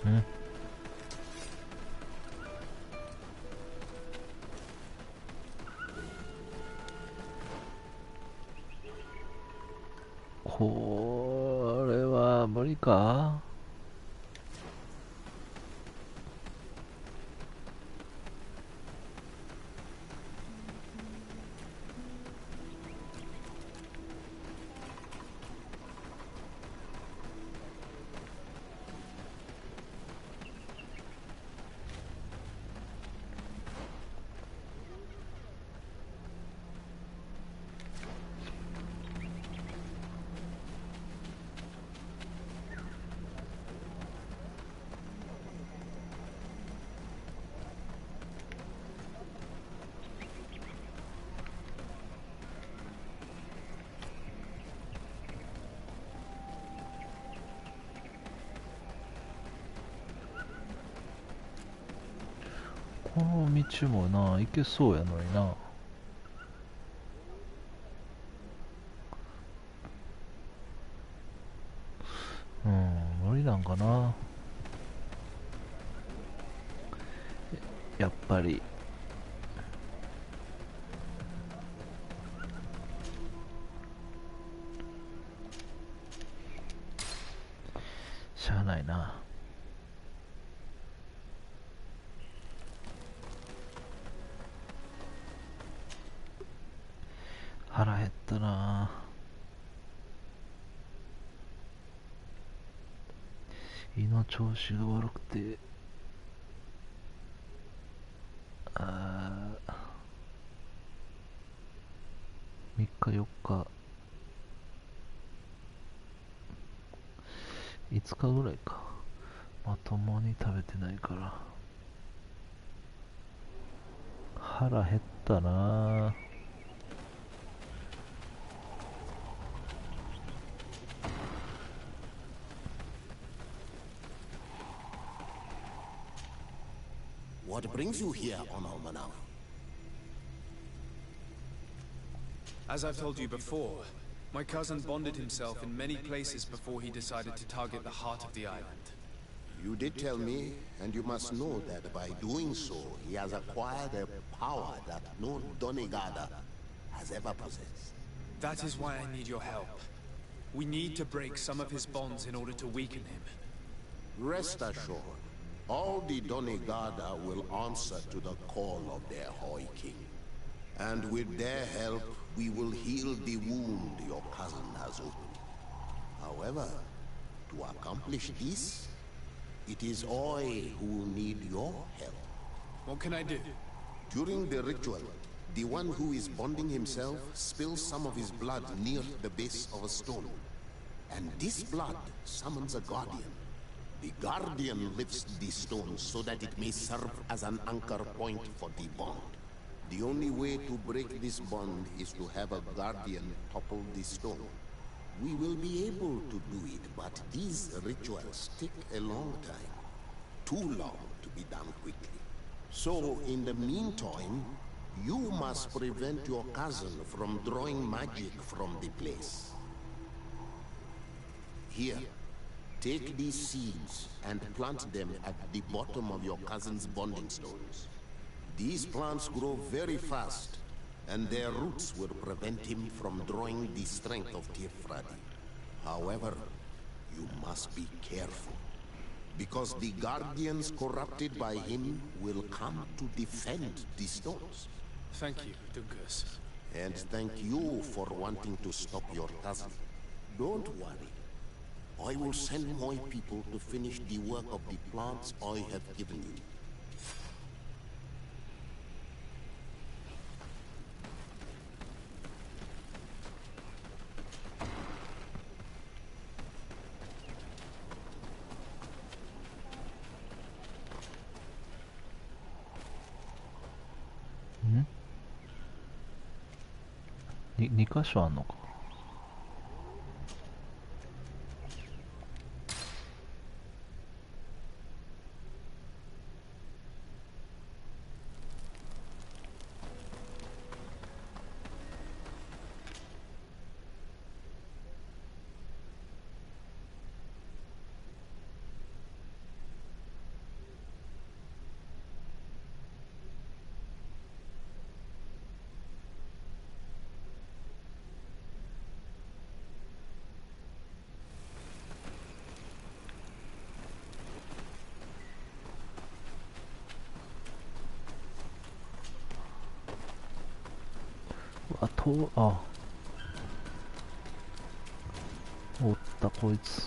ん、これは無理か。この道もな、行けそうやのにな。うん、無理なんかな。やっぱり。しゃあないな。胃の調子が悪くて、3日4日5日ぐらいか、まともに食べてないから腹減ったなぁ。What brings you here on Almanau? As I've told you before, my cousin bonded himself in many places before he decided to target the heart of the island. You did tell me, and you must know that by doing so, he has acquired a power that no Donegada has ever possessed. That is why I need your help. We need to break some of his bonds in order to weaken him. Rest assured, all the Donegada will answer to the call of their Hoi King. And with their help, we will heal the wound your cousin has opened. However, to accomplish this, it is I who will need your help. What can I do? During the ritual, the one who is bonding himself spills some of his blood near the base of a stone. And this blood summons a guardian. The guardian lifts the stone so that it may serve as an anchor point for the bond. The only way to break this bond is to have a guardian topple the stone. We will be able to do it, but these rituals take a long time. Too long to be done quickly. So, in the meantime, you must prevent your cousin from drawing magic from the place. Here, take these seeds and plant them at the bottom of your cousin's bonding stones. These plants grow very fast, and their roots will prevent him from drawing the strength of Tirfradi. However, you must be careful, because the guardians corrupted by him will come to defend the stones. Thank you, Dunkus. And thank you for wanting to stop your cousin. Don't worry. I will send my people to finish the work of the plants I have given you. Hmm? 2箇所あんのか。あ、おったこいつ。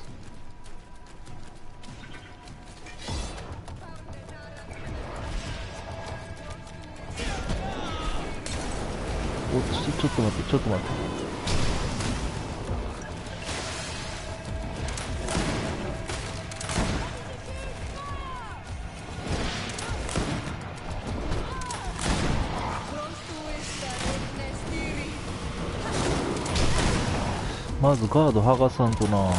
ちょっと待って。まずガード剥がさんとな。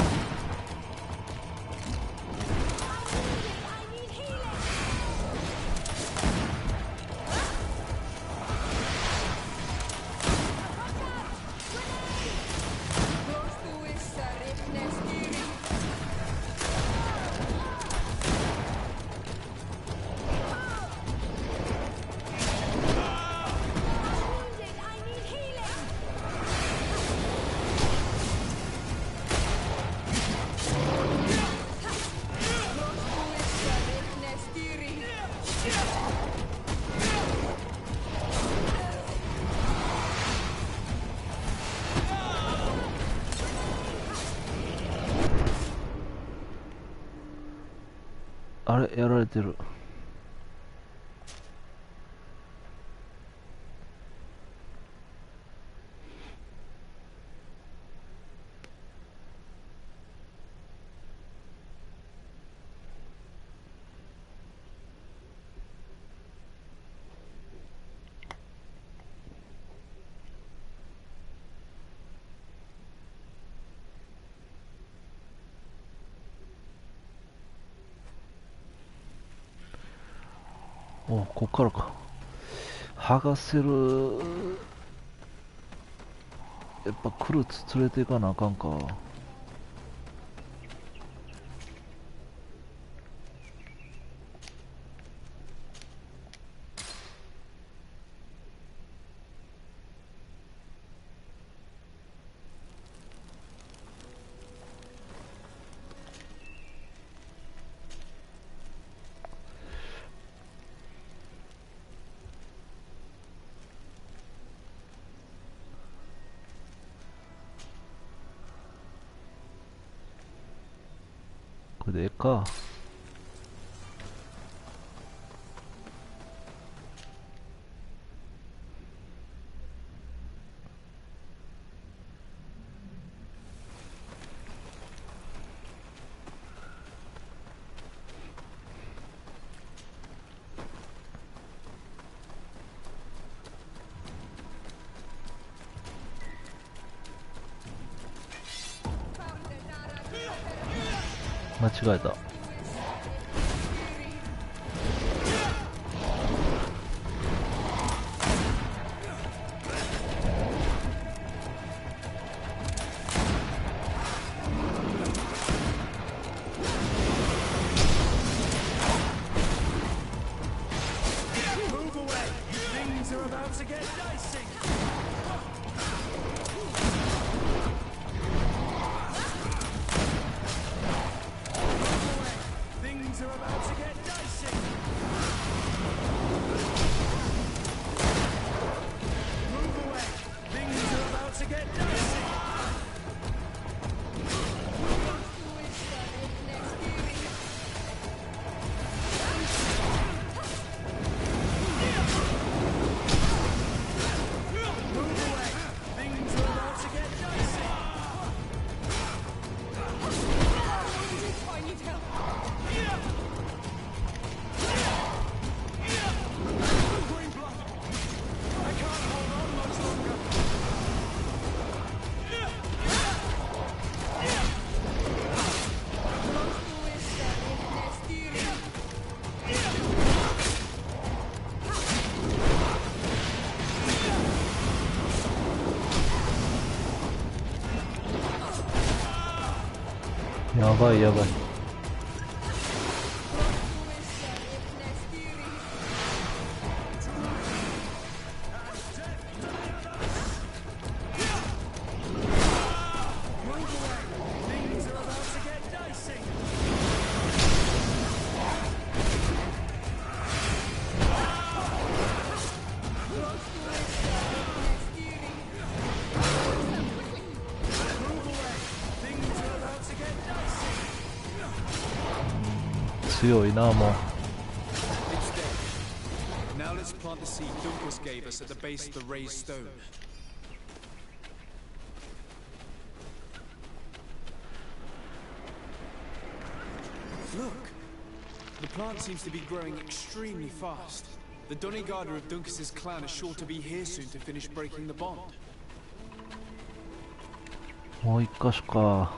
あれ、やられてる。お、こっからか。剥がせる。やっぱクルツ連れていかなあかんか。これでええか。間違えた。やばいやばい。強いな、もう。 Now let's plant the seed Duncus gave us at the base of the raised stone. Look! The plant seems to be growing extremely fast. The Donigarder of Duncus's clan is sure to be here soon to finish breaking the bond. もう一箇所か。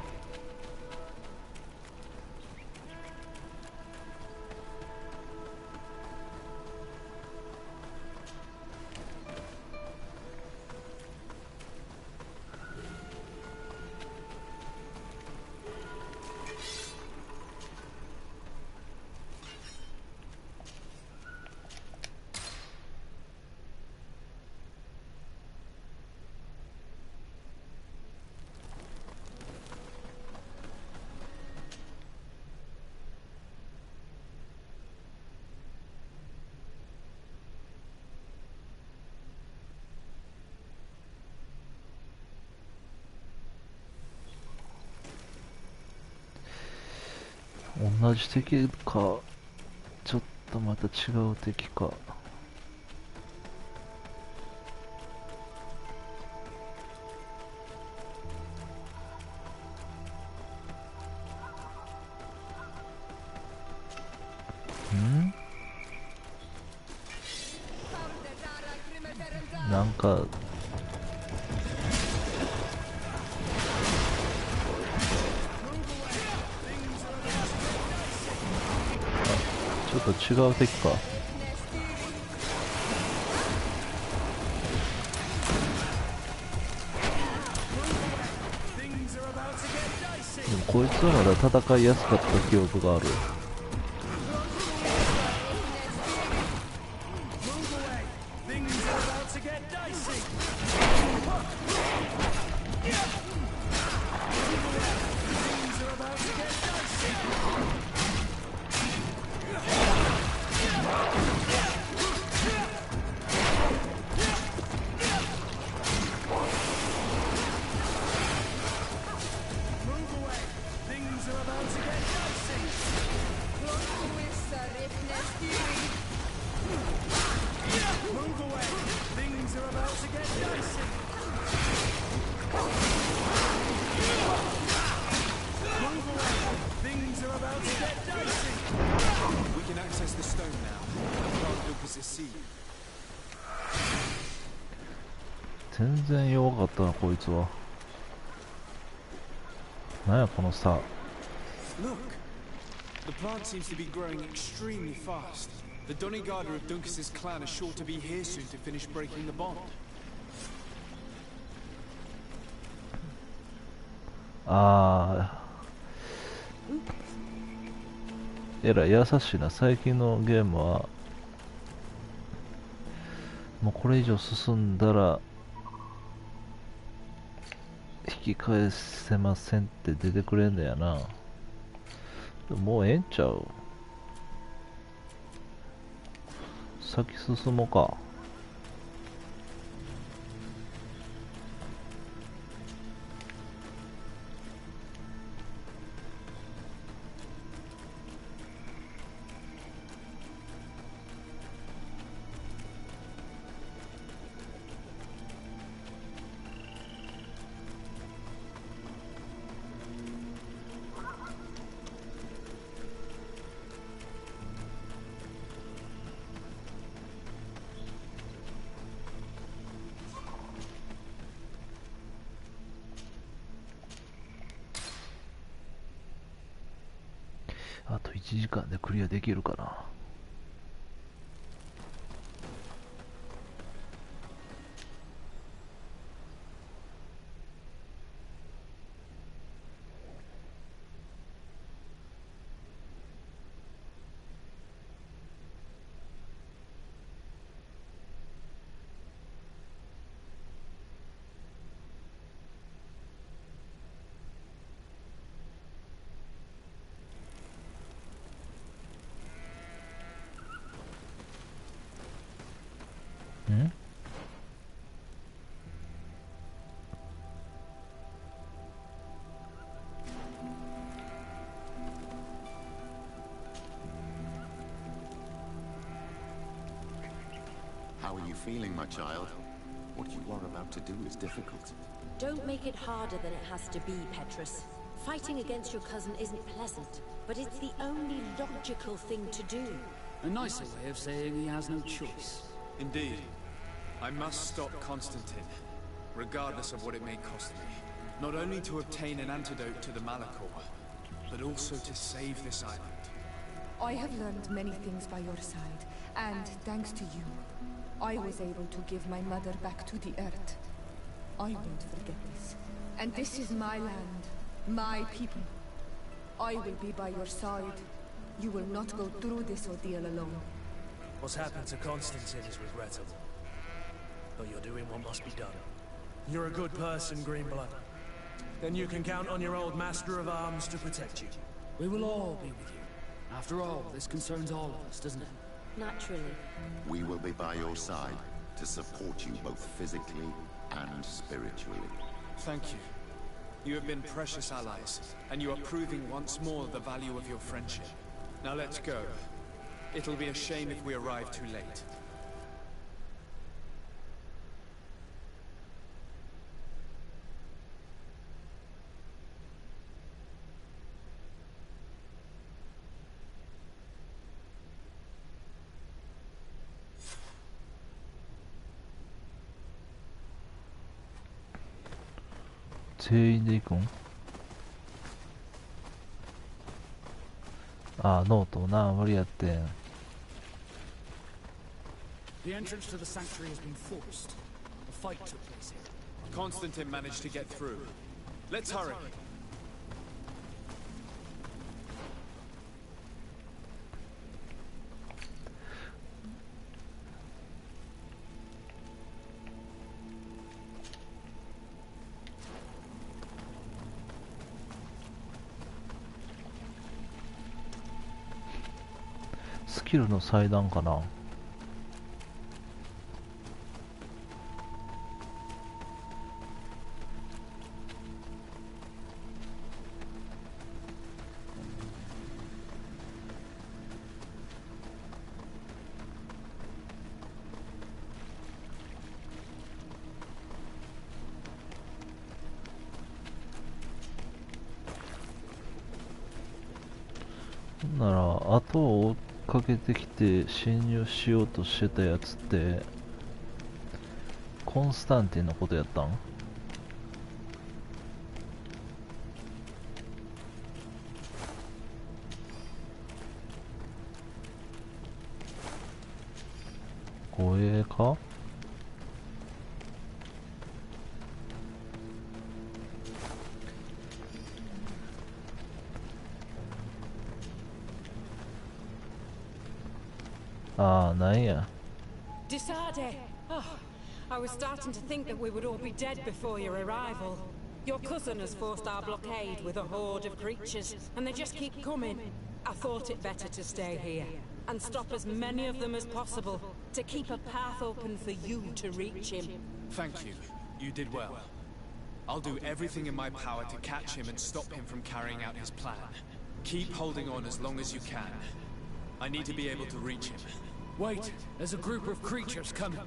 同じ敵か。とまた違う敵か。なんかちょっと違う敵か。でもこいつはまだ戦いやすかった記憶がある。全然弱かったなこいつは。なんやこの差。 Look, the plant seems to be growing extremely fast. The Donigarda of Duncas's clan are sure to be here soon to finish breaking the bond. えらい優しいな。最近のゲームはもうこれ以上進んだら引き返せませんって出てくれんだよな。もうええんちゃう。先進もうか。あと1時間でクリアできるかな。んHow are you feeling, my child? What you are about to do is difficult. Don't make it harder than it has to be, Petrus. Fighting against your cousin isn't pleasant, but it's the only logical thing to do. A nicer way of saying he has no choice. Indeed. I must stop Constantine, regardless of what it may cost me. Not only to obtain an antidote to the Malachor, but also to save this island. I have learned many things by your side, and thanks to you, I was able to give my mother back to the earth. I won't forget this. And this is my land, my people. I will be by your side. You will not go through this ordeal alone. What's happened to Constantine is regrettable. But you're doing what must be done. You're a good person, Greenblood. Then you can count on your old master of arms to protect you. We will all be with you. After all, this concerns all of us, doesn't it? Naturally. We will be by your side to support you both physically and spiritually. Thank you. You have been precious allies, and you are proving once more the value of your friendship. Now let's go. It'll be a shame if we arrive too late.全員で行くん？ああ、ノートな、無理やってん。The entrance to the sanctuary has been forced. A fight took place here. Constantine managed to get through. Let's hurry. スキルの祭壇かな。なら後を追っかけてきて侵入しようとしてたやつってコンスタンティンのことやったん？護衛か？ああ、なんや。Disarde! Oh, I was starting to think that we would all be dead before your arrival. Your cousin has forced our blockade with a horde of creatures, and they just keep coming. I thought it better to stay here, and stop as many of them as possible, to keep a path open for you to reach him. Thank you. You did well. I'll do everything in my power to catch him and stop him from carrying out his plan. Keep holding on as long as you can. I need to be able to reach him. Wait, there's a group of creatures coming.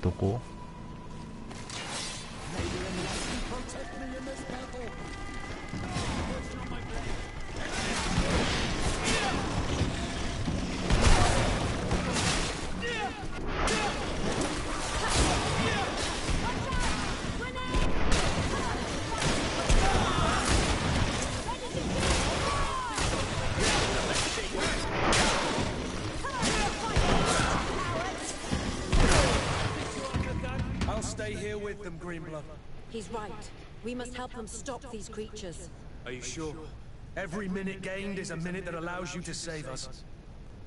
どこ？ Stay here with them, Greenblood. He's right. We must help them stop these creatures. Are you sure? Every minute gained is a minute that allows you to save us.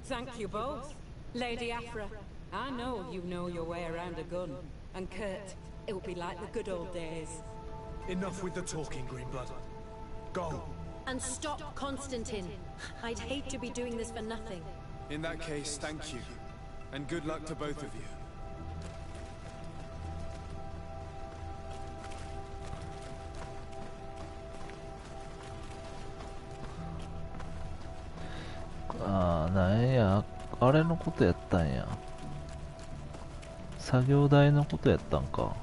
Thank you both. Lady Afra, I know you know your way around a gun. And Kurt, it'll be like the good old days. Enough with the talking, Greenblood. Go. And stop Constantine. I'd hate to be doing this for nothing. In that case, thank you. And good luck to both of you. ああ、なんや、あれのことやったんや。作業台のことやったんか。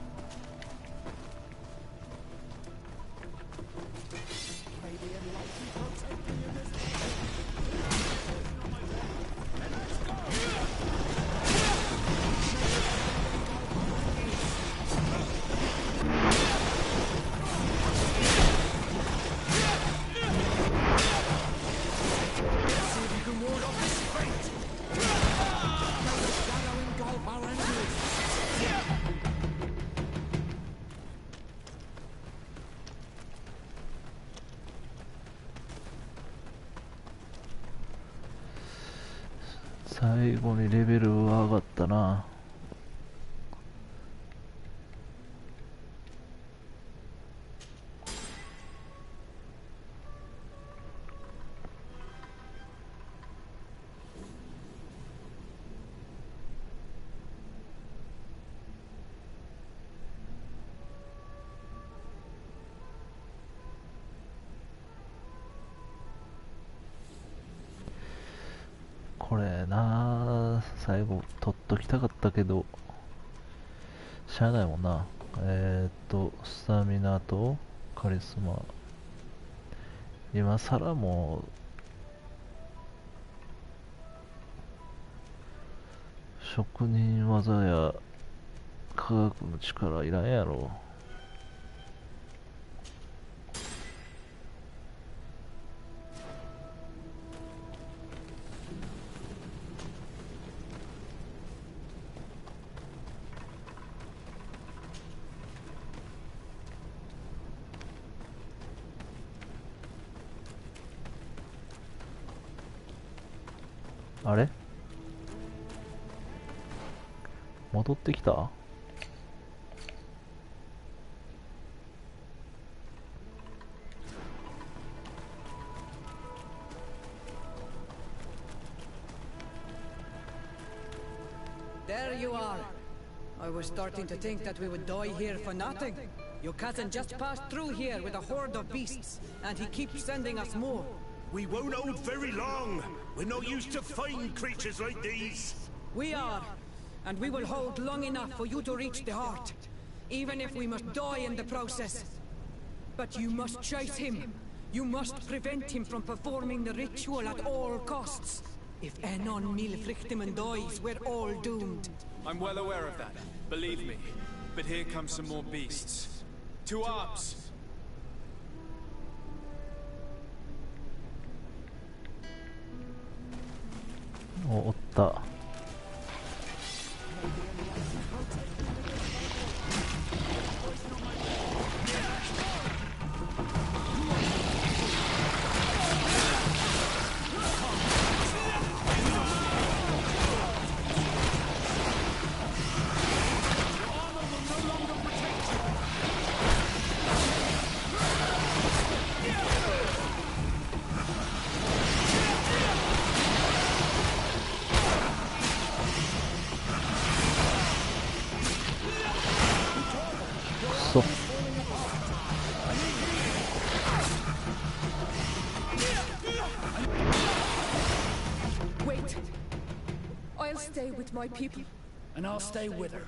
最後にレベルは上がったな。これな、最後取っときたかったけどしゃあないもんな。スタミナとカリスマ、今更もう職人技や科学の力いらんやろ。あれ戻ってきた。There you are. I was starting to think that we would die here for nothing. Your cousin just passed through here with a horde of beasts, and he keeps sending us more. We won't hold very long. We're not used to fighting creatures like these. We are, and we will hold long enough for you to reach the heart, even if we must die in the process. But you must chase him. You must prevent him from performing the ritual at all costs. If Enon Milfrichtiman dies, we're all doomed. I'm well aware of that, believe me. But here come some more beasts. To arms! おった。Wait. I'll stay with my people. And I'll stay with her.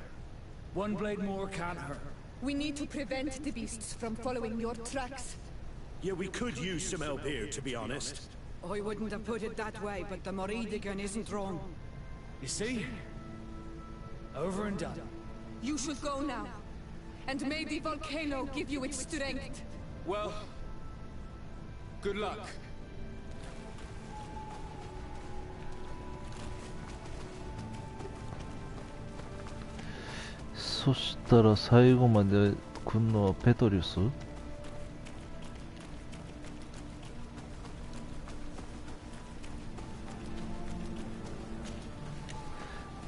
One blade more can't hurt. We need to prevent the beasts from following your tracks. Yeah, we could use some help here, to be honest. I wouldn't have put it that way, but the Moridigan isn't wrong. You see? Over and done. You should go now. And may the volcano give you its strength. Well, good luck. そしたら最後まで来んのはペトリウス？で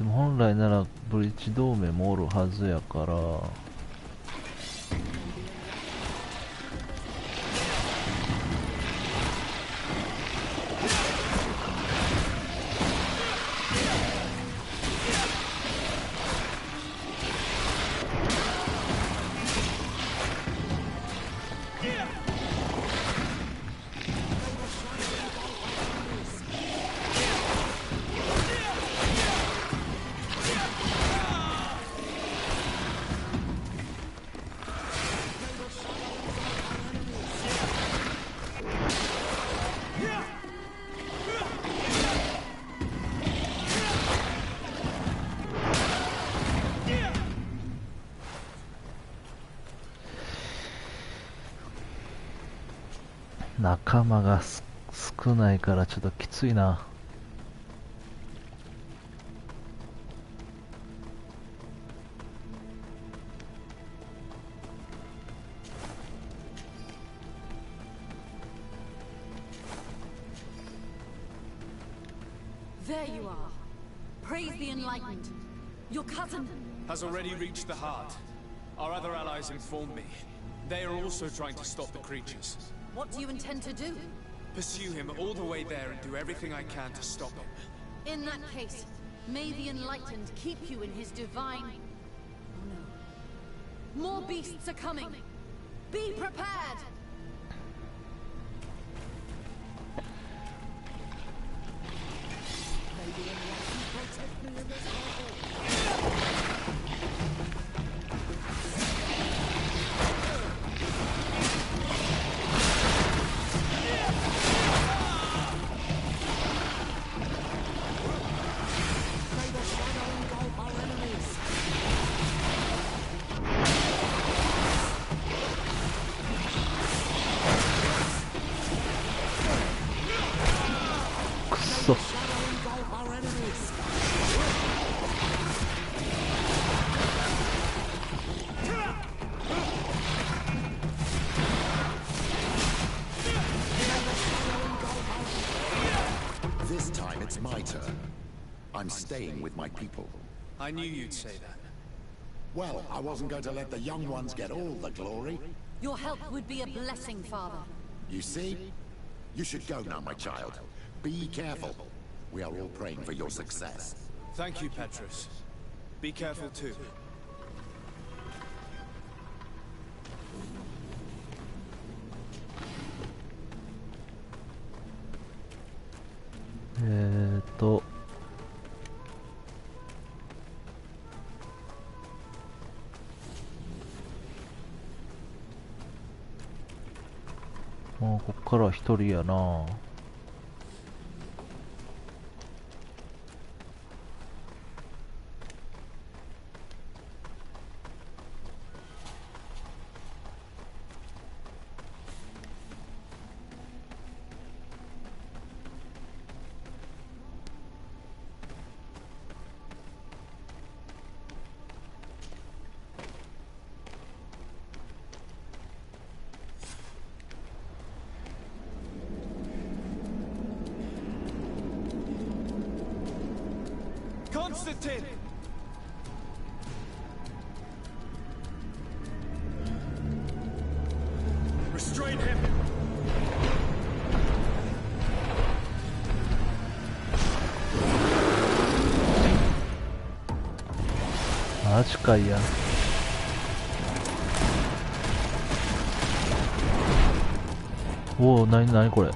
も本来ならブリッジ同盟もおるはずやから、仲間が少ないからちょっときついな。There you are. Praise the enlightened. Your cousin has already reached the heart. Our other allies informed me. They are also trying to stop the creatures. What do you intend to do? Pursue him all the way there and do everything I can to stop him. In that case, may the enlightened keep you in his divine... No. More beasts are coming. Be prepared! fighter. I'm staying with my people. I knew you'd say that. Well, I wasn't going to let the young ones get all the glory. Your help would be a blessing, Father. You see? You should go now, my child. Be careful. We are all praying for your success. Thank you, Petrus. Be careful too.もうこっから一人やな。Constantine! Restrain him!マジかいや。おお、なになにこれ。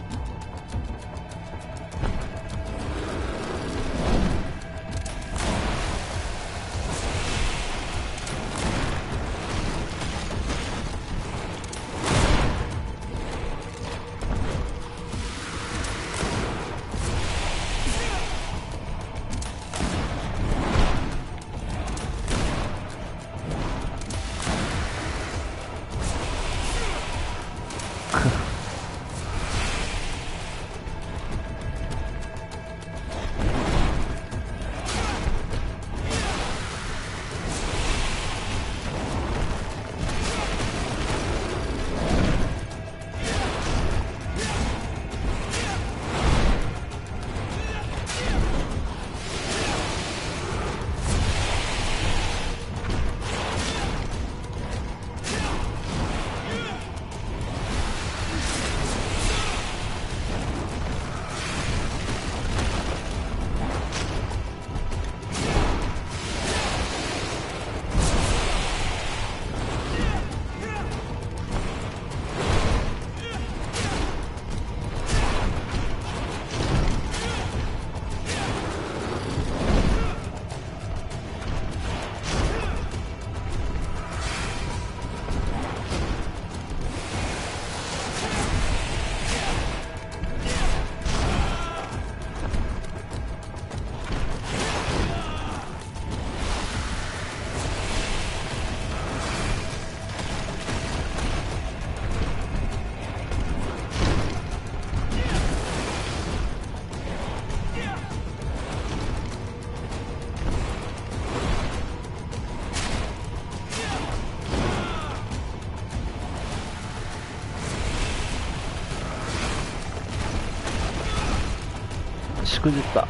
しくじった。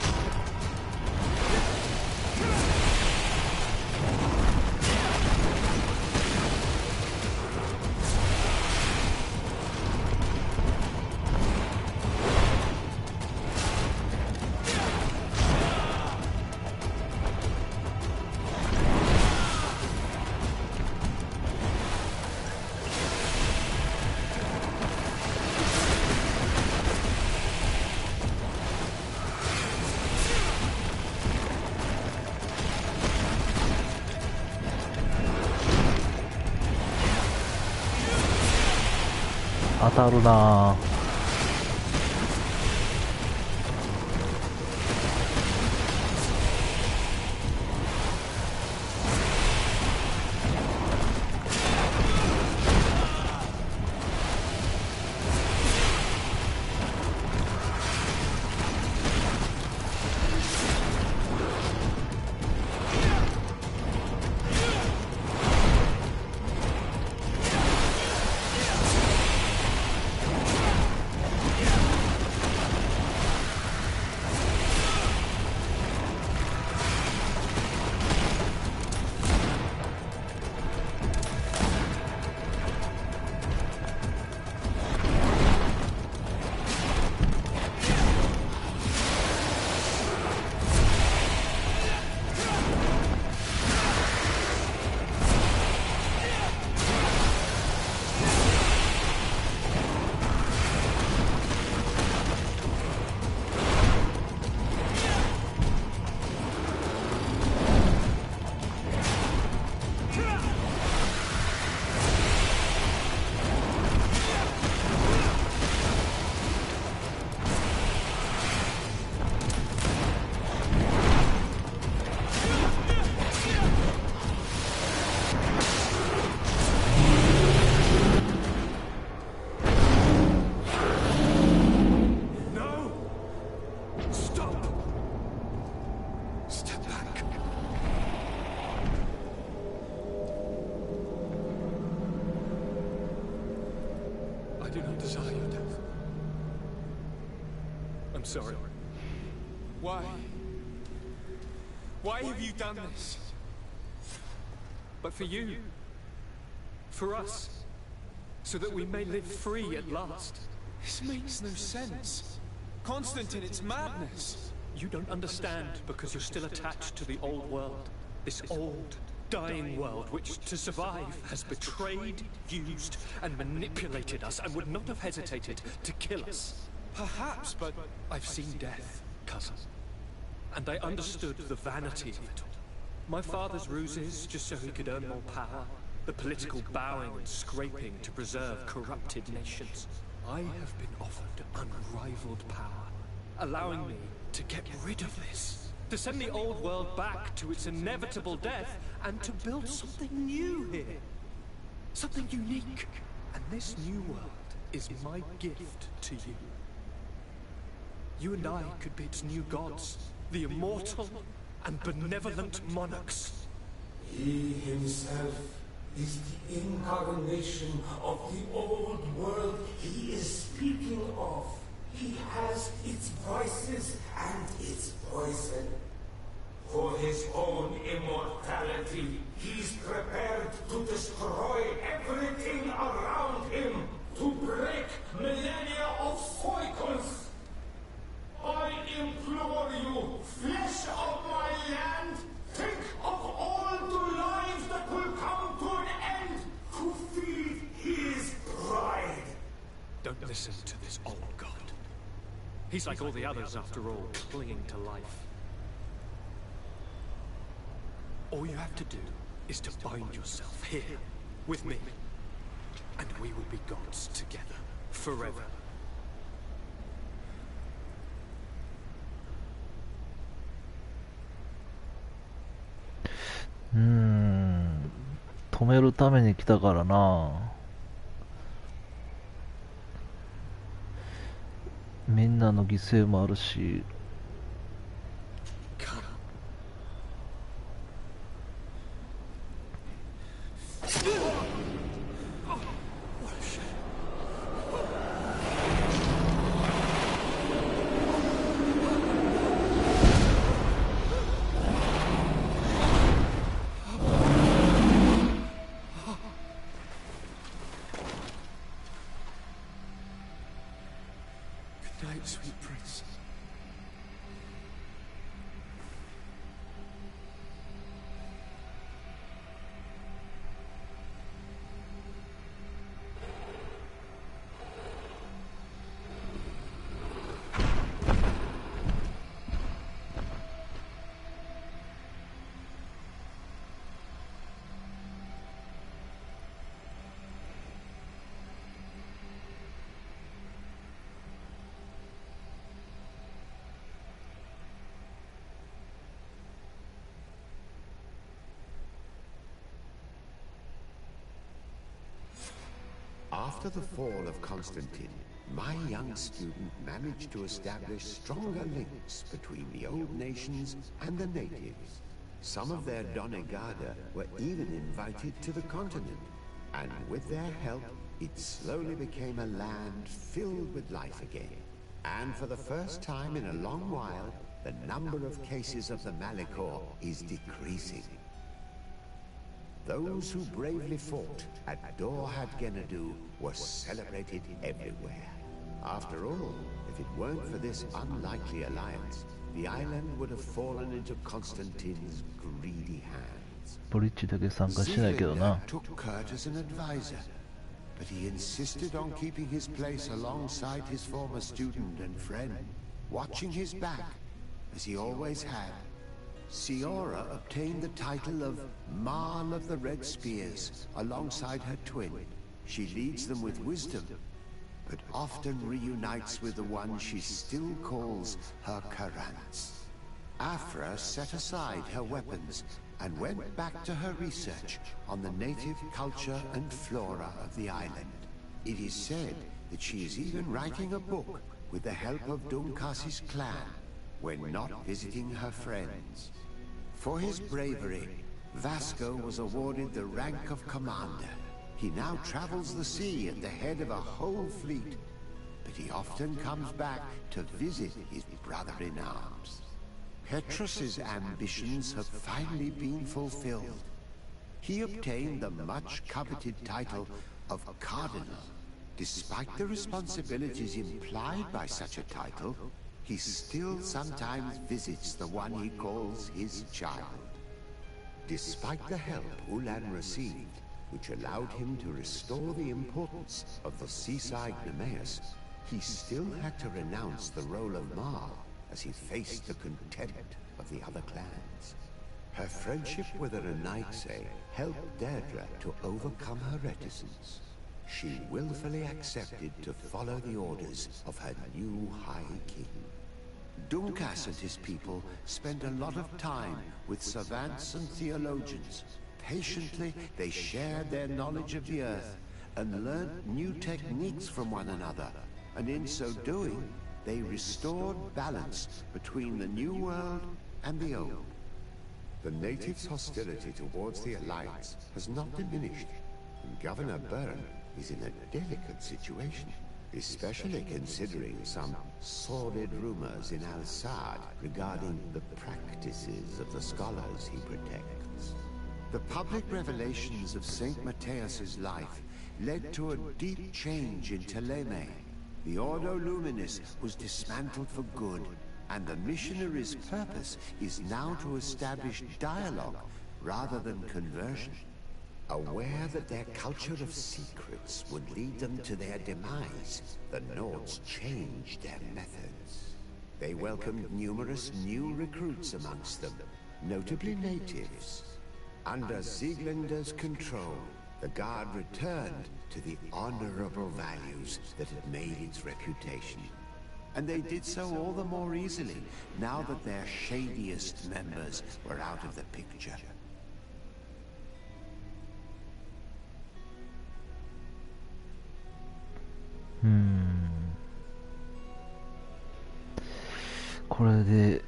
当たるなぁ。do not desire your death. I'm sorry. Why? Why have you done this? But for you. For us. So that we may live free at last. This makes no sense. Constantine, it's madness. You don't understand because you're still attached to the old world. This old, dying world which, to survive, has betrayed, used, and manipulated us and would not have hesitated to kill us. Perhaps, but I've seen death, cousin. And I understood the vanity of it all. My father's ruses just so he could earn more power. The political bowing and scraping to preserve corrupted nations. I have been offered unrivaled power, allowing me to get rid of this. To send the old world back to its inevitable death, and to build something new here. Something unique. And this new world is my gift to you. You and I could be its new gods, the immortal and benevolent monarchs. He himself is the incarnation of the old world he is speaking of. He has its vices and its poison. For his own immortality, he's prepared to destroy everything around him, to break millennia of cycles. I implore you, flesh of my land, think of all the lives that will come to an end to feed his pride. Don't listen to this old god. He's like all the others after all, clinging to life. All you have to do is to bind yourself here, with me. And we will be gods together, forever.止めるために来たからな。みんなの犠牲もあるし。Sweet prince. After the fall of Constantine, my young student managed to establish stronger links between the old nations and the natives. Some of their Donegada were even invited to the continent, and with their help, it slowly became a land filled with life again. And for the first time in a long while, the number of cases of the Malichor is decreasing. Those who bravely fought at Dorhad Genadu were celebrated everywhere. After all, if it weren't for this unlikely alliance, the island would have fallen into Constantine's greedy hands. ブリッジだけ参加しないけどな。 took Kurt as an advisor, but he insisted on keeping his place alongside his former student and friend, watching his back, as he always had. Siora obtained the title of Marl of the Red Spears alongside her twin. She leads them with wisdom, but often reunites with the one she still calls her Karants. Afra set aside her weapons and went back to her research on the native culture and flora of the island. It is said that she is even writing a book with the help of Dunkas's clan when not visiting her friends. For his bravery, Vasco was awarded the rank of commander. He now travels the sea at the head of a whole fleet, but he often comes back to visit his brother-in-arms. Petrus's ambitions have finally been fulfilled. He obtained the much-coveted title of Cardinal. Despite the responsibilities implied by such a title, he still sometimes visits the one he calls his child. Despite the help Ulan received, which allowed him to restore the importance of the seaside Nemeus, he still had to renounce the role of Mar as he faced the contempt of the other clans. Her friendship with Renaitse helped Deirdre to overcome her reticence. She willfully accepted to follow the orders of her new High King. Dunkas and his people spend a lot of time with savants and theologians. Patiently, they shared their knowledge of the earth and learned new techniques from one another, and in so doing, they restored balance between the new world and the old. The natives' hostility towards the Alliance has not diminished, and Governor Byrne is in a delicate situation, especially considering some sordid rumors in Al-Sad regarding the practices of the scholars he protects. The public revelations of Saint Matthias's life led to a deep change in Teleme. The Ordo Luminis was dismantled for good, and the missionaries' purpose is now to establish dialogue rather than conversion. Aware that their culture of secrets would lead them to their demise, the Nords changed their methods. They welcomed numerous new recruits amongst them, notably natives. Under Sieglinder's control, the Guard returned to the honorable values that had made its reputation. And they did so all the more easily, now that their shadiest members were out of the picture.これで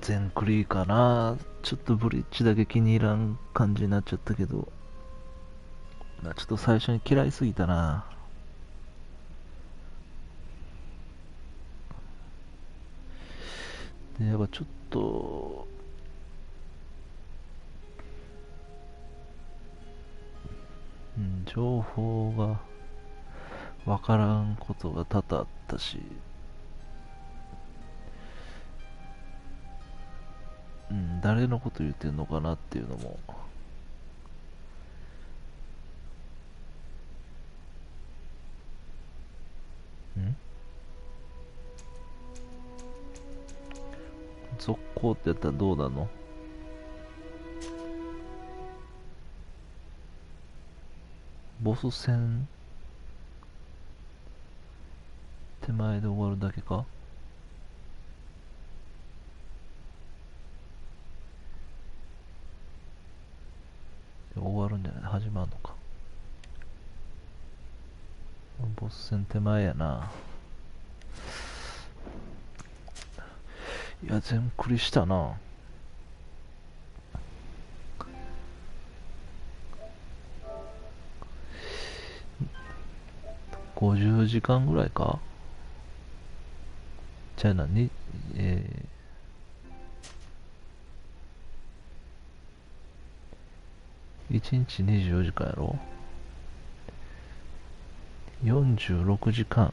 全クリかな。ちょっとブリッジだけ気に入らん感じになっちゃったけど、ちょっと最初に嫌いすぎたな。でやっぱちょっと情報がわからんことが多々あったし、誰のこと言ってんのかなっていうのも続行ってやったらどうなの？ボス戦手前で終わるだけか？終わるんじゃない？始まるのか。ボス戦手前やな。いや全クリしたな。50時間ぐらいか。じゃあ何1日24時間やろ。46時間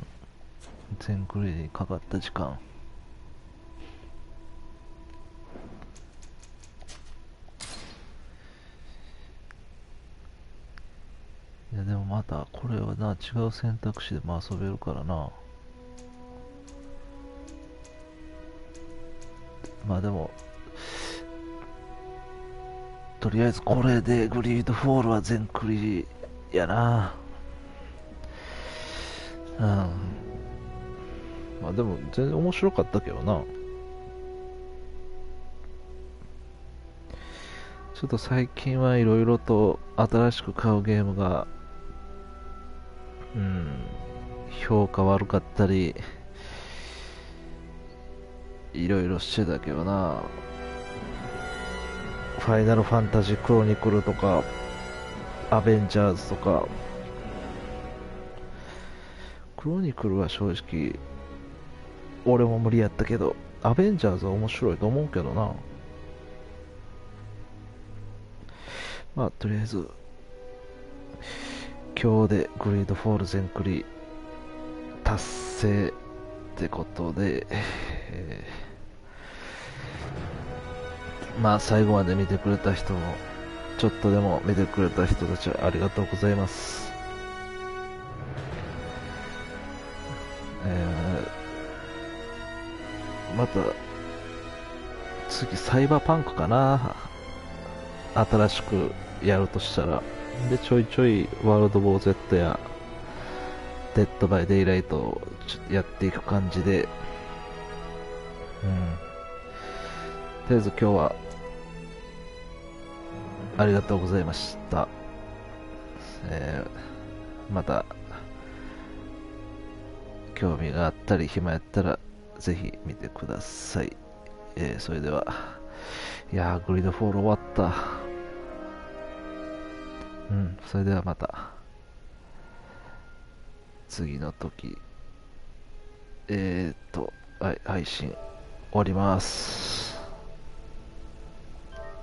全クリにかかった時間。いやでもまたこれはな、違う選択肢でも遊べるからな。まあでもとりあえずこれでグリードフォールは全クリやな。まあでも全然面白かったけどな。ちょっと最近はいろいろと新しく買うゲームが評価悪かったりいろいろしてたけどな。ファイナルファンタジークロニクルとかアベンジャーズとか。クロニクルは正直俺も無理やったけど、アベンジャーズは面白いと思うけどな。まあとりあえず今日でグリードフォール全クリ達成ってことで、まあ最後まで見てくれた人も、ちょっとでも見てくれた人たちはありがとうございます。また次サイバーパンクかな、新しくやるとしたら。でちょいちょいワールドウォー Z やデッドバイデイライトをやっていく感じで、とりあえず今日はありがとうございました。また興味があったり暇やったらぜひ見てください。それでは、いやーグリードフォール終わった。それではまた次の時、はい、配信終わります。